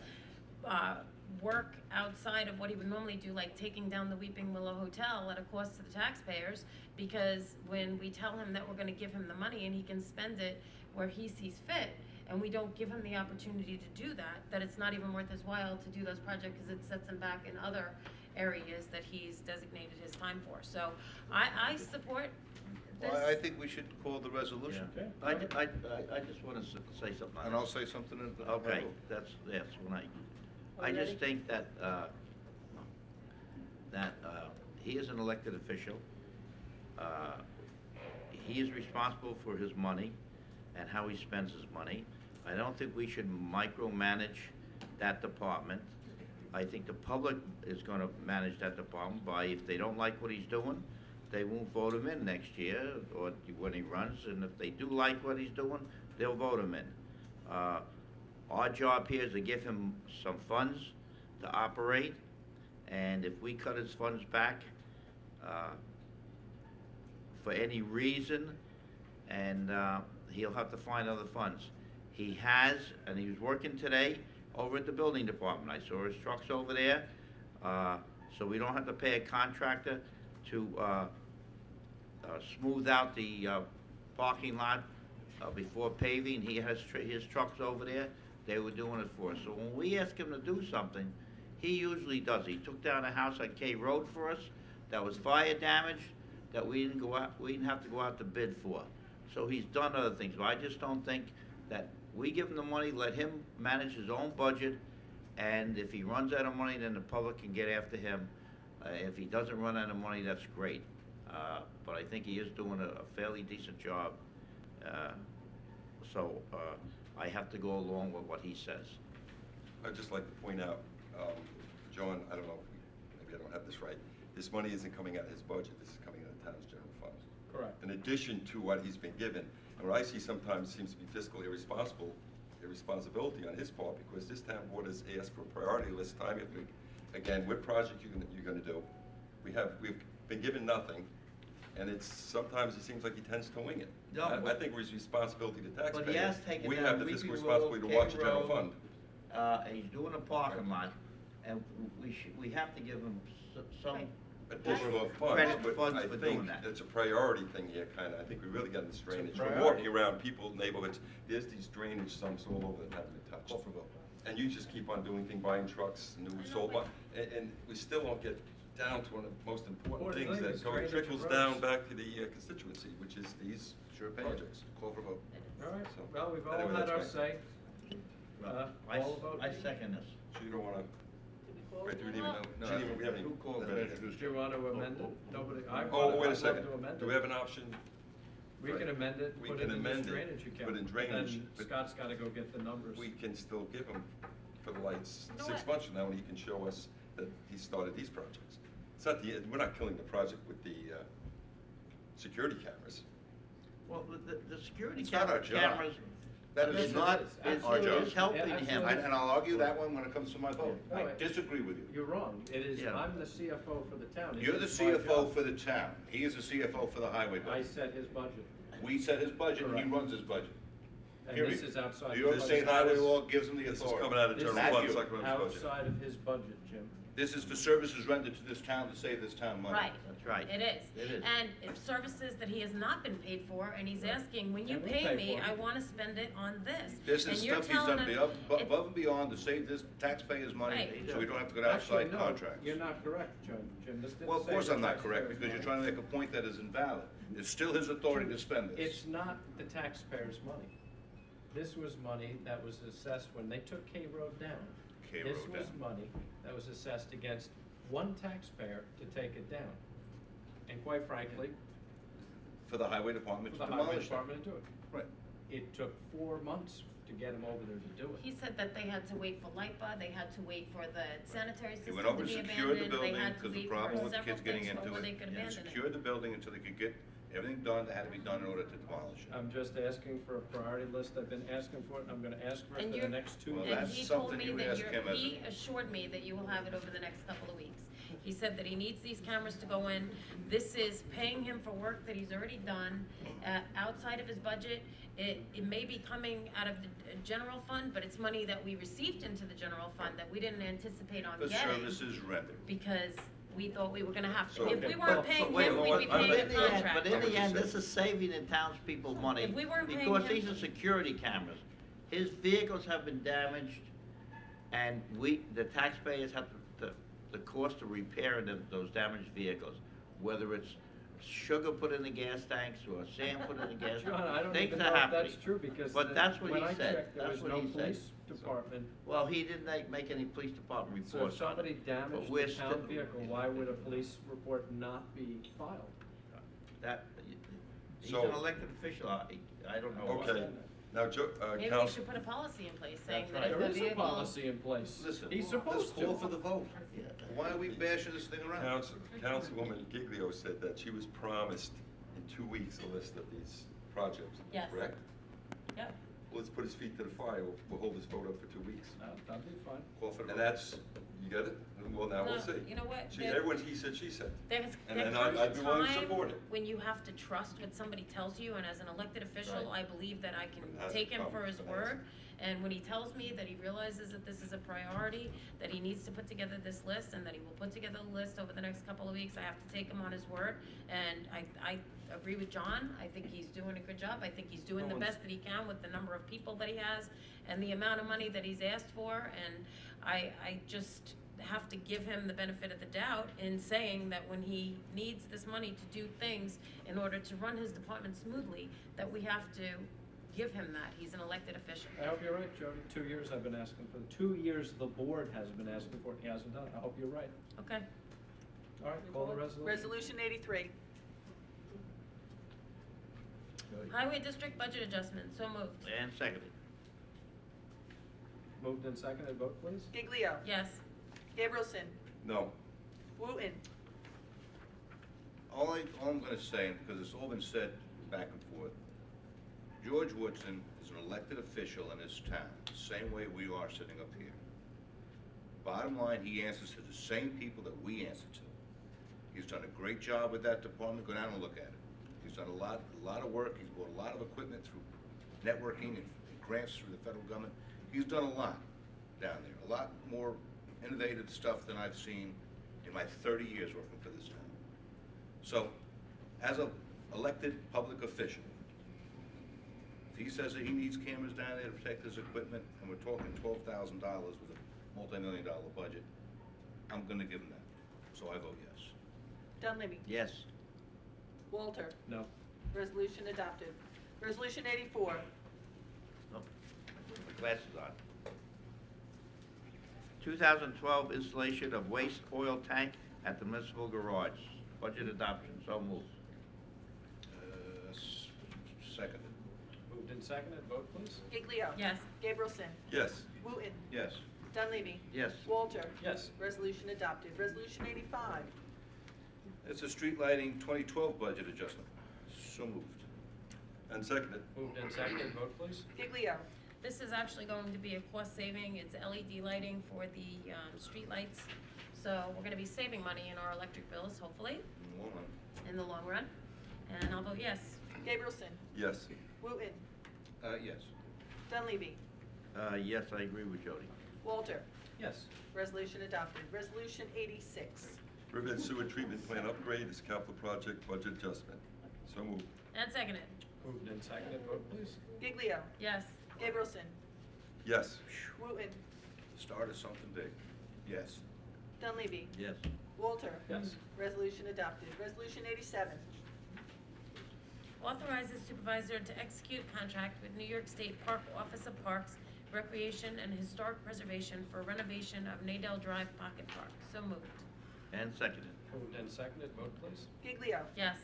work outside of what he would normally do, like taking down the Weeping Willow Hotel at a cost to the taxpayers, because when we tell him that we're gonna give him the money and he can spend it where he sees fit, and we don't give him the opportunity to do that, that it's not even worth his while to do those projects because it sets him back in other areas that he's designated his time for. So I support this. Well, I think we should call the resolution. Yeah. I just want to say something on And this. I'll say something in the. Okay, that's when I just think that, he is an elected official. He is responsible for his money and how he spends his money. I don't think we should micromanage that department. I think the public is gonna manage that department by, if they don't like what he's doing, they won't vote him in next year or when he runs, and if they do like what he's doing, they'll vote him in. Our job here is to give him some funds to operate, and if we cut his funds back for any reason, and he'll have to find other funds. He has, and he was working today over at the building department. I saw his trucks over there, so we don't have to pay a contractor to smooth out the parking lot before paving. He has his trucks over there. They were doing it for us. So when we ask him to do something, he usually does. He took down a house on K Road for us that was fire damaged, that we didn't have to go out to bid for. So he's done other things. But I just don't think that we give him the money, let him manage his own budget, And if he runs out of money, then the public can get after him. If he doesn't run out of money, that's great. But I think he is doing a fairly decent job. So I have to go along with what he says. I'd just like to point out, John, I don't know, maybe I don't have this right. This money isn't coming out of his budget. This is coming out of the town's general fund. Correct. In addition to what he's been given. And what I see sometimes seems to be fiscal irresponsibility on his part, because this town board has asked for a priority list time. Again, what project you're gonna do? We've been given nothing, and sometimes it seems like he tends to wing it. No, I think it's responsibility to taxpayers. But he has taken We down have the Weepy fiscal Road, responsibility to King watch the general Road. fund. He's doing a parking lot, and we have to give him some Additional credit funds, but funds I for think doing that. it's a priority thing here, kinda. I think we really got this drainage. We're priority. walking around people's neighborhoods, there's these drainage sumps all over that haven't been touched. And you just keep on doing things, buying trucks, new sold, and we still don't get down to one of the most important things that trickles down back to the constituency, which is these projects. Call for vote. All right, So, well, we've all anyway, had our that's say. I second this. So you don't wanna, wait, do we even know? No, We haven't even. called no, it? no, Do you want to amend it? Nobody, I Oh, want, wait a I'd love second. to amend Do we it. have an option? We can amend it, We put can it in this amend it, drainage account. put in drainage, Then but- Scott's gotta go get the numbers. We can still give him for the lights You know 6 what? months from now, and he can show us that he started these projects. It's not we're not killing the project with the security cameras. Well, the security It's not our job. cameras. That is Listen, not it's- our job. It's helping Yeah, him. absolutely. And I'll argue that one when it comes to my vote. No, I it- disagree with you. You're wrong. It is, Yeah. I'm the CFO for the town. It You're the is my CFO job. for the town. He is the CFO for the highway I budget. set his budget. We set his budget, and he Correct. runs his budget. And Period. this is outside. New York his State budget. Highway law gives him the This is authority. coming out of This general is fund, Matthew, it's not coming out of his budget. outside of his budget, Jim. This is for services rendered to this town to save this town money. Right. That's right. It is. It is. And if services that he has not been paid for, and he's asking, when you And we pay pay me, for it. I wanna spend it on this. This And is you're stuff he's telling done him above and beyond to save this taxpayers' money, Right. so we don't have to go to Actually, outside no, contracts. you're not correct, Jim. This didn't Well, of say course the I'm not correct, taxpayers' because you're money. trying to make a point that is invalid. It's still his authority to spend this. It's not the taxpayers' money. This was money that was assessed when they took K Road down. K This Road was down. money that was assessed against one taxpayer to take it down. And quite frankly, For the highway department for to the highway demolish that. department to do it. Right. It took 4 months to get him over there to do it. He said that they had to wait for LIPA, they had to wait for the sanitary He system went to over be and secured the abandoned, they building, had to because the wait problem for with several kids getting things into before they it, could and abandon it. secured the building until they could get everything done that had to be done in order to demolish it. I'm just asking for a priority list. I've been asking for it, and I'm gonna ask for it And for the you're- next 2 Well, years. And that's he told something me you would that ask him as he assured me that you will have it over the next couple of weeks. He said that he needs these cameras to go in. This is paying him for work that he's already done, outside of his budget. It may be coming out of the general fund, but it's money that we received into the general fund that we didn't anticipate on The getting. services rendered. Because we thought we were gonna have to. So- If we weren't paying Wait, him, we'd be but paying in the the end- contractor. But in the end, this is saving the townspeople money. If we weren't paying Because him- these are security cameras. His vehicles have been damaged, and the taxpayers have the cost of repairing those damaged vehicles, whether it's sugar put in the gas tanks or sand put in the gas John, I don't things even are know if happening. that's true, because But that's what when he I said. checked, there That's was what no he said. police department. Well, he didn't make any police department So reports if on somebody it. damaged we're the town still- vehicle, why would a police report not be filed? That, he's So- an elected official, I don't know. Okay, now, Maybe we Council, should put a policy in place saying That's that right. if There the is a vehicle. policy in place. Listen, He's let's supposed call to. for the vote. Why are we bashing this thing around? Councilwoman Giglio said that she was promised in 2 weeks a list of these projects, Yes. correct? Yep. Well, let's put his feet to the fire, we'll hold this vote up for 2 weeks. That'd be fine. Call for the And vote. that's, you get it? Well, now we'll No, see. you know what? She, There- everyone, he said, she said. There And comes I'd a be willing to time support it. when you have to trust what somebody tells you, and as an elected official, Right. I believe that I can That's take the him for problem. his word. And when he tells me that he realizes that this is a priority, that he needs to put together this list, and that he will put together a list over the next couple of weeks, I have to take him on his word. And I agree with John. I think he's doing a good job. I think he's doing the best that he can with the number of people that he has and the amount of money that he's asked for. And I just have to give him the benefit of the doubt in saying that when he needs this money to do things in order to run his department smoothly, that we have to give him that. He's an elected official. I hope you're right, Jody. 2 years I've been asking for it. 2 years the board has been asking for it, he hasn't done it. I hope you're right. Okay. All right, call the resolution. Resolution 83. Highway District budget adjustment, so moved. And seconded. Moved and seconded, vote please. Giglio. Yes. Gabrielson. No. Wooten. All I'm gonna say, because it's all been said back and forth, George Woodson is an elected official in his town, the same way we are sitting up here. Bottom line, he answers to the same people that we answer to. He's done a great job with that department. Go down and look at it. He's done a lot of work. He's bought a lot of equipment through networking and grants through the federal government. He's done a lot down there, a lot more innovative stuff than I've seen in my 30 years working for this town. So, as an elected public official, if he says that he needs cameras down there to protect his equipment, and we're talking $12,000 with a multi-million-dollar budget, I'm gonna give him that. So I vote yes. Dunleavy. Yes. Walter. No. Resolution adopted. Resolution 84. Nope. Put my glasses on. 2012 installation of waste oil tank at the municipal garage. Budget adoption, so moved. Seconded. Moved and seconded, vote please. Giglio. Yes. Gabrielson. Yes. Wooten. Yes. Dunleavy. Yes. Walter. Yes. Resolution adopted. Resolution 85. It's a street lighting 2012 budget adjustment. So moved. And seconded. Moved and seconded, vote please. Giglio. This is actually going to be a cost saving. It's LED lighting for the street lights. So we're gonna be saving money in our electric bills, hopefully, in the long run. And I'll vote yes. Gabrielson. Yes. Wooten. Yes. Dunleavy. Yes, I agree with Jody. Walter. Yes. Resolution adopted. Resolution 86. Riverhead Sewer Treatment Plant Upgrade is capital project budget adjustment. So moved. And seconded. Moved and seconded, vote please. Giglio. Yes. Gabrielson. Yes. Wooten. Start of something big. Yes. Dunleavy. Yes. Walter. Yes. Resolution adopted. Resolution 87. Authorizes supervisor to execute contract with New York State Park Office of Parks, Recreation, and Historic Preservation for renovation of Nadell Drive Pocket Park. So moved. And seconded. Moved and seconded, vote please. Giglio. Yes.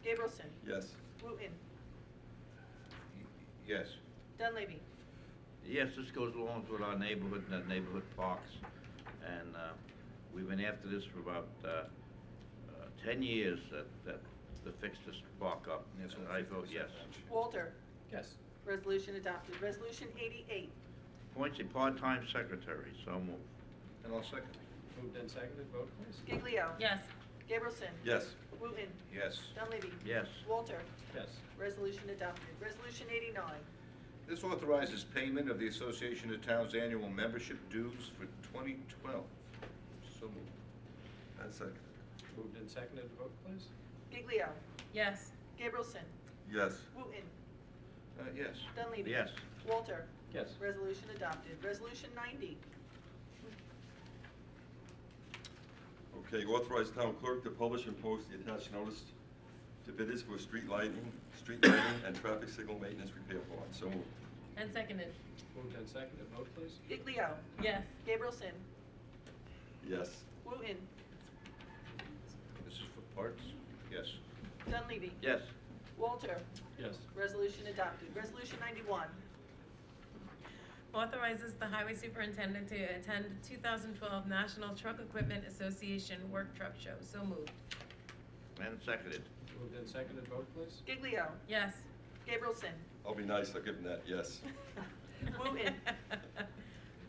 Gabrielson. Yes. Wooten. Yes. Dunleavy. Yes, this goes along with our neighborhood parks, and we've been after this for about 10 years to fix this park up. Yes, And I vote yes. Walter. Yes. Resolution adopted. Resolution 88. Appoints a part-time secretary, so moved. And I'll second. Moved and seconded, vote please. Giglio. Yes. Gabrielson. Yes. Wooten. Yes. Dunleavy. Yes. Walter. Yes. Resolution adopted. Resolution 89. This authorizes payment of the Association of Towns annual membership dues for 2012. So moved. And seconded. Moved and seconded, vote please. Giglio. Yes. Gabrielson. Yes. Wooten. Yes. Dunleavy. Yes. Walter. Yes. Resolution adopted. Resolution 90. Okay, authorize town clerk to publish and post the attached notice to bidders for street lighting, and traffic signal maintenance repair bonds. So moved. And seconded. Moved and seconded, vote please. Giglio. Yes. Gabrielson. Yes. Wooten. This is for parts? Yes. Dunleavy. Yes. Walter. Yes. Resolution adopted. Resolution 91. Authorizes the highway superintendent to attend 2012 National Truck Equipment Association Work Truck Show. So moved. And seconded. Moved and seconded, vote please. Giglio. Yes. Gabrielson. I'll be nice, I'll give him that, yes. Wooten.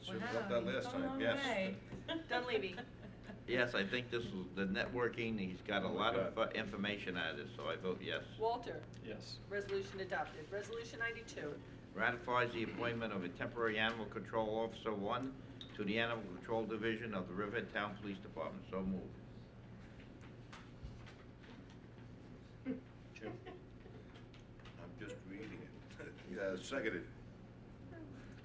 Should have got that last time, yes. Dunleavy. Yes, I think this is the networking, he's got a lot of information out of this, so I vote yes. Walter. Yes. Resolution adopted. Resolution 92. Ratifies the appointment of a temporary animal control officer 1 to the Animal Control Division of the Riverhead Town Police Department. So moved. Jim? I'm just reading it. Seconded.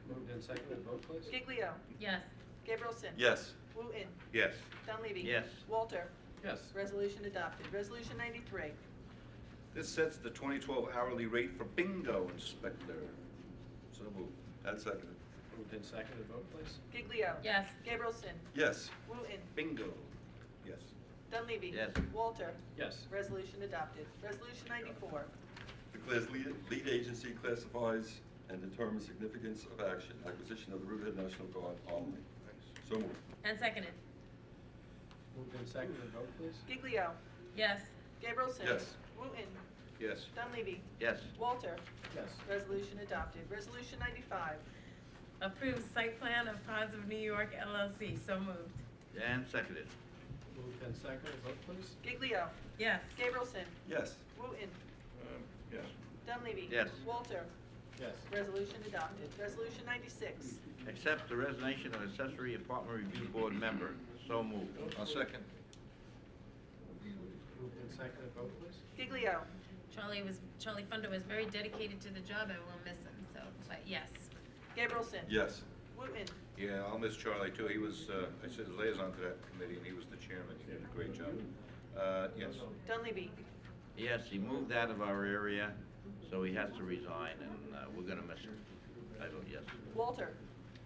Moved and seconded, vote please. Giglio. Yes. Gabrielson. Yes. Wooten. Yes. Dunleavy. Yes. Walter. Yes. Resolution adopted. Resolution 93. This sets the 2012 hourly rate for bingo inspector. So moved. And seconded. Moved and seconded, vote please. Giglio. Yes. Gabrielson. Yes. Wooten. Bingo. Yes. Dunleavy. Yes. Walter. Yes. Resolution adopted. Resolution 94. Declares lead agency, classifies and determines significance of action, acquisition of the Riverhead National Guard Armory. So moved. And seconded. Moved and seconded, vote please. Giglio. Yes. Gabrielson. Yes. Wooten. Yes. Dunleavy. Yes. Walter. Yes. Resolution adopted. Resolution 95. Approve site plan of Ponds of New York LLC. So moved. And seconded. Moved and seconded, vote please. Giglio. Yes. Gabrielson. Yes. Wooten. Yes. Dunleavy. Yes. Walter. Yes. Resolution adopted. Resolution 96. Accept the resignation of accessory apartment review board member. So moved. I'll second. Moved and seconded, vote please. Giglio. Charlie Funder was very dedicated to the job, and we'll miss him, so, but yes. Gabrielson. Yes. Wooten. Yeah, I'll miss Charlie too. He was, I said liaison to that committee, and he was the chairman. He did a great job. Yes. Dunleavy. Yes, he moved out of our area, so he has to resign, and we're gonna miss him. I vote yes. Walter.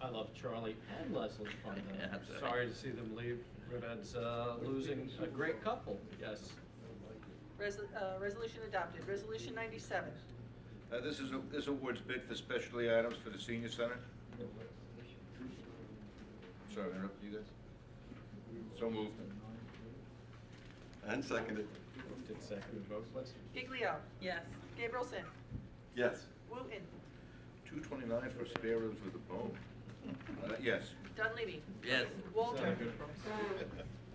I love Charlie and Leslie Funder. Yeah, that's right. Sorry to see them leave. Riverhead's losing a great couple, yes. Resolution adopted. Resolution 97. This award's bid for specialty items for the senior center. Sorry, I interrupted you guys. So moved. And seconded. Moved and seconded, vote please. Giglio. Yes. Gabrielson. Yes. Wooten. $229 for spare ribs with a bone. Yes. Dunleavy. Yes. Walter.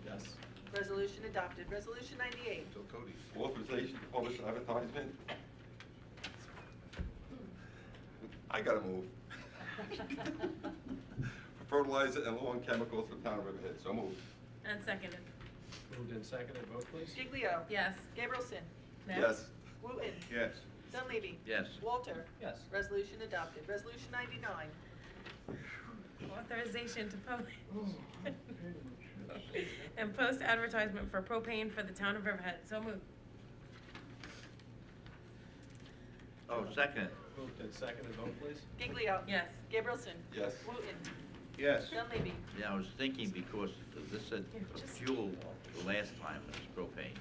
Yes. Resolution adopted. Resolution 98. Until Cody's. Authorization to publish advertisement. I gotta move. For fertilizer and lawn chemicals for the town of Riverhead. So moved. And seconded. Moved and seconded, vote please. Giglio. Yes. Gabrielson. Yes. Wooten. Yes. Dunleavy. Yes. Walter. Yes. Resolution adopted. Resolution 99. Authorization to and post advertisement for propane for the town of Riverhead. So moved. Oh, second. Moved and seconded, vote please. Giglio. Yes. Gabrielson. Yes. Wooten. Yes. Dunleavy. Yeah, I was thinking because this said fuel the last time, it was propane.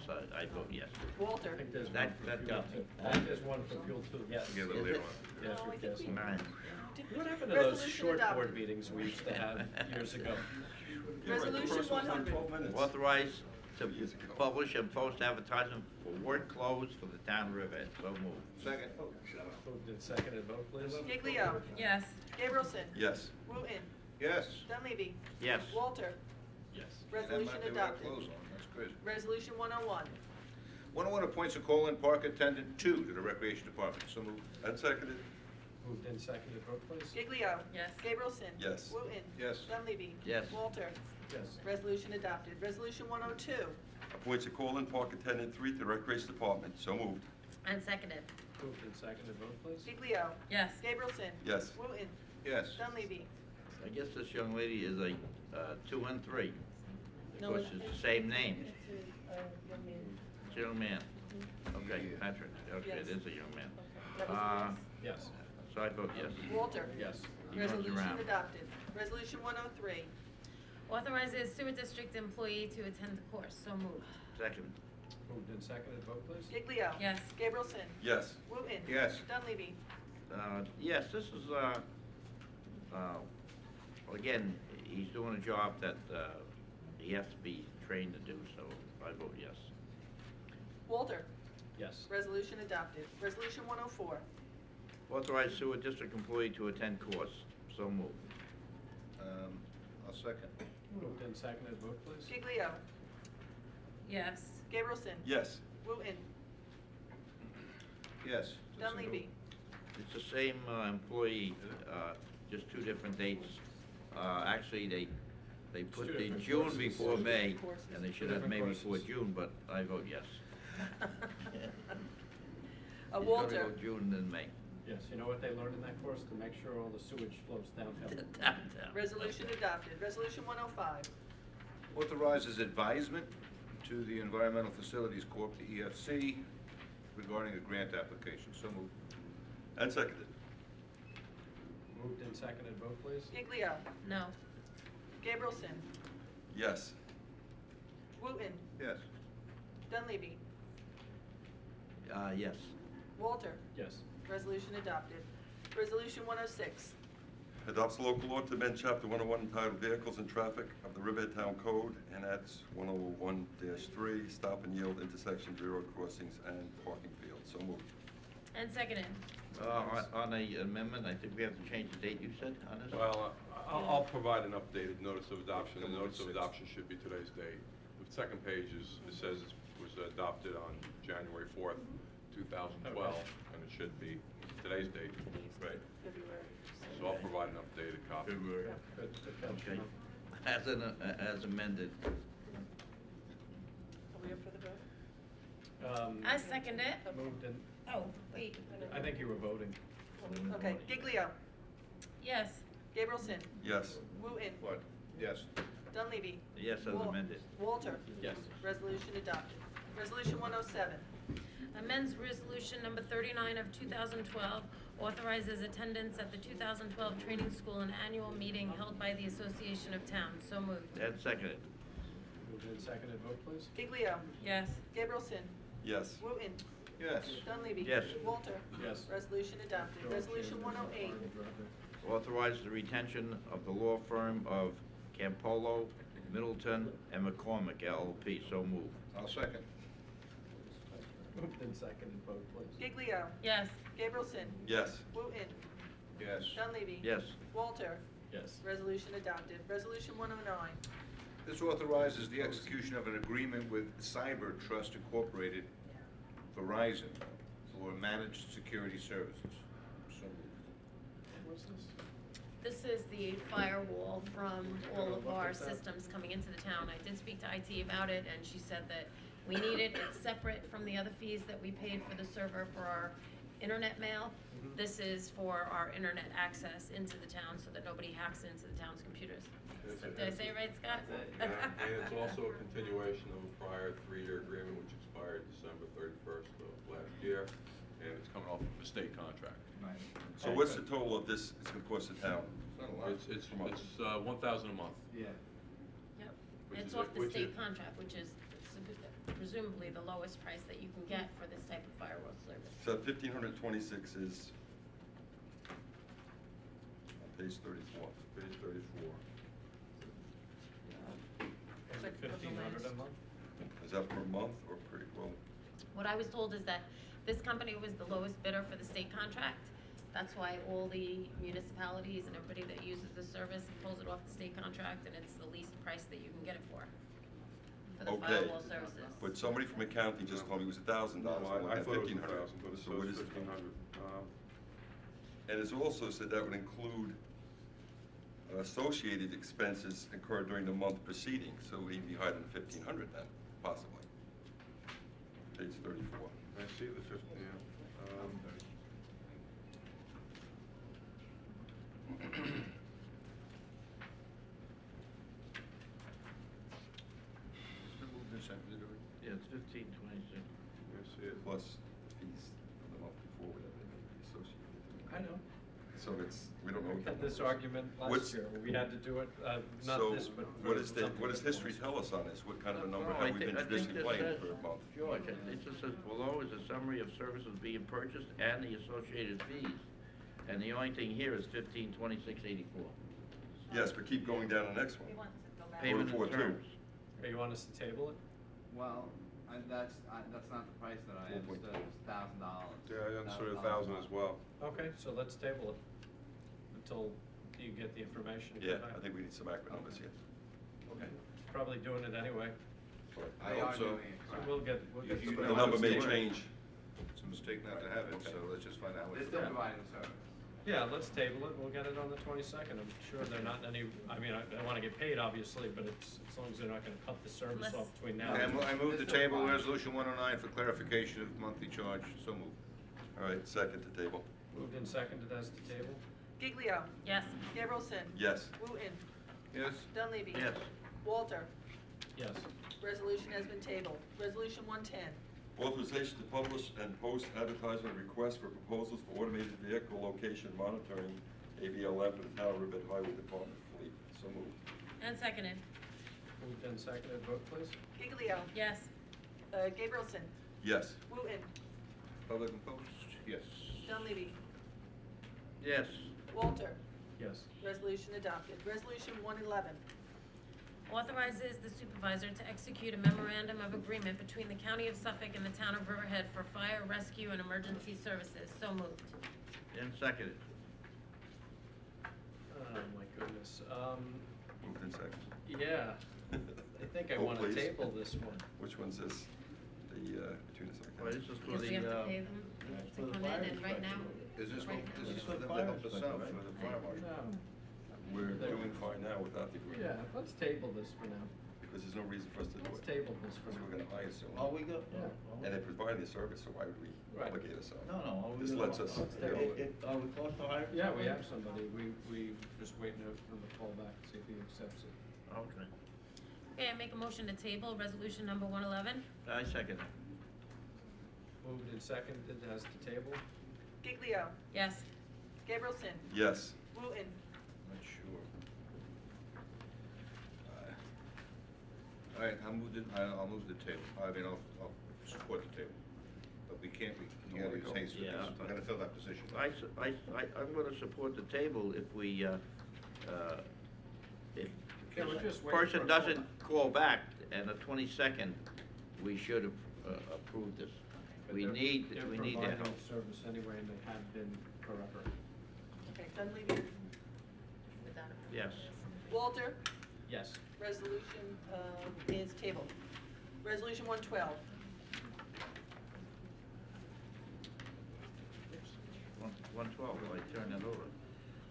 So I vote yes. Walter. I think there's one That for got fuel me. too. I think there's one for fuel too, yes. Get a little Is later it? on. Yes, No, I yes. think we- Nine. What happened to those Resolution short board adopted. meetings we used to have years ago? Resolution 100. Authorize to publish and post advertisement for work clothes for the town of Riverhead. So moved. Second. Moved and seconded, vote please. Giglio. Yes. Gabrielson. Yes. Wooten. Yes. Dunleavy. Yes. Walter. Yes. Resolution They were adopted. clothes on. That's crazy. Resolution 101. 101 appoints a call-in park attendant 2 to the Recreation Department. So moved. And seconded. Moved and seconded, vote please. Giglio. Yes. Gabrielson. Yes. Wooten. Yes. Dunleavy. Yes. Walter. Yes. Resolution adopted. Resolution 102. Appoints a call-in park attendant 3 to the Recreation Department. So moved. And seconded. Moved and seconded, vote please. Giglio. Yes. Gabrielson. Yes. Wooten. Yes. Dunleavy. I guess this young lady is a 2 and 3. No, Because it's the same name. It's a young man. Okay, Patrick. Okay, it is a young man. That was Yes. So I vote yes. Walter. Yes. He runs Resolution around. adopted. Resolution 103. Authorizes sewer district employee to attend the course. So moved. Second. Moved and seconded, vote please. Giglio. Yes. Gabrielson. Yes. Wooten. Yes. Dunleavy. Yes, this is, well, again, he's doing a job that he has to be trained to do, so I vote yes. Walter. Yes. Resolution adopted. Resolution 104. Authorize sewer district employee to attend course. So moved. I'll second. Moved and seconded, vote please. Giglio. Yes. Gabrielson. Yes. Wooten. Yes. Dunleavy. It's the same employee, just 2 different dates. Actually, they put two the different June courses. before May, and they should have Different May courses. before June, but I vote yes. He'd rather Walter. go June than May. Yes, you know what they learned in that course? To make sure all the sewage flows downhill. Resolution adopted. Resolution 105. Authorizes advisement to the Environmental Facilities Corp., the EFC, regarding a grant application. So moved. And seconded. Moved and seconded, vote please. Giglio. No. Gabrielson. Yes. Wooten. Yes. Dunleavy. Yes. Walter. Yes. Resolution adopted. Resolution 106. Adopts a local law to amend Chapter 101 entitled Vehicles and Traffic of the Riverhead Town Code and adds 101-3, stop and yield intersections, railroad crossings, and parking fields. So moved. And seconded. On the amendment, I think we have to change the date you said on this? Well, I'll provide an updated notice of adoption. The notice of adoption should be today's date. The second page is, it says it was adopted on January 4th, 2012, and it should be today's date. Right. February. So I'll provide an updated copy. Okay. As amended. Are we up for the vote? I second it. Moved and, Oh, wait. I think you were voting. Okay, Giglio. Yes. Gabrielson. Yes. Wooten. What? Yes. Dunleavy. Yes, as amended. Walter. Yes. Resolution adopted. Resolution 107. Amends resolution number 39 of 2012, authorizes attendance at the 2012 training school and annual meeting held by the Association of Towns. So moved. And seconded. Moved and seconded, vote please. Giglio. Yes. Gabrielson. Yes. Wooten. Yes. Dunleavy. Yes. Walter. Yes. Resolution adopted. Resolution 108. Authorize the retention of the law firm of Campolo, Middleton, and McCormick LLP. So moved. I'll second. Moved and seconded, vote please. Giglio. Yes. Gabrielson. Yes. Wooten. Yes. Dunleavy. Yes. Walter. Yes. Resolution adopted. Resolution 109. This authorizes the execution of an agreement with Cyber Trust Incorporated, Verizon, for managed security services. So moved. What's this? This is the firewall from all of our systems coming into the town. I did speak to IT about it, and she said that we need it. It's separate from the other fees that we paid for the server for our internet mail. This is for our internet access into the town so that nobody hacks into the town's computers. Did I say it right, Scott? And it's also a continuation of a prior 3-year agreement which expired December 31st of last year, and it's coming off of a state contract. So what's the total of this it's going to cost the town? It's 1,000 a month. Yep. Which It's is off a- the which state is- contract, which is presumably the lowest price that you can get for this type of firewall service. So 1,526 is on page 34. Page 34. And 1,500 a month? Is that per month or per, well, What I was told is that this company was the lowest bidder for the state contract. That's why all the municipalities and everybody that uses the service pulls it off the state contract, and it's the least price that you can get it for the okay. firewall services. But somebody from accounting just told me it was $1,000. No, I thought it was 1,500. 1,000, but it So what says is 1,500. And it's also said that would include associated expenses incurred during the month preceding, so it would even be higher than 1,500 then, possibly. Page 34. I see the 15, yeah. It's been moved and seconded. Yeah, it's 1526. I see it. Plus fees from the month before, whatever they may be associated. I know. So it's, we don't know. We had this argument What's- last year, where we had to do it, not So this, but. what is the, something what does else. history tell us on this? What kind of a number No, have I we think- been I think traditionally this playing says- per month? George, it just says below is a summary of services being purchased and the associated fees. And the only thing here is 1526.84. Yes, but keep going down the next one. Payment Or in 4-2. terms. Hey, you want us to table it? Well, that's not the price that I understood, it was $1,000. Yeah, I understood 1,000 as well. Okay, so let's table it until you get the information. you Yeah, come back. I think we need some accurate numbers here. Okay, probably doing it anyway. I hope so. So we'll get You The know number it's may the- change. It's a mistake not to have it, so let's just find out what They're it's still about. providing the service. Yeah, let's table it, we'll get it on the 22nd, I'm sure they're not any, I mean, I wanna get paid, obviously, but it's, as long as they're not gonna cut the service Unless- off between now Okay, and. I move the table resolution 109 for clarification of monthly charge. So moved. All right, second to table. Moved and seconded as to table? Giglio. Yes. Gabrielson. Yes. Wooten. Yes. Dunleavy. Yes. Walter. Yes. Resolution has been tabled. Resolution 110. Authorization to publish and post advertisement requests for proposals for automated vehicle location monitoring, AVLM, for the Town of Riverhead Highway Department fleet. So moved. And seconded. Moved and seconded, vote please. Giglio. Yes. Gabrielson. Yes. Wooten. Public and post, yes. Dunleavy. Yes. Walter. Yes. Resolution adopted. Resolution 111. Authorizes the supervisor to execute a memorandum of agreement between the County of Suffolk and the Town of Riverhead for fire, rescue, and emergency services. So moved. And seconded. Oh, my goodness. Moved and seconded. Yeah, I think I Vote, want to please. table this one. Which one's this? The, between the second. Well, this is for Because we have to the, pay them to come in, and right now. Is this right what, now- this is for for the them to fire help us inspector, out right? for the fire marshal? No, We're doing fine now without the agreement. yeah, let's table this for now. Because there's no reason for us to do Let's it. table this for Because now. we're gonna hire soon. All we got? Yeah. And they provide the service, so why would we Right. obligate ourselves? No, no, all we This got- lets us, Let's you know, Are we close to hiring? Yeah, we have somebody. We just waiting for the call back to see if he accepts it. okay. Okay, I make a motion to table resolution number 111. I second it. Moved and seconded as to table. Giglio. Yes. Gabrielson. yes. Wooten. Not sure. All right, I'll move the table. I mean, I'll support the table. But we can't Nowhere to use go. haste with Yeah, this. We're gonna fill that position. I'm gonna support the table if we, if Okay, we're just the waiting for person a doesn't call back and the 22nd, we should approve this. But We they're- need they're their providing help. service anyway, and they have been forever. Okay, Dunleavy. Without a- Yes. Walter. Yes. Resolution is tabled. Resolution 112. 112, I turn that over.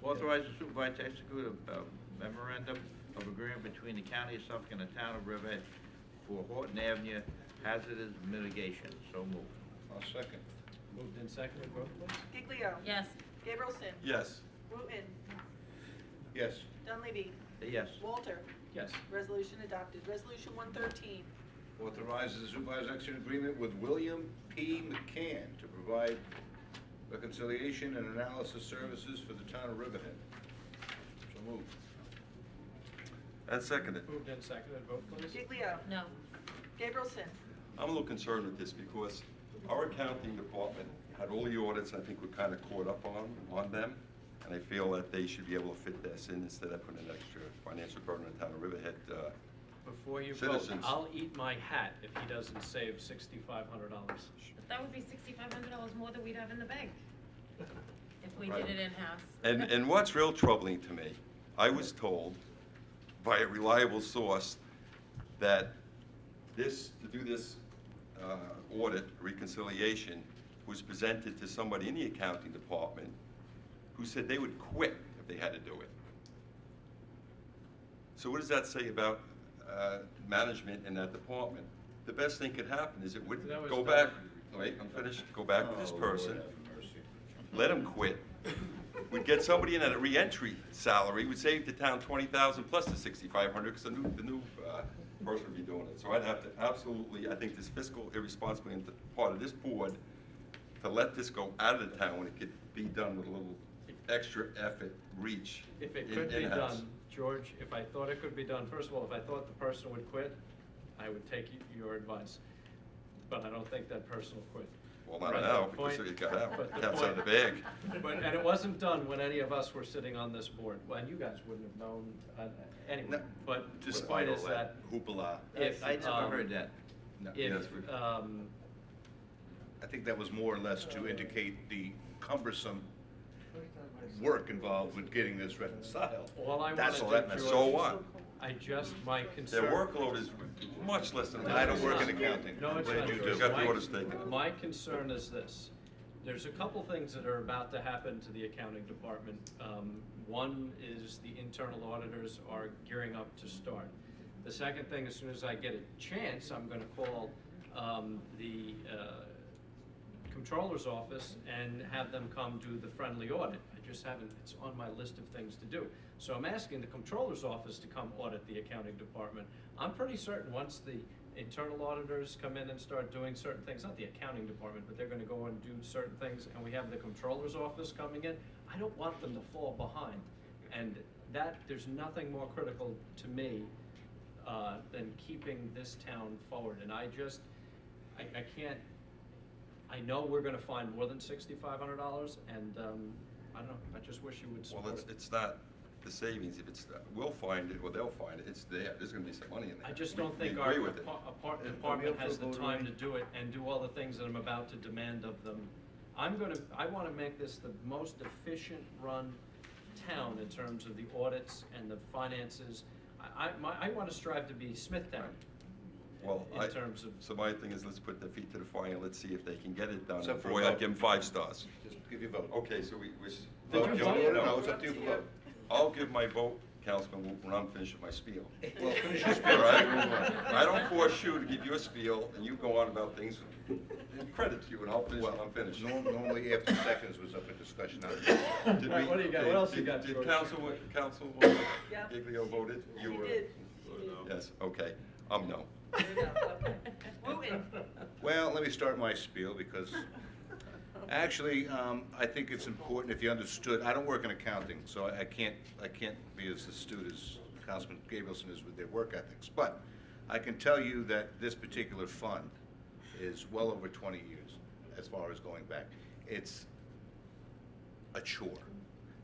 Authorize the supervisor to execute a memorandum of agreement between the County of Suffolk and the Town of Riverhead for Horton Avenue hazardous mitigation. So moved. I'll second. Moved and seconded, vote please. Giglio. Yes. Gabrielson. Yes. Wooten. Yes. Dunleavy. Yes. Walter. Yes. Resolution adopted. Resolution 113. Authorizes the supervisor to execute an agreement with William P. McCann to provide reconciliation and analysis services for the town of Riverhead. So moved. And seconded. Moved and seconded, vote please. Giglio. No. Gabrielson. I'm a little concerned with this because our accounting department had all the audits I think we're kind of caught up on them. And I feel that they should be able to fit this in instead of putting an extra financial burden on the town of Riverhead. Before you vote, Citizens. I'll eat my hat if he doesn't save $6,500. That would be $6,500 more than we'd have in the bank if we Right. did it in-house. And what's real troubling to me, I was told by a reliable source that to do this audit reconciliation was presented to somebody in the accounting department who said they would quit if they had to do it. So what does that say about management in that department? The best thing could happen is it would That was go done. back, wait, I'm finished, go back with this person, let him quit. We'd get somebody in at a re-entry salary, would save the town $20,000 plus the $6,500 because the new person would be doing it. So I'd have to absolutely, I think this fiscal irresponsibility on the part of this board to let this go out of the town when it could be done with a little extra effort, reach. If it could be in-house. done, George, if I thought it could be done, first of all, if I thought the person would quit, I would take your advice. But I don't think that person will quit. Well, not Right, now, the because point- it got out, but the caps out of the point- bag. But, and it wasn't done when any of us were sitting on this board. Well, and you guys wouldn't have known, anyway. No, But the despite point all is that that hoopla. if, I never heard that. No. if, Yes, we- I think that was more or less to indicate the cumbersome work involved with getting this reconciled. all I That's wanna all do, that meant. George, So what? my concern. Their workload is much less than. I don't work in accounting. No, I'm it's glad not, you George. do. Got the orders taken. My concern is this. There's a couple things that are about to happen to the accounting department. One is the internal auditors are gearing up to start. The second thing, as soon as I get a chance, I'm gonna call the controller's office and have them come do the friendly audit. I just haven't, it's on my list of things to do. So I'm asking the controller's office to come audit the accounting department. I'm pretty certain once the internal auditors come in and start doing certain things, not the accounting department, but they're gonna go and do certain things, and we have the controller's office coming in, I don't want them to fall behind. And there's nothing more critical to me than keeping this town forward. And I can't, I know we're gonna find more than $6,500, and I don't know, I just wish you would support it. Well, it's not the savings, if it's, we'll find it, or they'll find it, it's there, there's gonna be some money in there. I just don't We think our agree with it. department has the time to do it and do all the things that I'm about to demand of them. I wanna make this the most efficient run town in terms of the audits and the finances. I wanna strive to be Smithtown. Well, in terms of. So my thing is, let's put their feet to the fire, and let's see if they can get it done. Except for a Boy, I'd vote. give them 5 stars. Just give your vote. Okay, so we. Did you vote? No, it's up to you to vote. I'll give my vote, Councilman, when I'm finished with my spiel. Well, finish your spiel. All right? I don't force you to give you a spiel, and you go on about things, credit to you, and I'll finish when I'm finished. Normally after seconds was up for discussion. Did All right, what do you got? What else you got, Did George? Councilwoman Yeah. Giglio voted? You He were. did. Yes, okay. No. Wooten. Well, let me start my spiel because actually, I think it's important if you understood, I don't work in accounting, so I can't be as astute as Councilman Gabrielson is with their work ethics. But I can tell you that this particular fund is well over 20 years as far as going back. It's a chore.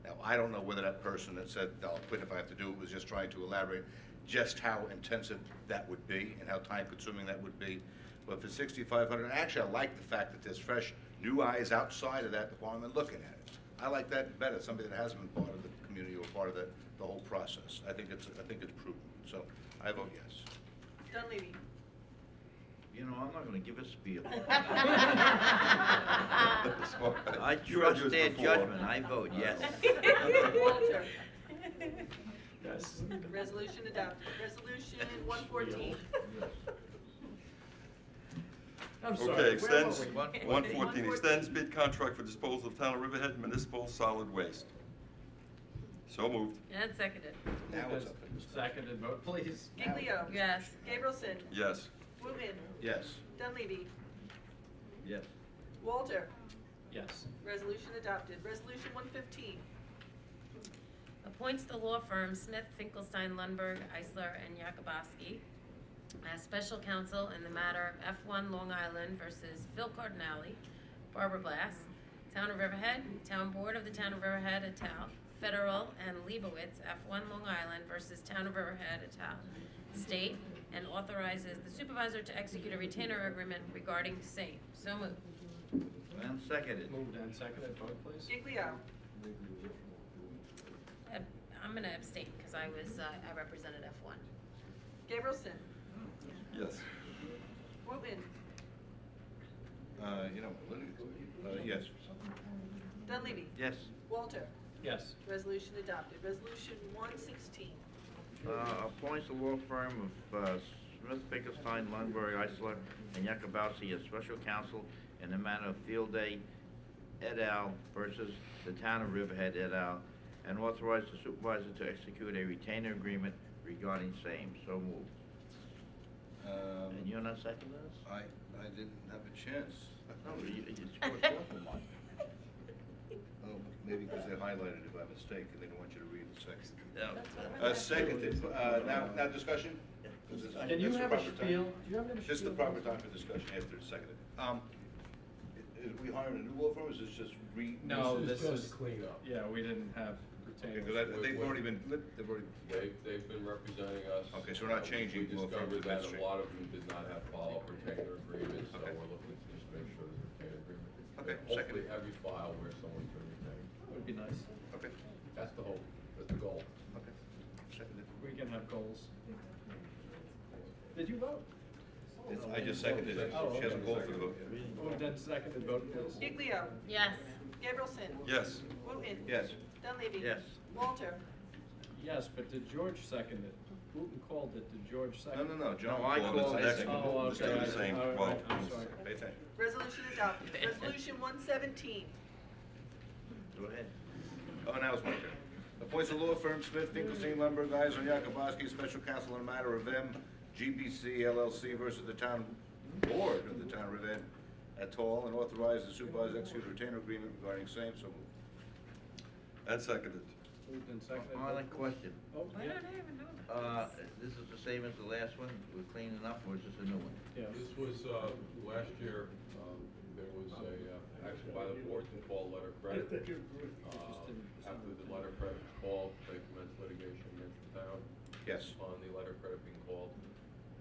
Now, I don't know whether that person that said, I'll quit if I have to do it, was just trying to elaborate just how intensive that would be and how time-consuming that would be. But for $6,500, actually, I like the fact that there's fresh, new eyes outside of that department looking at it. I like that better, somebody that hasn't been part of the community or part of the whole process. I think it's prudent. So I vote yes. Dunleavy. You know, I'm not gonna give a spiel. I I trust their judgment, I vote yes. Walter. Yes. Resolution adopted. Resolution 114. I'm sorry. Okay, extends, Where were we? 114, extends bid contract for disposal of Town of Riverhead municipal solid waste. So moved. And seconded. Now it's up. Seconded, vote please. Giglio. Yes. Gabrielson. Yes. Wooten. Yes. Dunleavy. Yes. Walter. Yes. Resolution adopted. Resolution 115. Appoints the law firm Smith, Finkelstein, Lundberg, Eisler, and Yakubowski as special counsel in the matter F1 Long Island versus Phil Cardinale, Barbara Glass, Town of Riverhead, Town Board of the Town of Riverhead et al., Federal and Leibowitz, F1 Long Island versus Town of Riverhead et al., State, and authorizes the supervisor to execute a retainer agreement regarding same. So moved. And seconded. Moved and seconded, vote please. Giglio. I'm going to abstain because I represented F1. Gabrielson. Yes. Wooten. Yes. Dunleavy. Yes. Walter. Yes. Resolution adopted. Resolution 116. Appoints the law firm of Smith, Finkelstein, Lundberg, Eisler, and Yakubowski as special counsel in the matter of Field Day et al. Versus the Town of Riverhead et al. And authorize the supervisor to execute a retainer agreement regarding same. So moved. And you're not seconding this? I didn't have a chance. No, it's first off of mine. Oh, maybe because they highlighted it by mistake and they don't want you to read the second. No. Seconded. Now discussion? 'Cause it's- Can you this is the have a proper time. spiel? Do you have a This is the spiel? proper time for discussion after it's seconded. Is we hiring a new law firm, or is this just No, this just is. clean up. Yeah, we didn't have retainers. Because they've already been, They've been representing us. Okay, so we're not changing We law firm discovered that a administration. lot of them did not have follow-up retainer agreements, so Okay. we're looking to just make sure there's a retainer agreement. Okay, Hopefully second. every file where someone's been retained. That would be nice. Okay, That's the hope, that's the goal. okay. Seconded. We can have goals. Did you vote? I just seconded it. Oh, She hasn't okay. called for the vote. Moved and seconded, vote please. Giglio. Yes. Gabrielson. Yes. Wooten. Yes. Dunleavy. Yes. Walter. Yes, but did George second it? Wooten called it, did George second? No, John No, I called it. called it. Seconded. Oh, Let's okay. do the the same. All right, Well, I'm sorry. Pay attention. Resolution adopted. Resolution 117. Go ahead. Oh, now it's my turn. Appoints a law firm, Smith, Finkelstein, Lundberg, Eisler, and Yakubowski, special counsel on a matter of them GBC LLC versus the town board of the town of Riverhead et al., and authorize the supervisor to execute a retainer agreement regarding same. So moved. And seconded. Moved and seconded. Only question. Oh, Why yeah. don't I even know about this? This is the same as the last one? We're cleaning up, or is this a new one? Yes. This was, last year, there was action by the board to call letter credit. After the letter credit was called, they commenced litigation against the town. Yes. On the letter credit being called,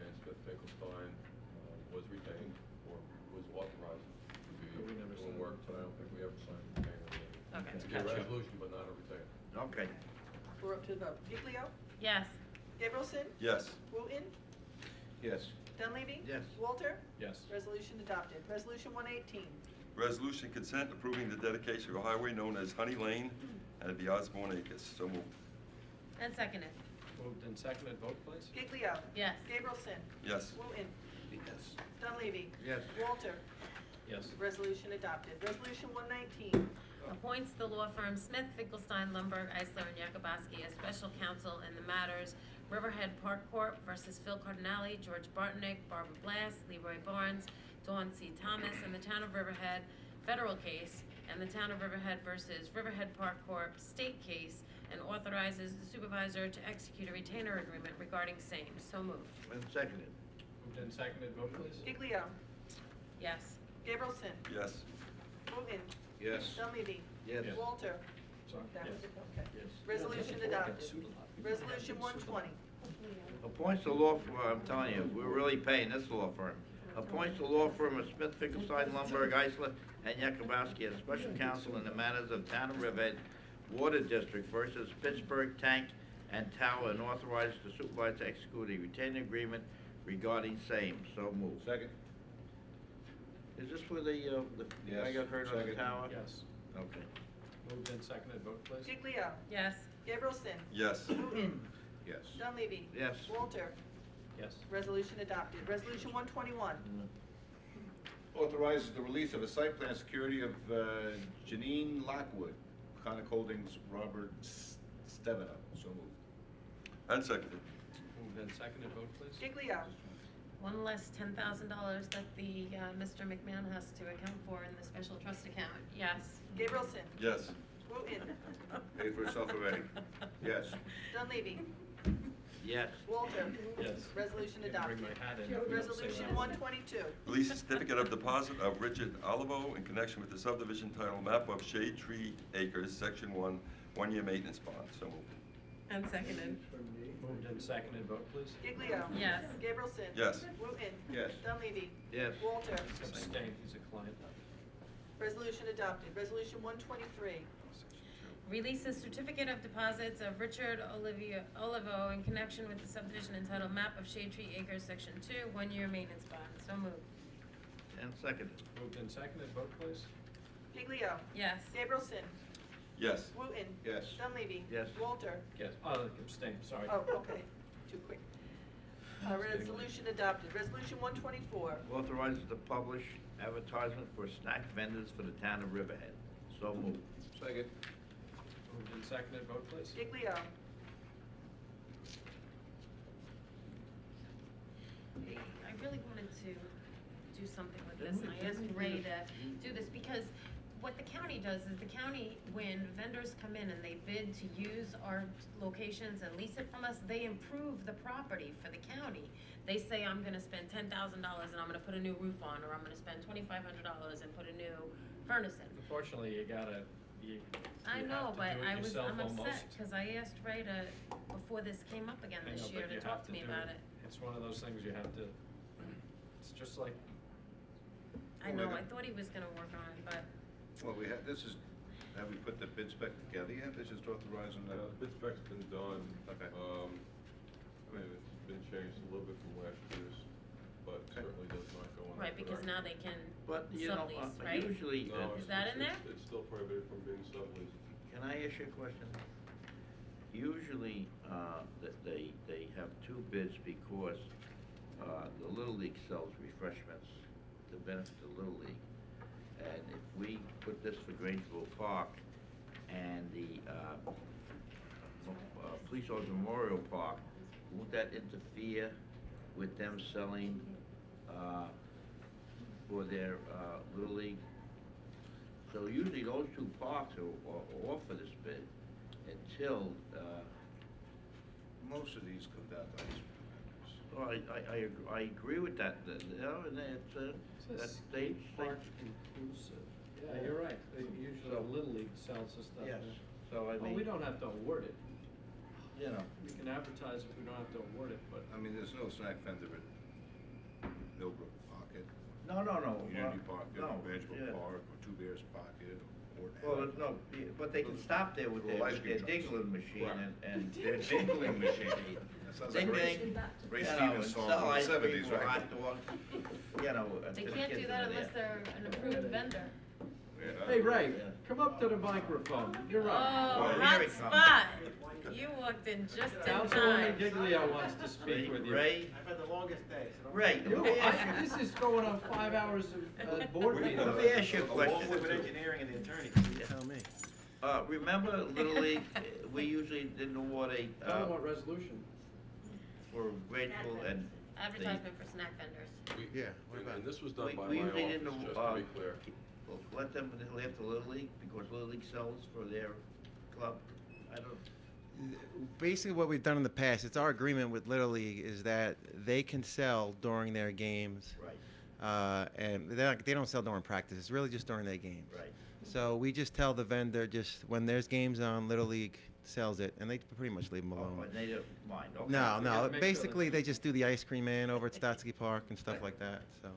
and Smith Finkelstein was retained, or was authorized to be doing work, but I don't think we ever signed a retainer. Okay. To get a resolution, but not a retainer. Okay. We're up to the vote. Giglio? Yes. Gabrielson? Yes. Wooten? Yes. Dunleavy? Yes. Walter? Yes. Resolution adopted. Resolution 118. Resolution consent approving the dedication of a highway known as Honey Lane and the Osborne Acres. So moved. And seconded. Moved and seconded. Vote, please. Giglio? Yes. Gabrielson? Yes. Wooten? Yes. Dunleavy? Yes. Walter? Yes. Resolution adopted. Resolution 119. Appoints the law firm Smith, Finkelstein, Lumberg, Eisler, and Yakubowski as special counsel in the matters Riverhead Park Corp. versus Phil Cardinale, George Bartnick, Barbara Blass, Leroy Barnes, Dawn C. Thomas, and the Town of Riverhead federal case, and the Town of Riverhead versus Riverhead Park Corp. state case, and authorizes the supervisor to execute a retainer agreement regarding same. So moved. And seconded. Moved and seconded. Vote, please. Giglio? Yes. Gabrielson? Yes. Wooten? Yes. Dunleavy? Yes. Walter? Sorry. That was Yes. it, okay. Yes. Resolution adopted. Resolution 120. Appoints the law firm, I'm telling you, we're really paying this law firm. Appoints the law firm of Smith, Finkelstein, Lumberg, Eisler, and Yakubowski as special counsel in the matters of Town of Riverhead Water District versus Pittsburgh Tank and Tower, and authorizes the supervisor to execute a retainer agreement regarding same. So moved. Second. Is this where the guy Yes. got hurt on the Second. tower? Yes. Okay. Moved and seconded. Vote, please. Giglio? Yes. Gabrielson? Yes. Wooten? Yes. Dunleavy? Yes. Walter? Yes. Resolution adopted. Resolution 121. Authorizes the release of a site plan security of Janine Lockwood, Conic Holdings, Robert Steveno. So moved. And seconded. Moved and seconded. Vote, please. Giglio? One less $10,000 that the, Mr. McMahon has to account for in the special trust account. Yes. Gabrielson? Yes. Wooten? Paid for itself already. Yes. Dunleavy? Yes. Walter? Yes. Resolution Bring adopted. my hat in. If you don't say Resolution that. 122. Release a certificate of deposit of Richard Olivo in connection with the subdivision titled Map of Shade Tree Acres, Section 1, one-year maintenance bond. So moved. And seconded. Moved and seconded. Vote, please. Giglio? Yes. Gabrielson? Yes. Wooten? Yes. Dunleavy? Yes. Walter? Abstain. He's a client. Resolution adopted. Resolution 123. Releases certificate of deposits of Richard Olivo in connection with the subdivision entitled Map of Shade Tree Acres, Section 2, one-year maintenance bond. So moved. And seconded. Moved and seconded. Vote, please. Giglio? Yes. Gabrielson? Yes. Wooten? Yes. Dunleavy? Yes. Walter? Yes. Abstain. Sorry. Oh, okay. Too quick. Resolution adopted. Resolution 124. Authorizes to publish advertisement for snack vendors for the Town of Riverhead. So moved. Second. Moved and seconded. Vote, please. Giglio? I really wanted to do something with this, and I asked Ray to do this, because what the county does is the county, when vendors come in and they bid to use our locations and lease it from us, they improve the property for the county. They say, I'm gonna spend $10,000 and I'm gonna put a new roof on, or I'm gonna spend $2,500 and put a new furnace in. Unfortunately, you gotta, I you know, have to but do it yourself I'm upset, almost. because I asked Ray to, before this came up again I this know, year, but to you talk have to me do about it. It's one of those things you have to, it's just like, I know, I thought he was gonna work on it, but Well, we have, this is, have we put the bid spec together yet? This is authorizing that? The bid spec's been done. Okay. I mean, it's been changed a little bit from last year's, but certainly does not go on. right, because now they can But, you know, sublease, right? usually, No, Is that in there? It's still prohibited from being subleased. can I ask you a question? Usually, they have two bids because, the Little League sells refreshments to benefit the Little League. And if we put this for Grangeville Park and the, Police Officer Memorial Park, won't that interfere with them selling, for their, Little League. So usually those two parks are off for this bid until, Most of these come down to ice cream. well, I agree with that, you know, and it's, that they. Park inclusive. Yeah, you're right. Usually Little League sells the stuff. Yes, there. so I Well, mean. we don't have to award it. You know. We can advertise it, we don't have to award it, but. I mean, there's no snack vendor at Millbrook Pocket. No. Unity Pocket, no, Evangeline yeah. Park, or Two Bears Pocket, or. Well, there's no, but they can stop there with Little their ice cream trucks. dingling machine Right. and their dingling machine. That sounds Ding, like Ray- ding, Ray you know, Stevens and song sell from the ice cream 70s, or right? hot dog, you know. They to the can't kids do that that are unless there. they're an approved vendor. Hey, Ray, come up to the microphone. You're Oh, up. hot spot. You walked in just in Councilwoman time. Giglio wants to speak with you. Ray? I've had the longest day. Ray, let me ask you. This is going on 5 hours of board meeting. Let me ask you a Along question. with engineering and the attorney, you tell me. Remember Little League, we usually didn't award a, Tell them what resolution. we're grateful and. Advertisement for snack vendors. Yeah, and this was done by We my usually office, didn't, just to be clear. let them after Little League, because Little League sells for their club. I don't, Basically, what we've done in the past, it's our agreement with Little League, is that they can sell during their games. Right. And they don't sell during practice. It's really just during their games. Right. So we just tell the vendor, just when there's games on, Little League sells it, and they pretty much leave them alone. and they don't mind, okay. No. Basically, they just do the ice cream man over at Stotsky Park and stuff like that. So.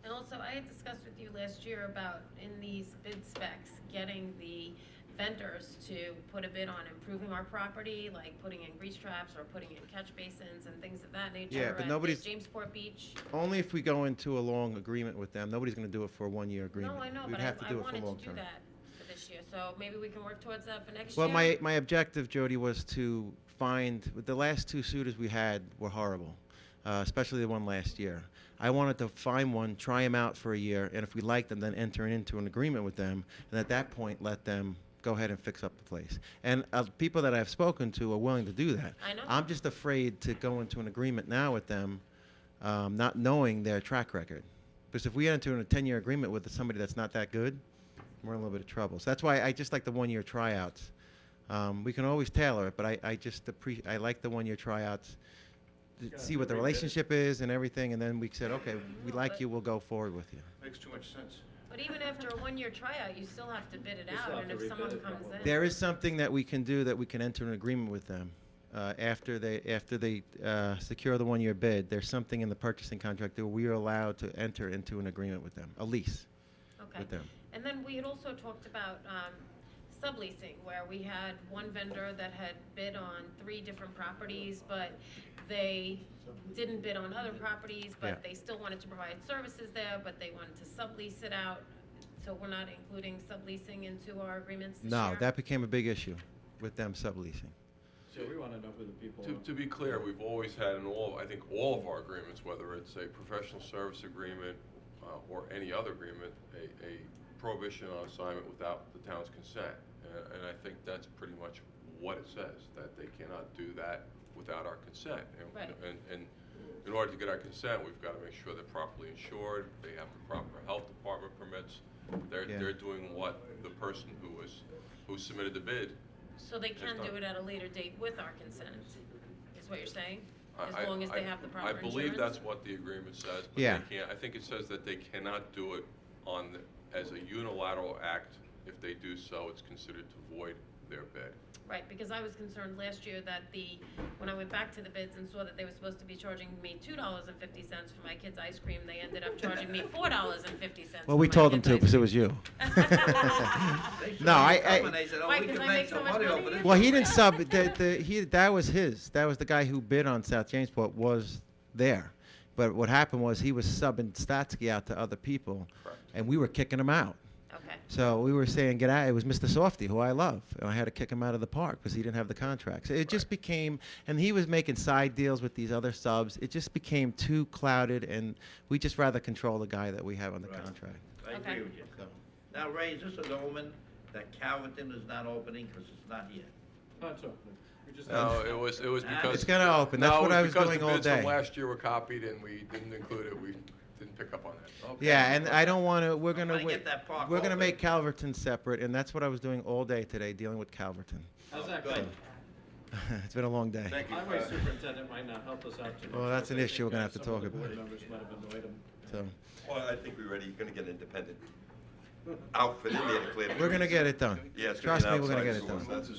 And also, I had discussed with you last year about, in these bid specs, getting the vendors to put a bid on improving our property, like putting in grease traps or putting in catch basins and things of that nature. Yeah, but at nobody's- Jamesport Beach. Only if we go into a long agreement with them. Nobody's going to do it for a one-year agreement. No, I know, We'd but have to I do it for wanted long to do term. that for this year, so maybe we can work towards that for next Well, year. my objective, Jody, was to find, the last two suitors we had were horrible, especially the one last year. I wanted to find one, try them out for a year, and if we liked them, then enter into an agreement with them, and at that point, let them go ahead and fix up the place. And people that I've spoken to are willing to do that. I know. I'm just afraid to go into an agreement now with them, not knowing their track record. Because if we enter into a 10-year agreement with somebody that's not that good, we're in a little bit of trouble. So that's why I just like the one-year tryouts. We can always tailor it, but I like the one-year tryouts to see what the relationship is and everything, and then we said, okay, we like you, we'll go forward with you. Makes too much sense. But even after a one-year tryout, you still have to bid it You still out, have and to if someone rebid it comes in. There is something that we can do, that we can enter an agreement with them. After they secure the one-year bid, there's something in the purchasing contract that we are allowed to enter into an agreement with them, a lease Okay. with them. And then we had also talked about subleasing, where we had one vendor that had bid on 3 different properties, but they didn't bid on other properties, but Yeah. they still wanted to provide services there, but they wanted to sublease it out. So we're not including subleasing into our agreements this No, year? that became a big issue with them subleasing. So we want to know who the people are. To be clear, we've always had in I think all of our agreements, whether it's a professional service agreement or any other agreement, a prohibition on assignment without the town's consent. And I think that's pretty much what it says, that they cannot do that without our consent. Right. And in order to get our consent, we've got to make sure they're properly insured, they have the proper health department permits, they're doing what the person who submitted the bid. So they can done. do it at a later date with our consent, is what you're saying? As I- long as I- they have the proper I insurance? believe that's what the agreement says, but Yeah. they can't, I think it says that they cannot do it as a unilateral act. If they do so, it's considered to void their bid. Right, because I was concerned last year that when I went back to the bids and saw that they were supposed to be charging me $2.50 for my kids' ice cream, they ended up charging me $4.50. Well, we told them to because it was you. No, They said, oh, Why, we 'cause can I make make so some much money money? over this. Well, he didn't sub. That was his. That was the guy who bid on South Jamesport was there. But what happened was he was subbing Statsky out to other people, and we were kicking him out. Okay. So we were saying, get out. It was Mr. Softy, who I love, and I had to kick him out of the park because he didn't have the contract. So it just became, and he was making side deals with these other subs. It just became too clouded, and we just rather control the guy that we have on the contract. I agree with you. Now, Ray, is this an omen that Calverton is not opening because it's not here? That's opening. No, it was because. It's gonna open. That's what I was doing all No, it was because the bids day. from last year were copied and we didn't include it. We didn't pick up on that. Yeah, and I don't want to. We're gonna Gotta get that park we're gonna open. make Calverton separate, and that's what I was doing all day today, dealing with Calverton. How's that going? It's been a long day. Thank you. Highway superintendent might not help us out too much. Well, that's an I issue we're think, gonna have to some of talk the board about. members might have annoyed him. So Well, I think we're ready, you're gonna get an independent outfit in there to clear the we're gonna trees. get it done. Yeah, it's gonna be Trust an me, we're gonna outside get it source. done. That's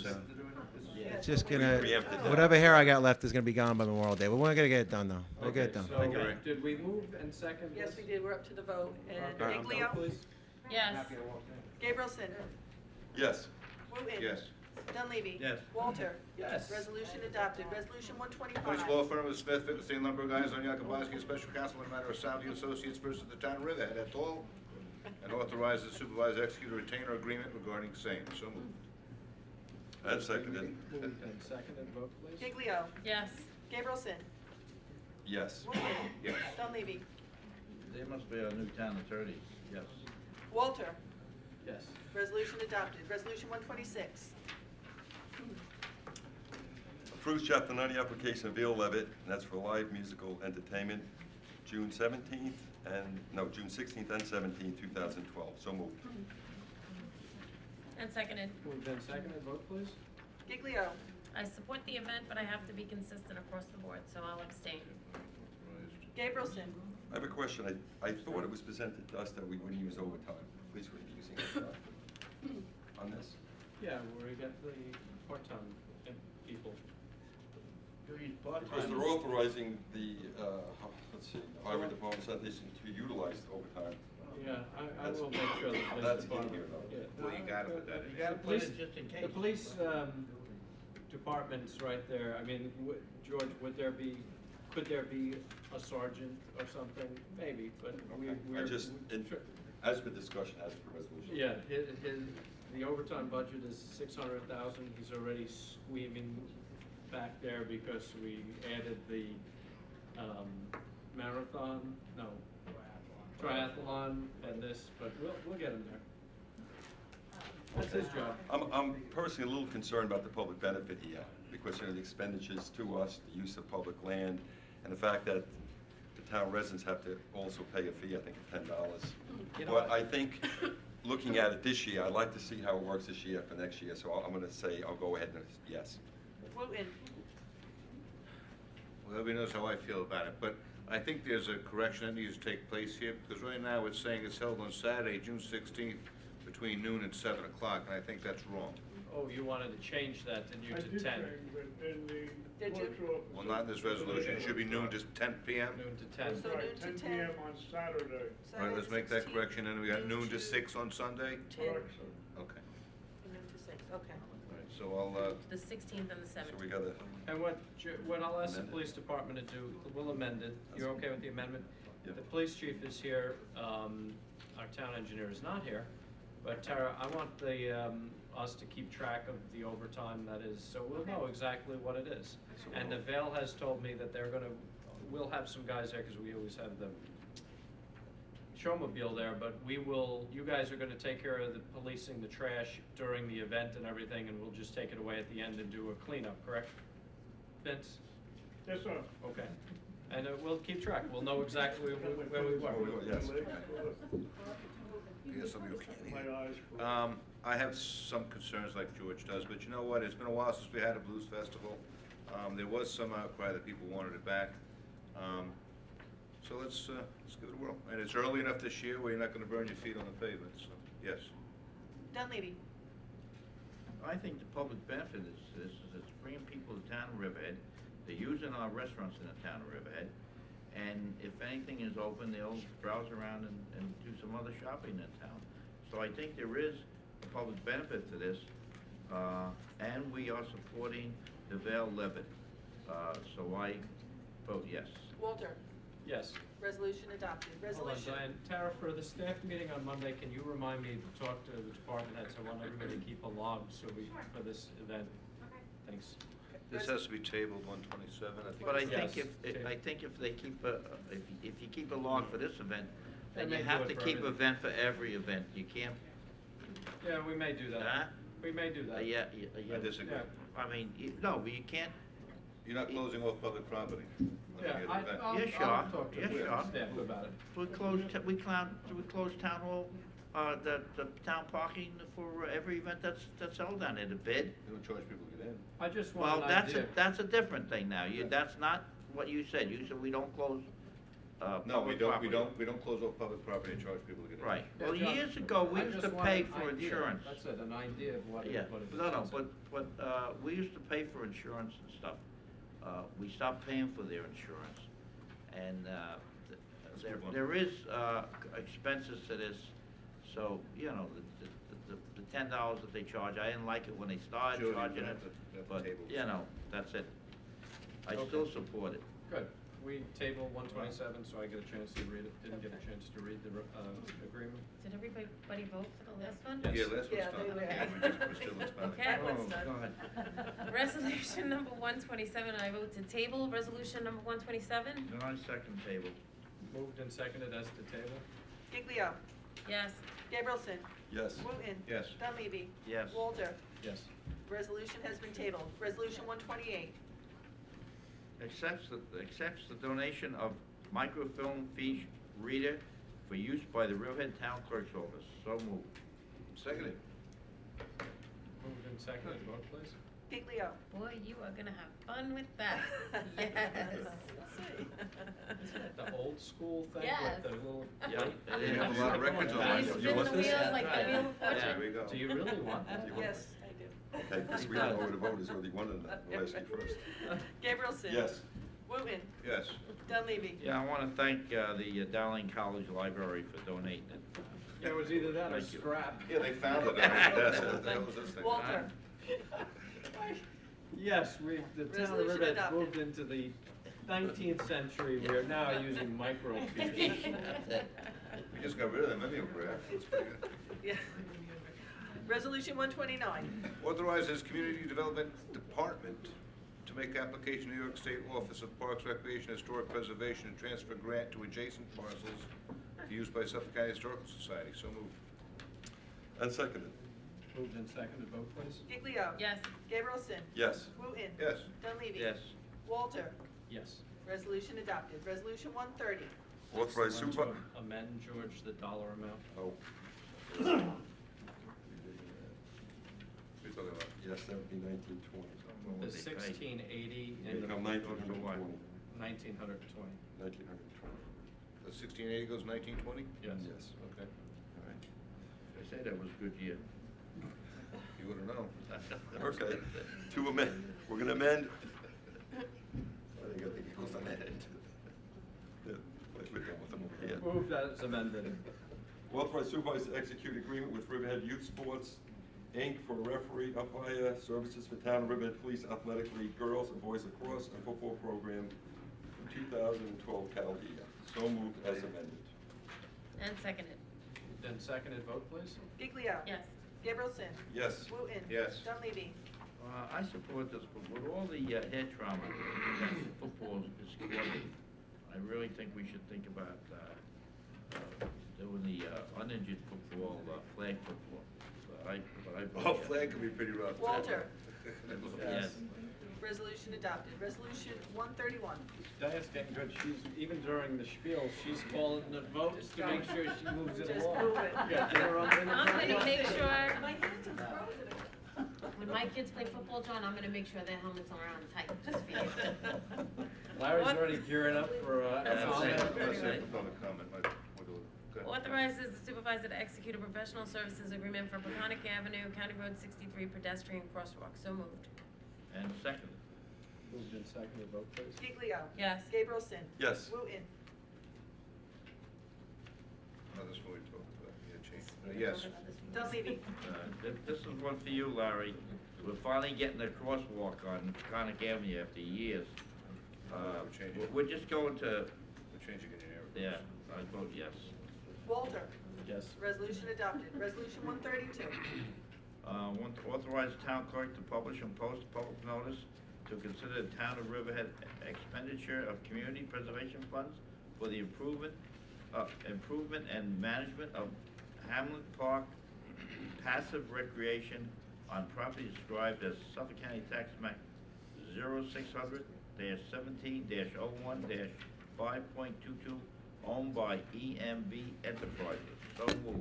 It's just gonna preempted that. whatever hair I got left is gonna be gone by Memorial Day. But we're gonna get it done though. We'll get it done. So, did we move and second Yes, this? we did, we're up to the vote. And Okay. Giglio? Vote, please. Yes. Gabrielson? Yes. Wooten? Yes. Dunleavy? Yes. Walter? Yes. Resolution adopted. Resolution 125. Police law firm of Smith, Finkelstein, Lumber Guys, on Yakubowski, special counsel in the matter of Salvia Associates versus the town of Riverhead et al., and authorizes the supervisor to execute a retainer agreement regarding same. So moved. And seconded. Moved and seconded, vote please. Giglio? Yes. Gabrielson? Yes. Wooten? Yes. Dunleavy? There must be a new town attorney, yes. Walter? Yes. Resolution adopted. Resolution 126. Approves Chapter 90 application of Ville Levitt, and that's for live musical entertainment, June 17th June 16th and 17th, 2012. So moved. And seconded. Moved and seconded, vote please. Giglio? I support the event, but I have to be consistent across the board, so I'll abstain. Gabrielson? I have a question. I thought it was presented to us that we wouldn't use overtime. Please wouldn't be using overtime on this. Yeah, where we get the part-time people. Because they're authorizing the, highway department sanitation to utilize overtime. Yeah, I will make sure the police That's in department. here, though. Yeah. Well, you gotta put that in. You gotta The put police, it just in case. the police, department's right there. I mean, George, could there be a sergeant or something? Maybe, but we're. As per discussion, as per resolution. Yeah, the overtime budget is 600,000. He's already squeaming back there because we added the, triathlon and this, but we'll get him there. That's his job. I'm personally a little concerned about the public benefit here, because, the expenditures to us, the use of public land, and the fact that the town residents have to also pay a fee, I think, of $10. But I think, looking at it this year, I'd like to see how it works this year for next year, so I'm gonna say, I'll go ahead and, yes. Wooten? Well, everybody knows how I feel about it, but I think there's a correction that needs to take place here, because right now it's saying it's held on Saturday, June 16th, between noon and 7 o'clock, and I think that's wrong. Oh, you wanted to change that, didn't you, to 10? Did you? Well, not in this resolution, it should be noon to 10 p.m. Noon to 10. So noon to 10? p.m. on Saturday. All right, let's make that correction, and we got noon to 6 on Sunday? 10, Okay. noon to 6, okay. All right, so I'll, The 16th and the So 17th. we gotta, And what I'll ask the Amend it. police department to do, we'll amend it. You're okay with the amendment? Yep. The police chief is here, our town engineer is not here, but Tara, I want us to keep track of the overtime that is, so we'll know exactly what it is. And the Vale has told me that we'll have some guys there, because we always have the showmobile there, but you guys are gonna take care of the policing the trash during the event and everything, and we'll just take it away at the end and do a cleanup, correct? Vince? Yes, sir. Okay. And we'll keep track. We'll know exactly where we were. yes. yes, some of you can't. I have some concerns like George does, but you know what? It's been a while since we had a blues festival. There was some outcry that people wanted it back. So let's give it a whirl. And it's early enough this year where you're not gonna burn your feet on the pavement, so, yes. Dunleavy? I think the public benefit is it's bringing people to town of Riverhead. They're using our restaurants in the town of Riverhead. And if anything is open, they'll browse around and do some other shopping in town. So I think there is a public benefit to this. And we are supporting the Vale Levitt. So I vote yes. Walter? Yes. Resolution adopted. Hold on, Resolution. Diane. Tara, for the staff meeting on Monday, can you remind me to talk to the department heads? I want everybody to keep a log for this event. Thanks. This has to be tabled 127, I think. But I it's- think if they keep if you keep a log for this event, then They you may have do to it for keep an everything. event for every event. You can't. Yeah, we may do that. Huh? We may do that. Yeah. I disagree. Yeah. I mean, no, but you can't. You're not closing off public property. Yeah, I'll Yes, you are. talk to Yes, you are. staff about it. We closed town hall, the town parking for every event that's held down there, the bid. They don't charge people to get in. I just Well, want an idea. that's a different thing now. That's not what you said. You said we don't close, No, we public don't, property. we don't close off public property and charge people to get in. Right. Yeah, Well, John, years ago, we I used just to want pay an for idea. insurance. That's it, an idea of what Yeah, what it is. no, but, we used to pay for insurance and stuff. We stopped paying for their insurance. And, there is, expenses to this, so, you know, the $10 that they charge, I didn't like it when they started Julie, charging we it, have to but, table you know, that's it. I Okay. still support it. Good. We table 127, so I get a chance to read it. Didn't get a chance to read the agreement. Did everybody vote for the last one? Yes. Yeah, last one's done. Okay. We're still expounding. Okay, Oh, what's done? go ahead. Resolution number 127, I vote to table. Resolution number 127? Non-second table. Moved and seconded as to table. Giglio. Yes. Gabrielson. Yes. Wooten. Yes. Dunleavy. Yes. Walter. Yes. Resolution has been tabled. Resolution 128. Accepts the donation of microfilm fiche reader for use by the Riverhead Town Clerk's Office. So moved. Seconded. Moved and seconded. Vote, please. Giglio. Boy, you are gonna have fun with that. Yes. The old school thing Yes. with the little. Yeah, it You is. have a lot of records on You it. spin You the want this? wheels like the Wheel of Yeah. Fortune. There we go. Do you really want that? Yes, I do. Okay, because we don't know where the voters whether you wanted that. We'll ask you first. Gabrielson. Yes. Wooten. Yes. Dunleavy. Yeah, I want to thank the Dowling College Library for donating it. It was either that or Thank you. scrap. Yeah, they found it under the desk. What the hell was this thing? Walter. Yes, the town of Resolution Riverhead's adopted. moved into the 19th century. We are now using microfiche. We just got rid of the mimeograph. That's pretty good. Yeah. Resolution 129. Authorizes Community Development Department to make application to New York State Office of Parks, Recreation, Historic Preservation, and transfer grant to adjacent parcels to be used by Suffolk County Historical Society. So moved. And seconded. Moved and seconded. Vote, please. Giglio. Yes. Gabrielson. Yes. Wooten. Yes. Dunleavy. Yes. Walter. Yes. Resolution adopted. Resolution 130. Authorize Want to supervisor. amend, George, the dollar amount. Oh. What are you talking about? Yes, that would be 1920. What The would they pay? 1680 and the Become 1920. 1920. 1920. The 1680 goes 1920? Yes. Yes. Okay. All right. They say that was a good year. You wouldn't know. Okay. To amend, we're gonna amend. I think it goes on that end. Yeah, we're done with them over here. Moved as amended. Authorize supervisor to execute agreement with Riverhead Youth Sports, Inc. for referee umpire services for town of Riverhead Police Athletic League Girls and Boys Lacrosse and Football Program for 2012 calendar year. So moved as amended. And seconded. Then seconded. Vote, please. Giglio. Yes. Gabrielson. Yes. Wooten. Yes. Dunleavy. I support this, but with all the head trauma that football is causing, I really think we should think about doing the uninjured football, flag football. Oh, flag can be pretty rough. Walter. Yes. Resolution adopted. Resolution 131. Diane's getting good. She's, even during the spiel, she's calling the votes to make sure she moves it Just along. move it. Yeah, get her up in the I'm gonna front. make sure, My hands are frozen. when my kids play football, John, I'm gonna make sure their helmets are on tight, just for you. Larry's already gearing up for a That's comment. it. Let's say for public comment. We'll do it. Go ahead. Authorizes the supervisor to execute a professional services agreement for Peconic Avenue, County Road 63 pedestrian crosswalk. So moved. And seconded. Moved and seconded. Vote, please. Giglio. Yes. Gabrielson. Yes. Wooten. Oh, this one we talked about. Yeah, change. Yes. Dunleavy. This is one for you, Larry. We're finally getting a crosswalk on Conic Avenue after years. We're just going to, We're changing it in here. yeah, I vote yes. Walter. Yes. Resolution adopted. Resolution 132. Want to authorize the town clerk to publish and post a public notice to consider the town of Riverhead expenditure of community preservation funds for the improvement and management of Hamlet Park passive recreation on property described as Suffolk County Tax Map 0600-17-01-5.22, owned by EMB Enterprises. So moved.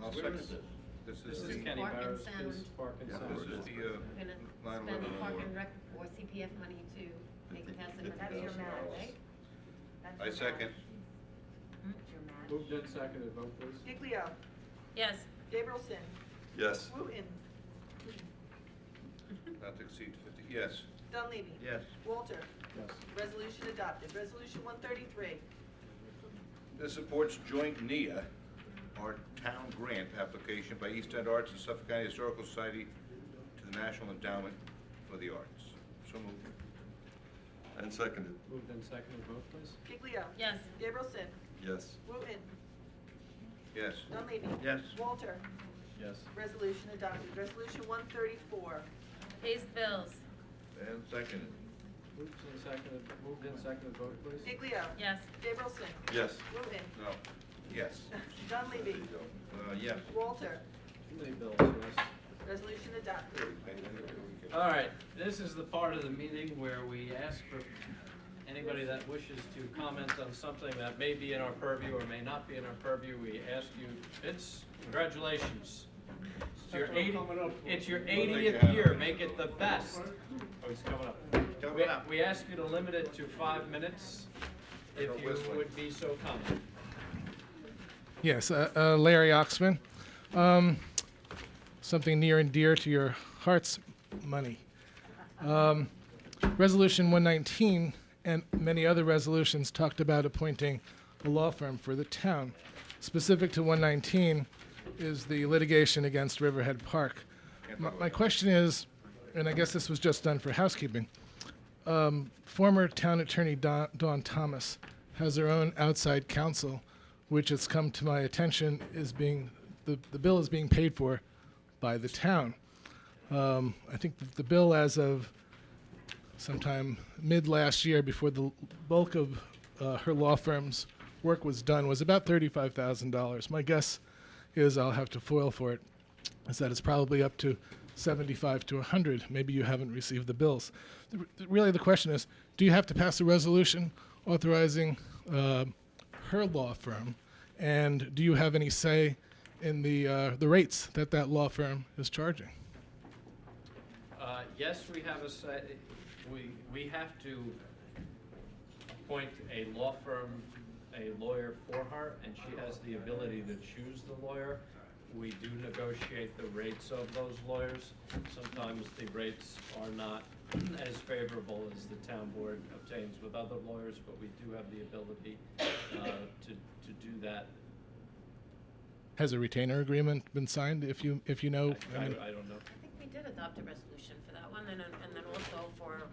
I'll Where second is this? This This is is the Park and Sound. This is the We're gonna 9/11 spend Park award. and Rec or CPF money to make it past the $50,000. That's your match, right? That's I your second. match. That's your match. Moved and seconded, vote please. Giglio. Yes. Gabrielson. Yes. Wooten. Not to exceed 50, yes. Dunleavy. Yes. Walter. Yes. Resolution adopted. Resolution 133. This supports joint NIA, our town grant application by East End Arts and Suffolk County Historical Society to the National Endowment for the Arts. So moved. And seconded. Moved and seconded, vote please. Giglio. Yes. Gabrielson. Yes. Wooten. Yes. Dunleavy. Yes. Walter. Yes. Resolution adopted. Resolution 134. Pays the bills. And seconded. Moved and seconded, vote please. Giglio. Yes. Gabrielson. Yes. Wooten. No. Yes. Dunleavy. Yes. Walter. Too many bills, yes. Resolution adopted. All right, this is the part of the meeting where we ask for anybody that wishes to comment on something that may be in our purview or may not be in our purvieue. We ask you, Vince, congratulations. It's your 80th year, make it the best. Oh, he's coming up. Coming up. We ask you to limit it to 5 minutes, if you would be so kind. Yes, Larry Oxman. Something near and dear to your heart's money. Resolution 119 and many other resolutions talked about appointing a law firm for the town. Specific to 119 is the litigation against Riverhead Park. My question is, and I guess this was just done for housekeeping, former town attorney Dawn Thomas has her own outside counsel, which has come to my attention is being, the bill is being paid for by the town. I think that the bill as of sometime mid last year, before the bulk of her law firm's work was done, was about $35,000. My guess is, I'll have to foil for it, is that it's probably up to 75 to 100. Maybe you haven't received the bills. Really the question is, do you have to pass a resolution authorizing her law firm, and do you have any say in the rates that that law firm is charging? Yes, we have a say. We have to appoint a law firm, a lawyer for her, and she has the ability to choose the lawyer. We do negotiate the rates of those lawyers. Sometimes the rates are not as favorable as the town board obtains with other lawyers, but we do have the ability to do that. Has a retainer agreement been signed, if you know? I don't know. I think we did adopt a resolution for that one, and then also for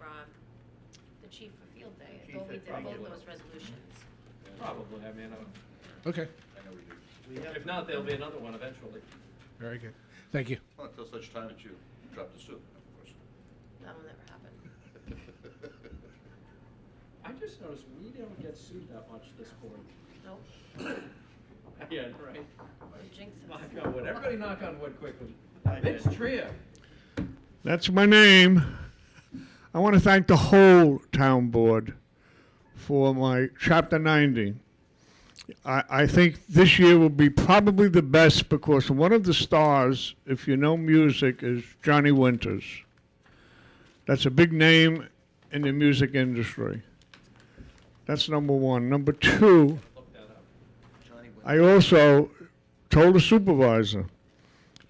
the chief for field day. I thought we did both those resolutions. Probably, I mean, Okay, I know we do. if not, there'll be another one eventually. very good. Thank you. Well, until such time that you drop the soup, of course. That will never happen. I just noticed we don't get sued that much this board. Nope. Yeah, right. Don't jinx us. Knock on wood. Everybody knock on wood quickly. Vince Tria. That's my name. I want to thank the whole town board for my Chapter 90. I think this year will be probably the best because one of the stars, if you know music, is Johnny Winters. That's a big name in the music industry. That's number one. Number two, I also told the supervisor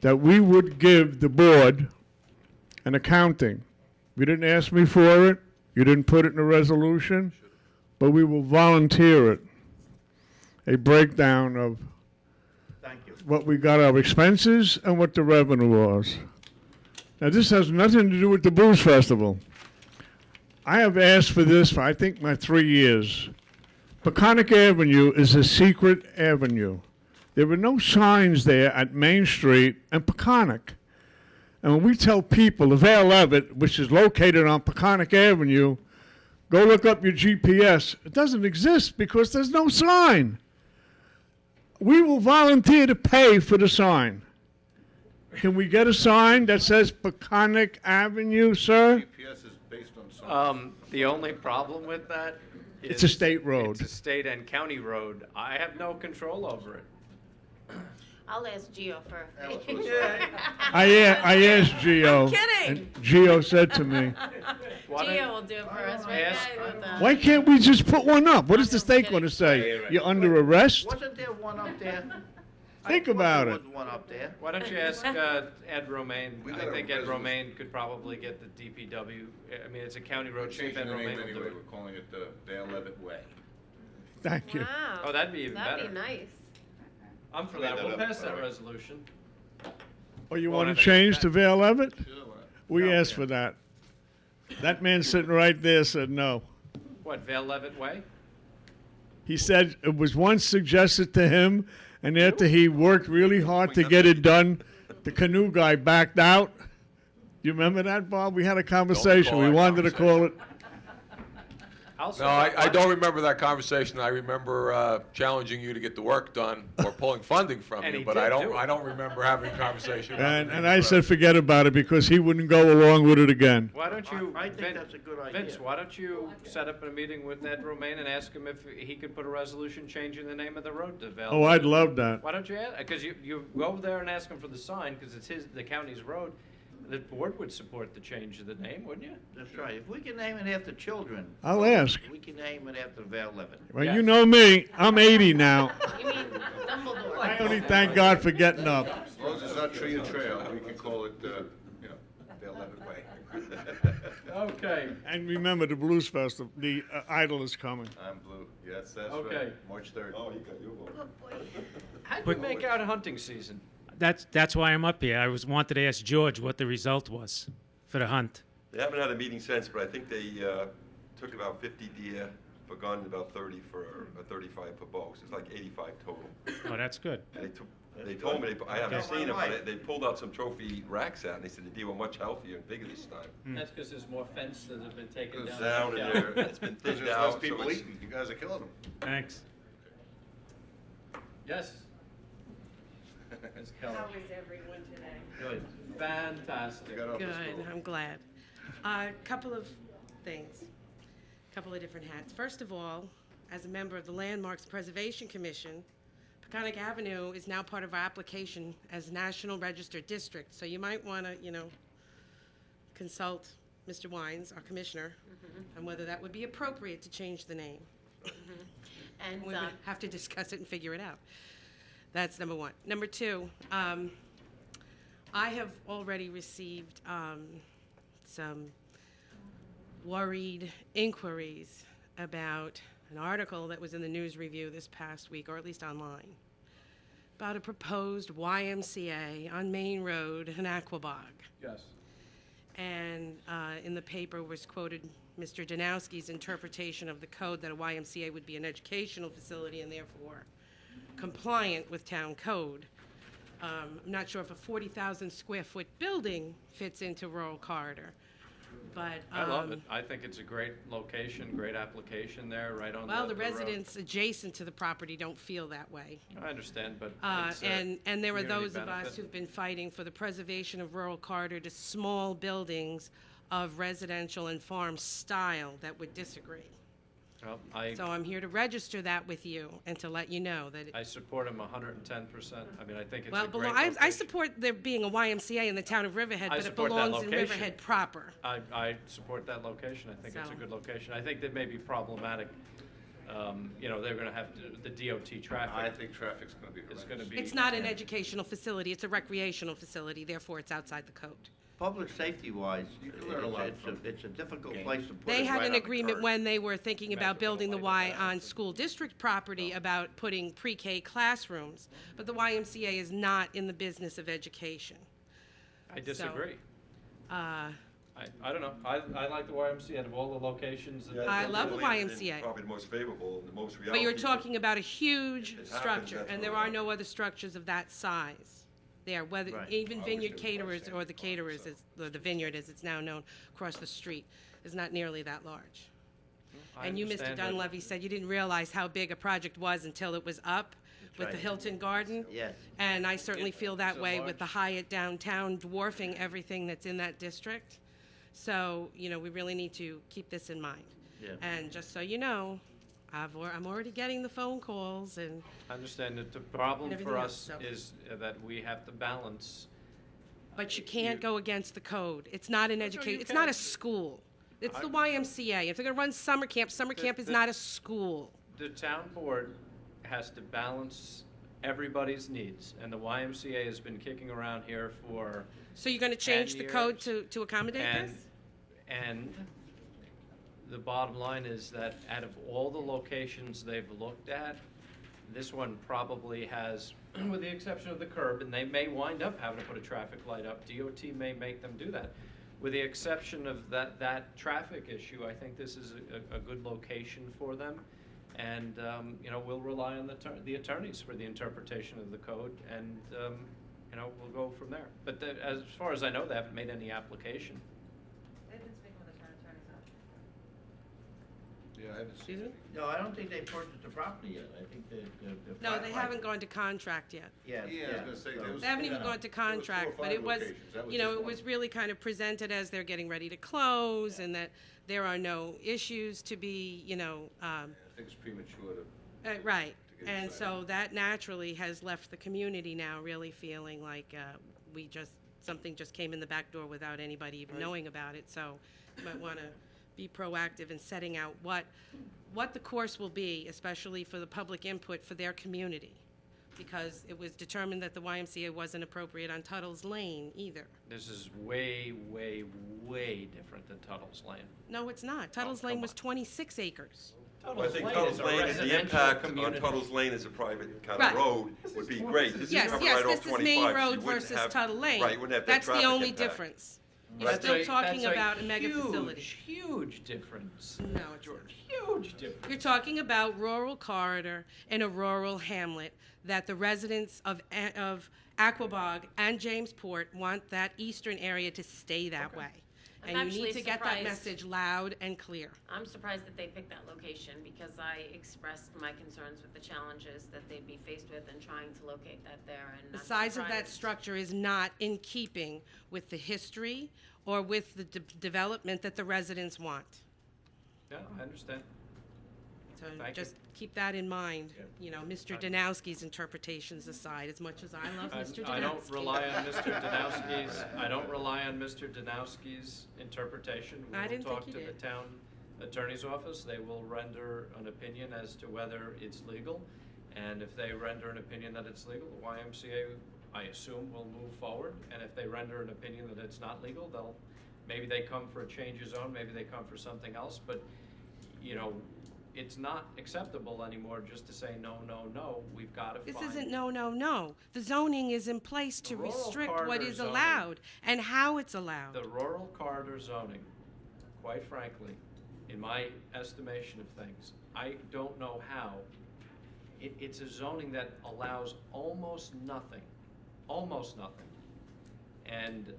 that we would give the board an accounting. You didn't ask me for it. You didn't put it in a resolution, but we will volunteer it. A breakdown of what we got our expenses and what the revenue was. Now this has nothing to do with the Blues Festival. I have asked for this for I think my 3 years. Peconic Avenue is a secret avenue. There were no signs there at Main Street and Peconic. And when we tell people the Vale Levitt, which is located on Peconic Avenue, go look up your GPS, it doesn't exist because there's no sign. We will volunteer to pay for the sign. Can we get a sign that says Peconic Avenue, sir? GPS is based on something. The only problem with that is... It's a state road. It's a state and county road. I have no control over it. I'll ask Gio for a Alice fee. was, I asked Gio. I'm kidding. And Gio said to me, Gio will do it for us, right? Ask- guys, with the- why can't we just put one up? What is the state going to say? kidding. You're under arrest? Wasn't there one up there? Think I thought about there it. was one up there. Why don't you ask Ed Romaine? We I got a think Ed resolution. Romaine could probably get the DPW. I mean, it's a county road. Chief Changing Ed the name Romaine will do anyway, it. we're calling it the Vale Levitt Way. Thank you. Wow. Oh, that'd be even That'd better. be nice. I'm for Made that. that We'll up, pass that alright. resolution. Oh, you Won't want to have any change effect. to Vale Levitt? Sure, why not? We asked for that. That man sitting right there said no. What, Vale Levitt Way? He said it was once suggested to him, and after he worked really hard to get it done, the canoe guy backed out. You remember that, Bob? We had a conversation. We that wanted to call it. No, I don't remember that conversation. I remember challenging you to get the work done or pulling funding from And you, he but did I do don't. it. I don't remember having a conversation. about And, the and name I of the said road. forget about it because he wouldn't go along with it again. Why don't you, I think that's a good idea. Vince, why don't you set up a meeting with Ed Romaine and ask him if he could put a resolution changing the name of the road to Vale? Oh, I'd love that. Why don't you ask? Because you go over there and ask him for the sign because it's the county's road. The board would support the change of the name, wouldn't you? That's right. If we can name it after children. I'll ask. We can name it after Vale Levitt. Well, Yes. you know me. I'm 80 now. You mean Dumbledore? I only thank God for getting up. As long as it's not tree and trail, we can call it, Vale Levitt Way. Okay. And remember the Blues Festival. The Idol is coming. I'm blue. Yes, that's Okay. right. March 3rd. Oh, you got your vote. How'd you make out hunting season? That's why I'm up here. I wanted to ask George what the result was for the hunt. They haven't had a meeting since, but I think they took about 50 deer for gun, and about 30 for a 35 for bow. So it's like 85 total. Oh, that's good. And they told me, I haven't Okay. seen them, but they pulled out some trophy racks out, and they said the deer were much healthier and bigger this time. That's because there's more fence that have been taken Goes down. down in there, it's been There's thinned less out. so people it's- eating. You guys are killing them. Thanks. Yes. Ms. Keller. How is everyone today? Good. Fantastic. You got off the Good, stool. I'm glad. Couple of things, couple of different hats. First of all, as a member of the Landmarks Preservation Commission, Peconic Avenue is now part of our application as National Registered District, so you might want to, consult Mr. Wines, our commissioner, on whether that would be appropriate to change the name. And We would have to discuss it and figure it out. That's number one. Number two, I have already received some worried inquiries about an article that was in the News Review this past week, or at least online, about a proposed YMCA on Main Road in Aquabog. Yes. And in the paper was quoted Mr. Danowski's interpretation of the code that a YMCA would be an educational facility and therefore compliant with town code. I'm not sure if a 40,000 square foot building fits into rural corridor, but. I love it. I think it's a great location, great application there, right on Well, the road. residents adjacent to the property don't feel that way. I understand, but it's, And there are community those of us benefit. who've been fighting for the preservation of rural corridor to small buildings of residential and farm style that would disagree. Well, So I'm here to register that with you and to let you know that. I support him 110%. I mean, I think it's Well, a great I location. support there being a YMCA in the town of Riverhead, I but it support that belongs in location. Riverhead proper. I support that location. I think it's a So- good location. I think that may be problematic. They're going to have the DOT traffic. I think traffic's going to be It's going to be. It's not an educational facility, it's a recreational facility, therefore it's outside the code. Public safety-wise, can learn a lot from it's a difficult place to put it They had right an on the agreement curb. when they were thinking about building the Y on school district property about putting pre-K classrooms, but the YMCA is not in the business of education. I disagree. Uh, I don't know. I like the YMCA out of all the locations. that- I love the YMCA. Probably the most favorable, and the most reality. But you're talking about a huge It happens, structure, that's and what there it are is. no other structures of that size there, whether, Right. even I wish Vineyard they would Caterers, price or the it, Caterers, or the Vineyard as it's now known, across the street, is not nearly that large. I And you, Mr. understand that. Dunleavy, said you didn't realize how big a project was until it was up. with the right. Hilton Garden. Yes. And I certainly feel that It's a way with large- the Hyatt downtown dwarfing everything that's in that district. So, you know, we really need to keep this in mind. Yeah. And just so you know, I'm already getting the phone calls and I understand that the problem And for everything us else, so. is that we have to balance. but you can't go against the code. It's not an you education, it's not a can. school. It's the I- YMCA. If they're gonna run summer camp is not a school. The town board has to balance everybody's needs, and the YMCA has been kicking around here for So you're gonna 10 change the code years. to accommodate and, this? And the bottom line is that out of all the locations they've looked at, this one probably has, with the exception of the curb, and they may wind up having to put a traffic light up. DOT may make them do that. With the exception of that traffic issue, I think this is a good location for them. And, you know, we'll rely on the attorneys for the interpretation of the code, and, you know, we'll go from there. But as far as I know, they haven't made any application. They've been speaking with the town attorney's office. Yeah, I haven't Excuse me? No, I don't think they purchased the property yet. I think they're No, they finalizing. haven't gone to contract yet. Yeah, Yeah, I was gonna say, there was- They haven't even yeah. gone to There was 4 or contract, but 5 it was, locations. That was you know, just it one. was really kind of presented as they're getting ready to close and that there are no issues to be, you know, I think it's premature to. right. to get And excited. so that naturally has left the community now really feeling like something just came in the back door without anybody even knowing about it. So you might want to be proactive in setting out what the course will be, especially for the public input for their community. Because it was determined that the YMCA wasn't appropriate on Tuttle's Lane either. This is way, way, way different than Tuttle's Lane. No, it's not. Tuttle's Lane was 26 acres. Well, I think Lane Tuttle's is a Lane is the residential impact on community. Tuttle's Lane as a private kind Right. of road would be great. This is Yes, coming yes, right off this is 25. Main so you Road wouldn't versus have- Tuttle Lane. Right, you wouldn't have that That's the traffic only impact. difference. Right. You're still talking That's about a mega facility. Huge difference. No, it's not. Huge difference. You're talking about rural corridor in a rural hamlet that the residents of Aquabog and Jamesport want that eastern area to stay that way. I'm And you need actually to get that surprised. message loud and clear. I'm surprised that they picked that location because I expressed my concerns with the challenges that they'd be faced with in trying to locate that there. And The I'm size of that surprised. structure is not in keeping with the history or with the development that the residents want. Yeah, I understand. So Thank just keep that in mind, you know, Mr. Danowski's interpretations aside, as much as I love Mr. Danowski. I don't rely on Mr. Danowski's interpretation. I didn't We'll think talk you to the did. town attorney's office. They will render an opinion as to whether it's legal. And if they render an opinion that it's legal, the YMCA, I assume, will move forward. And if they render an opinion that it's not legal, maybe they come for a change of zone, maybe they come for something else. But, you know, it's not acceptable anymore just to say no, no, no. We've got to This find. isn't no. The zoning is in place to The rural restrict what corridor is zoning. allowed and how it's allowed. The rural corridor zoning, quite frankly, in my estimation of things, I don't know how. It's a zoning that allows almost nothing. And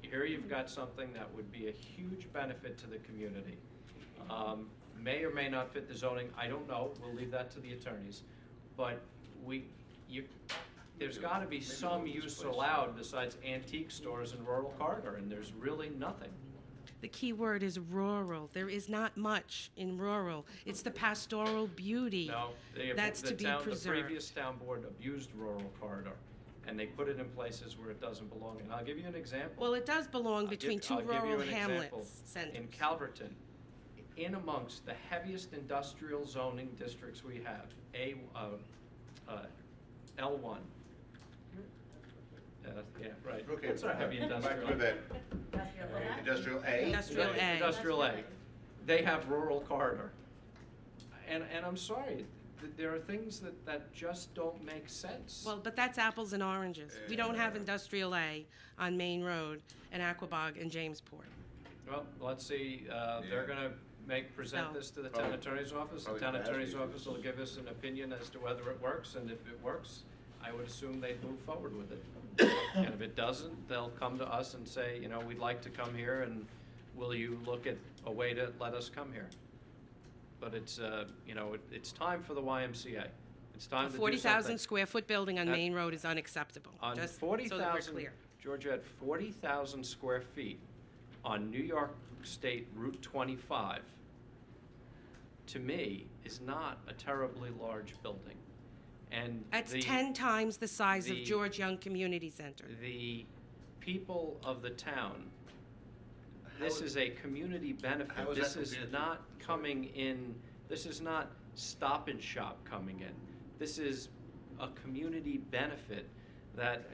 here you've got something that would be a huge benefit to the community. May or may not fit the zoning, I don't know, we'll leave that to the attorneys. But there's gotta be some use allowed besides antique stores in rural corridor, and there's really nothing. The key word is rural. There is not much in rural. It's the pastoral beauty No, that's to be the preserved. previous town board abused rural corridor, and they put it in places where it doesn't belong. And I'll give you an example. Well, it does belong between two I'll give you rural an hamlets, example. centers. In Calverton, in amongst the heaviest industrial zoning districts we have, L1. Yeah, right. Okay. What's our heavy industrial? Riverhead. Industrial A? Industrial Right, A. Industrial A. They have rural corridor. And I'm sorry, there are things that just don't make sense. Well, but that's apples and oranges. We don't have industrial A on Main Road and Aquabog and Jamesport. Well, let's see, they're gonna present So- this to the town attorney's office. The Probably town gonna ask attorney's me. office will give us an opinion as to whether it works, and if it works, I would assume they'd move forward with it. And if it doesn't, they'll come to us and say, you know, we'd like to come here, and will you look at a way to let us come here? But it's, you know, it's time for the YMCA. It's time A to do 40,000 something. square foot building on At- Main Road is unacceptable, On just so that we're 40,000, clear. Georgia, at 40,000 square feet on New York State Route 25, to me, is not a terribly large building. And That's the- 10 times the size of the- George Young Community Center. The people of the town, this is a community benefit. how is This that is compared to- not coming in, this is not Stop and Shop coming in. This is a community benefit that,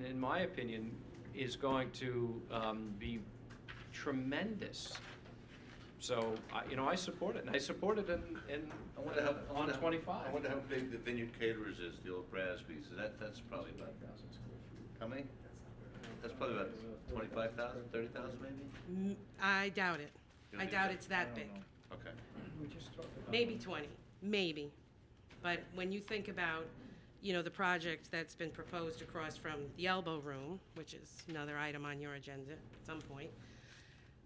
in my opinion, is going to be tremendous. So, I support it, and I support it on 25. I wonder how big the Vineyard Caterers is, the old Brasby's. That's probably about, how many? That's probably about 25,000, 30,000 maybe? I doubt it. You I don't doubt think it's so? that big. Okay. Maybe 20, maybe. But when you think about, the project that's been proposed across from the Elbow Room, which is another item on your agenda at some point,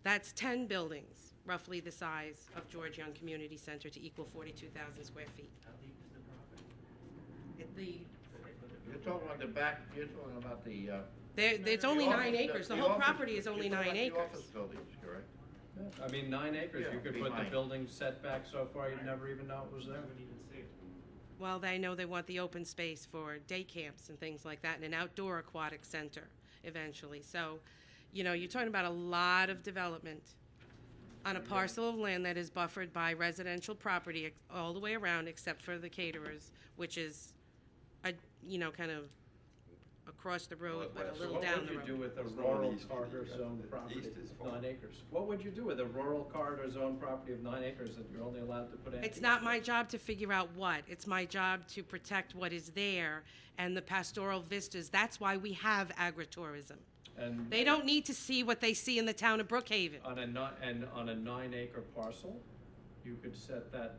that's 10 buildings, roughly the size of George Young Community Center to equal 42,000 square feet. You're talking about the back, you're talking about the, It's only 9 acres. The whole property is only 9 acres. The office buildings, correct? I mean, 9 acres, Yeah, you could be put the mine. building setback so far, you'd never even know it was there. Well, they know they want the open space for day camps and things like that, and an outdoor aquatic center eventually. So, you're talking about a lot of development on a parcel of land that is buffered by residential property all the way around, except for the caterers, which is, kind of across the road, but a little down the What would you do road. with a It's not rural east, corridor the zone east property is of 9 acres? What would you do with a rural corridor zone property of 9 acres that you're only allowed to put in? It's not my job to figure out what. It's my job to protect what is there and the pastoral vistas. That's why we have agritourism. And They don't need to see what they see in the town of Brookhaven. on a 9 acre parcel, you could set that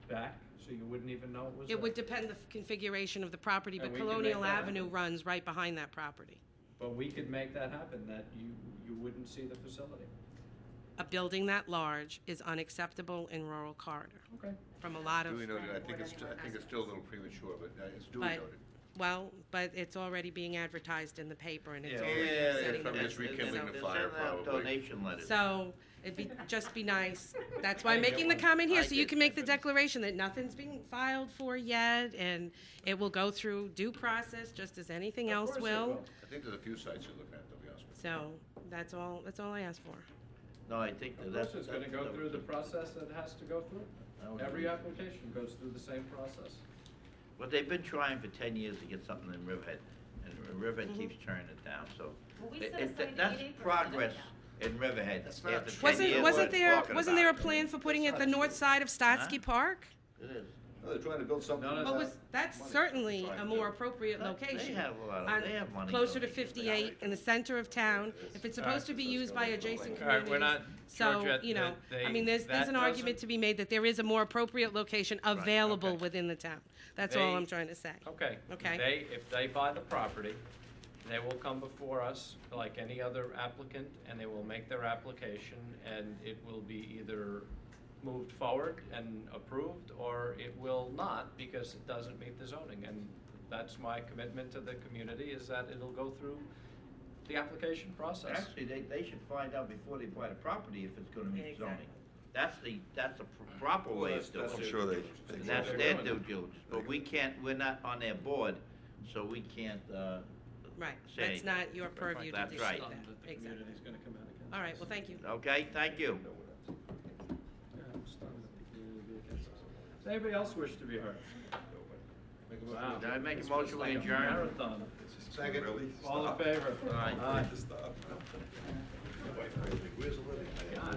back so you wouldn't even know it was there. It would depend the configuration of the property, but And we can Colonial make that Avenue happen. runs right behind that property. But we could make that happen, that you wouldn't see the facility. A building that large is unacceptable in rural corridor. Okay. From a lot of, Duly noted. I think it's still a little premature, but it's duly but, noted. but it's already being advertised in the paper and it's Yeah, already yeah, sitting probably there. just rekindling the So- fire, probably. Donation letters. So, just be nice. That's why I'm making the comment here, so you can make the declaration that nothing's being filed for yet, and it will go through due process, just as anything else course it will. I think there's a few sites you're looking at, to be honest with you. So, that's all I ask for. No, I think that Of that's. course, it's gonna go through the process that it has to go through. I would Every agree. application goes through the same process. But they've been trying for 10 years to get something in Riverhead, and Riverhead keeps turning it down, so. Well, we it- set it- aside that's 8 acres to progress do in Riverhead. That's After not 10 Wasn't, years wasn't of there, talking wasn't about there a it. plan for putting it at the north side of Statsky Park? It is. No, they're trying to build something. That's certainly a more appropriate They location. have a lot of, they have money. Closer to donated. 58, in the center of town, if it's supposed to be used by adjacent All right, we're communities. not, So, Georgia, I mean, there's that an argument doesn't- to be made that there is a more appropriate location available okay. within the town. That's all They- I'm trying to say. Okay. Okay. If they buy the property, they will come before us like any other applicant, and they will make their application, and it will be either moved forward and approved, or it will not because it doesn't meet the zoning. And that's my commitment to the community, is that it'll go through the application process. Actually, they should find out before they buy the property if it's gonna meet zoning. That's the proper way of doing it. I'm sure they. That's their due diligence, but we can't, we're not on their board, so we can't, Right, say that's not your purview to That's dictate right. that. Exactly. All right, well, thank you. Okay, thank you. Does anybody else wish to be heard? Wow. Did I make a This motion was we like a adjourn? marathon. Second. All in favor? Aye. Aye. Where's the living? God.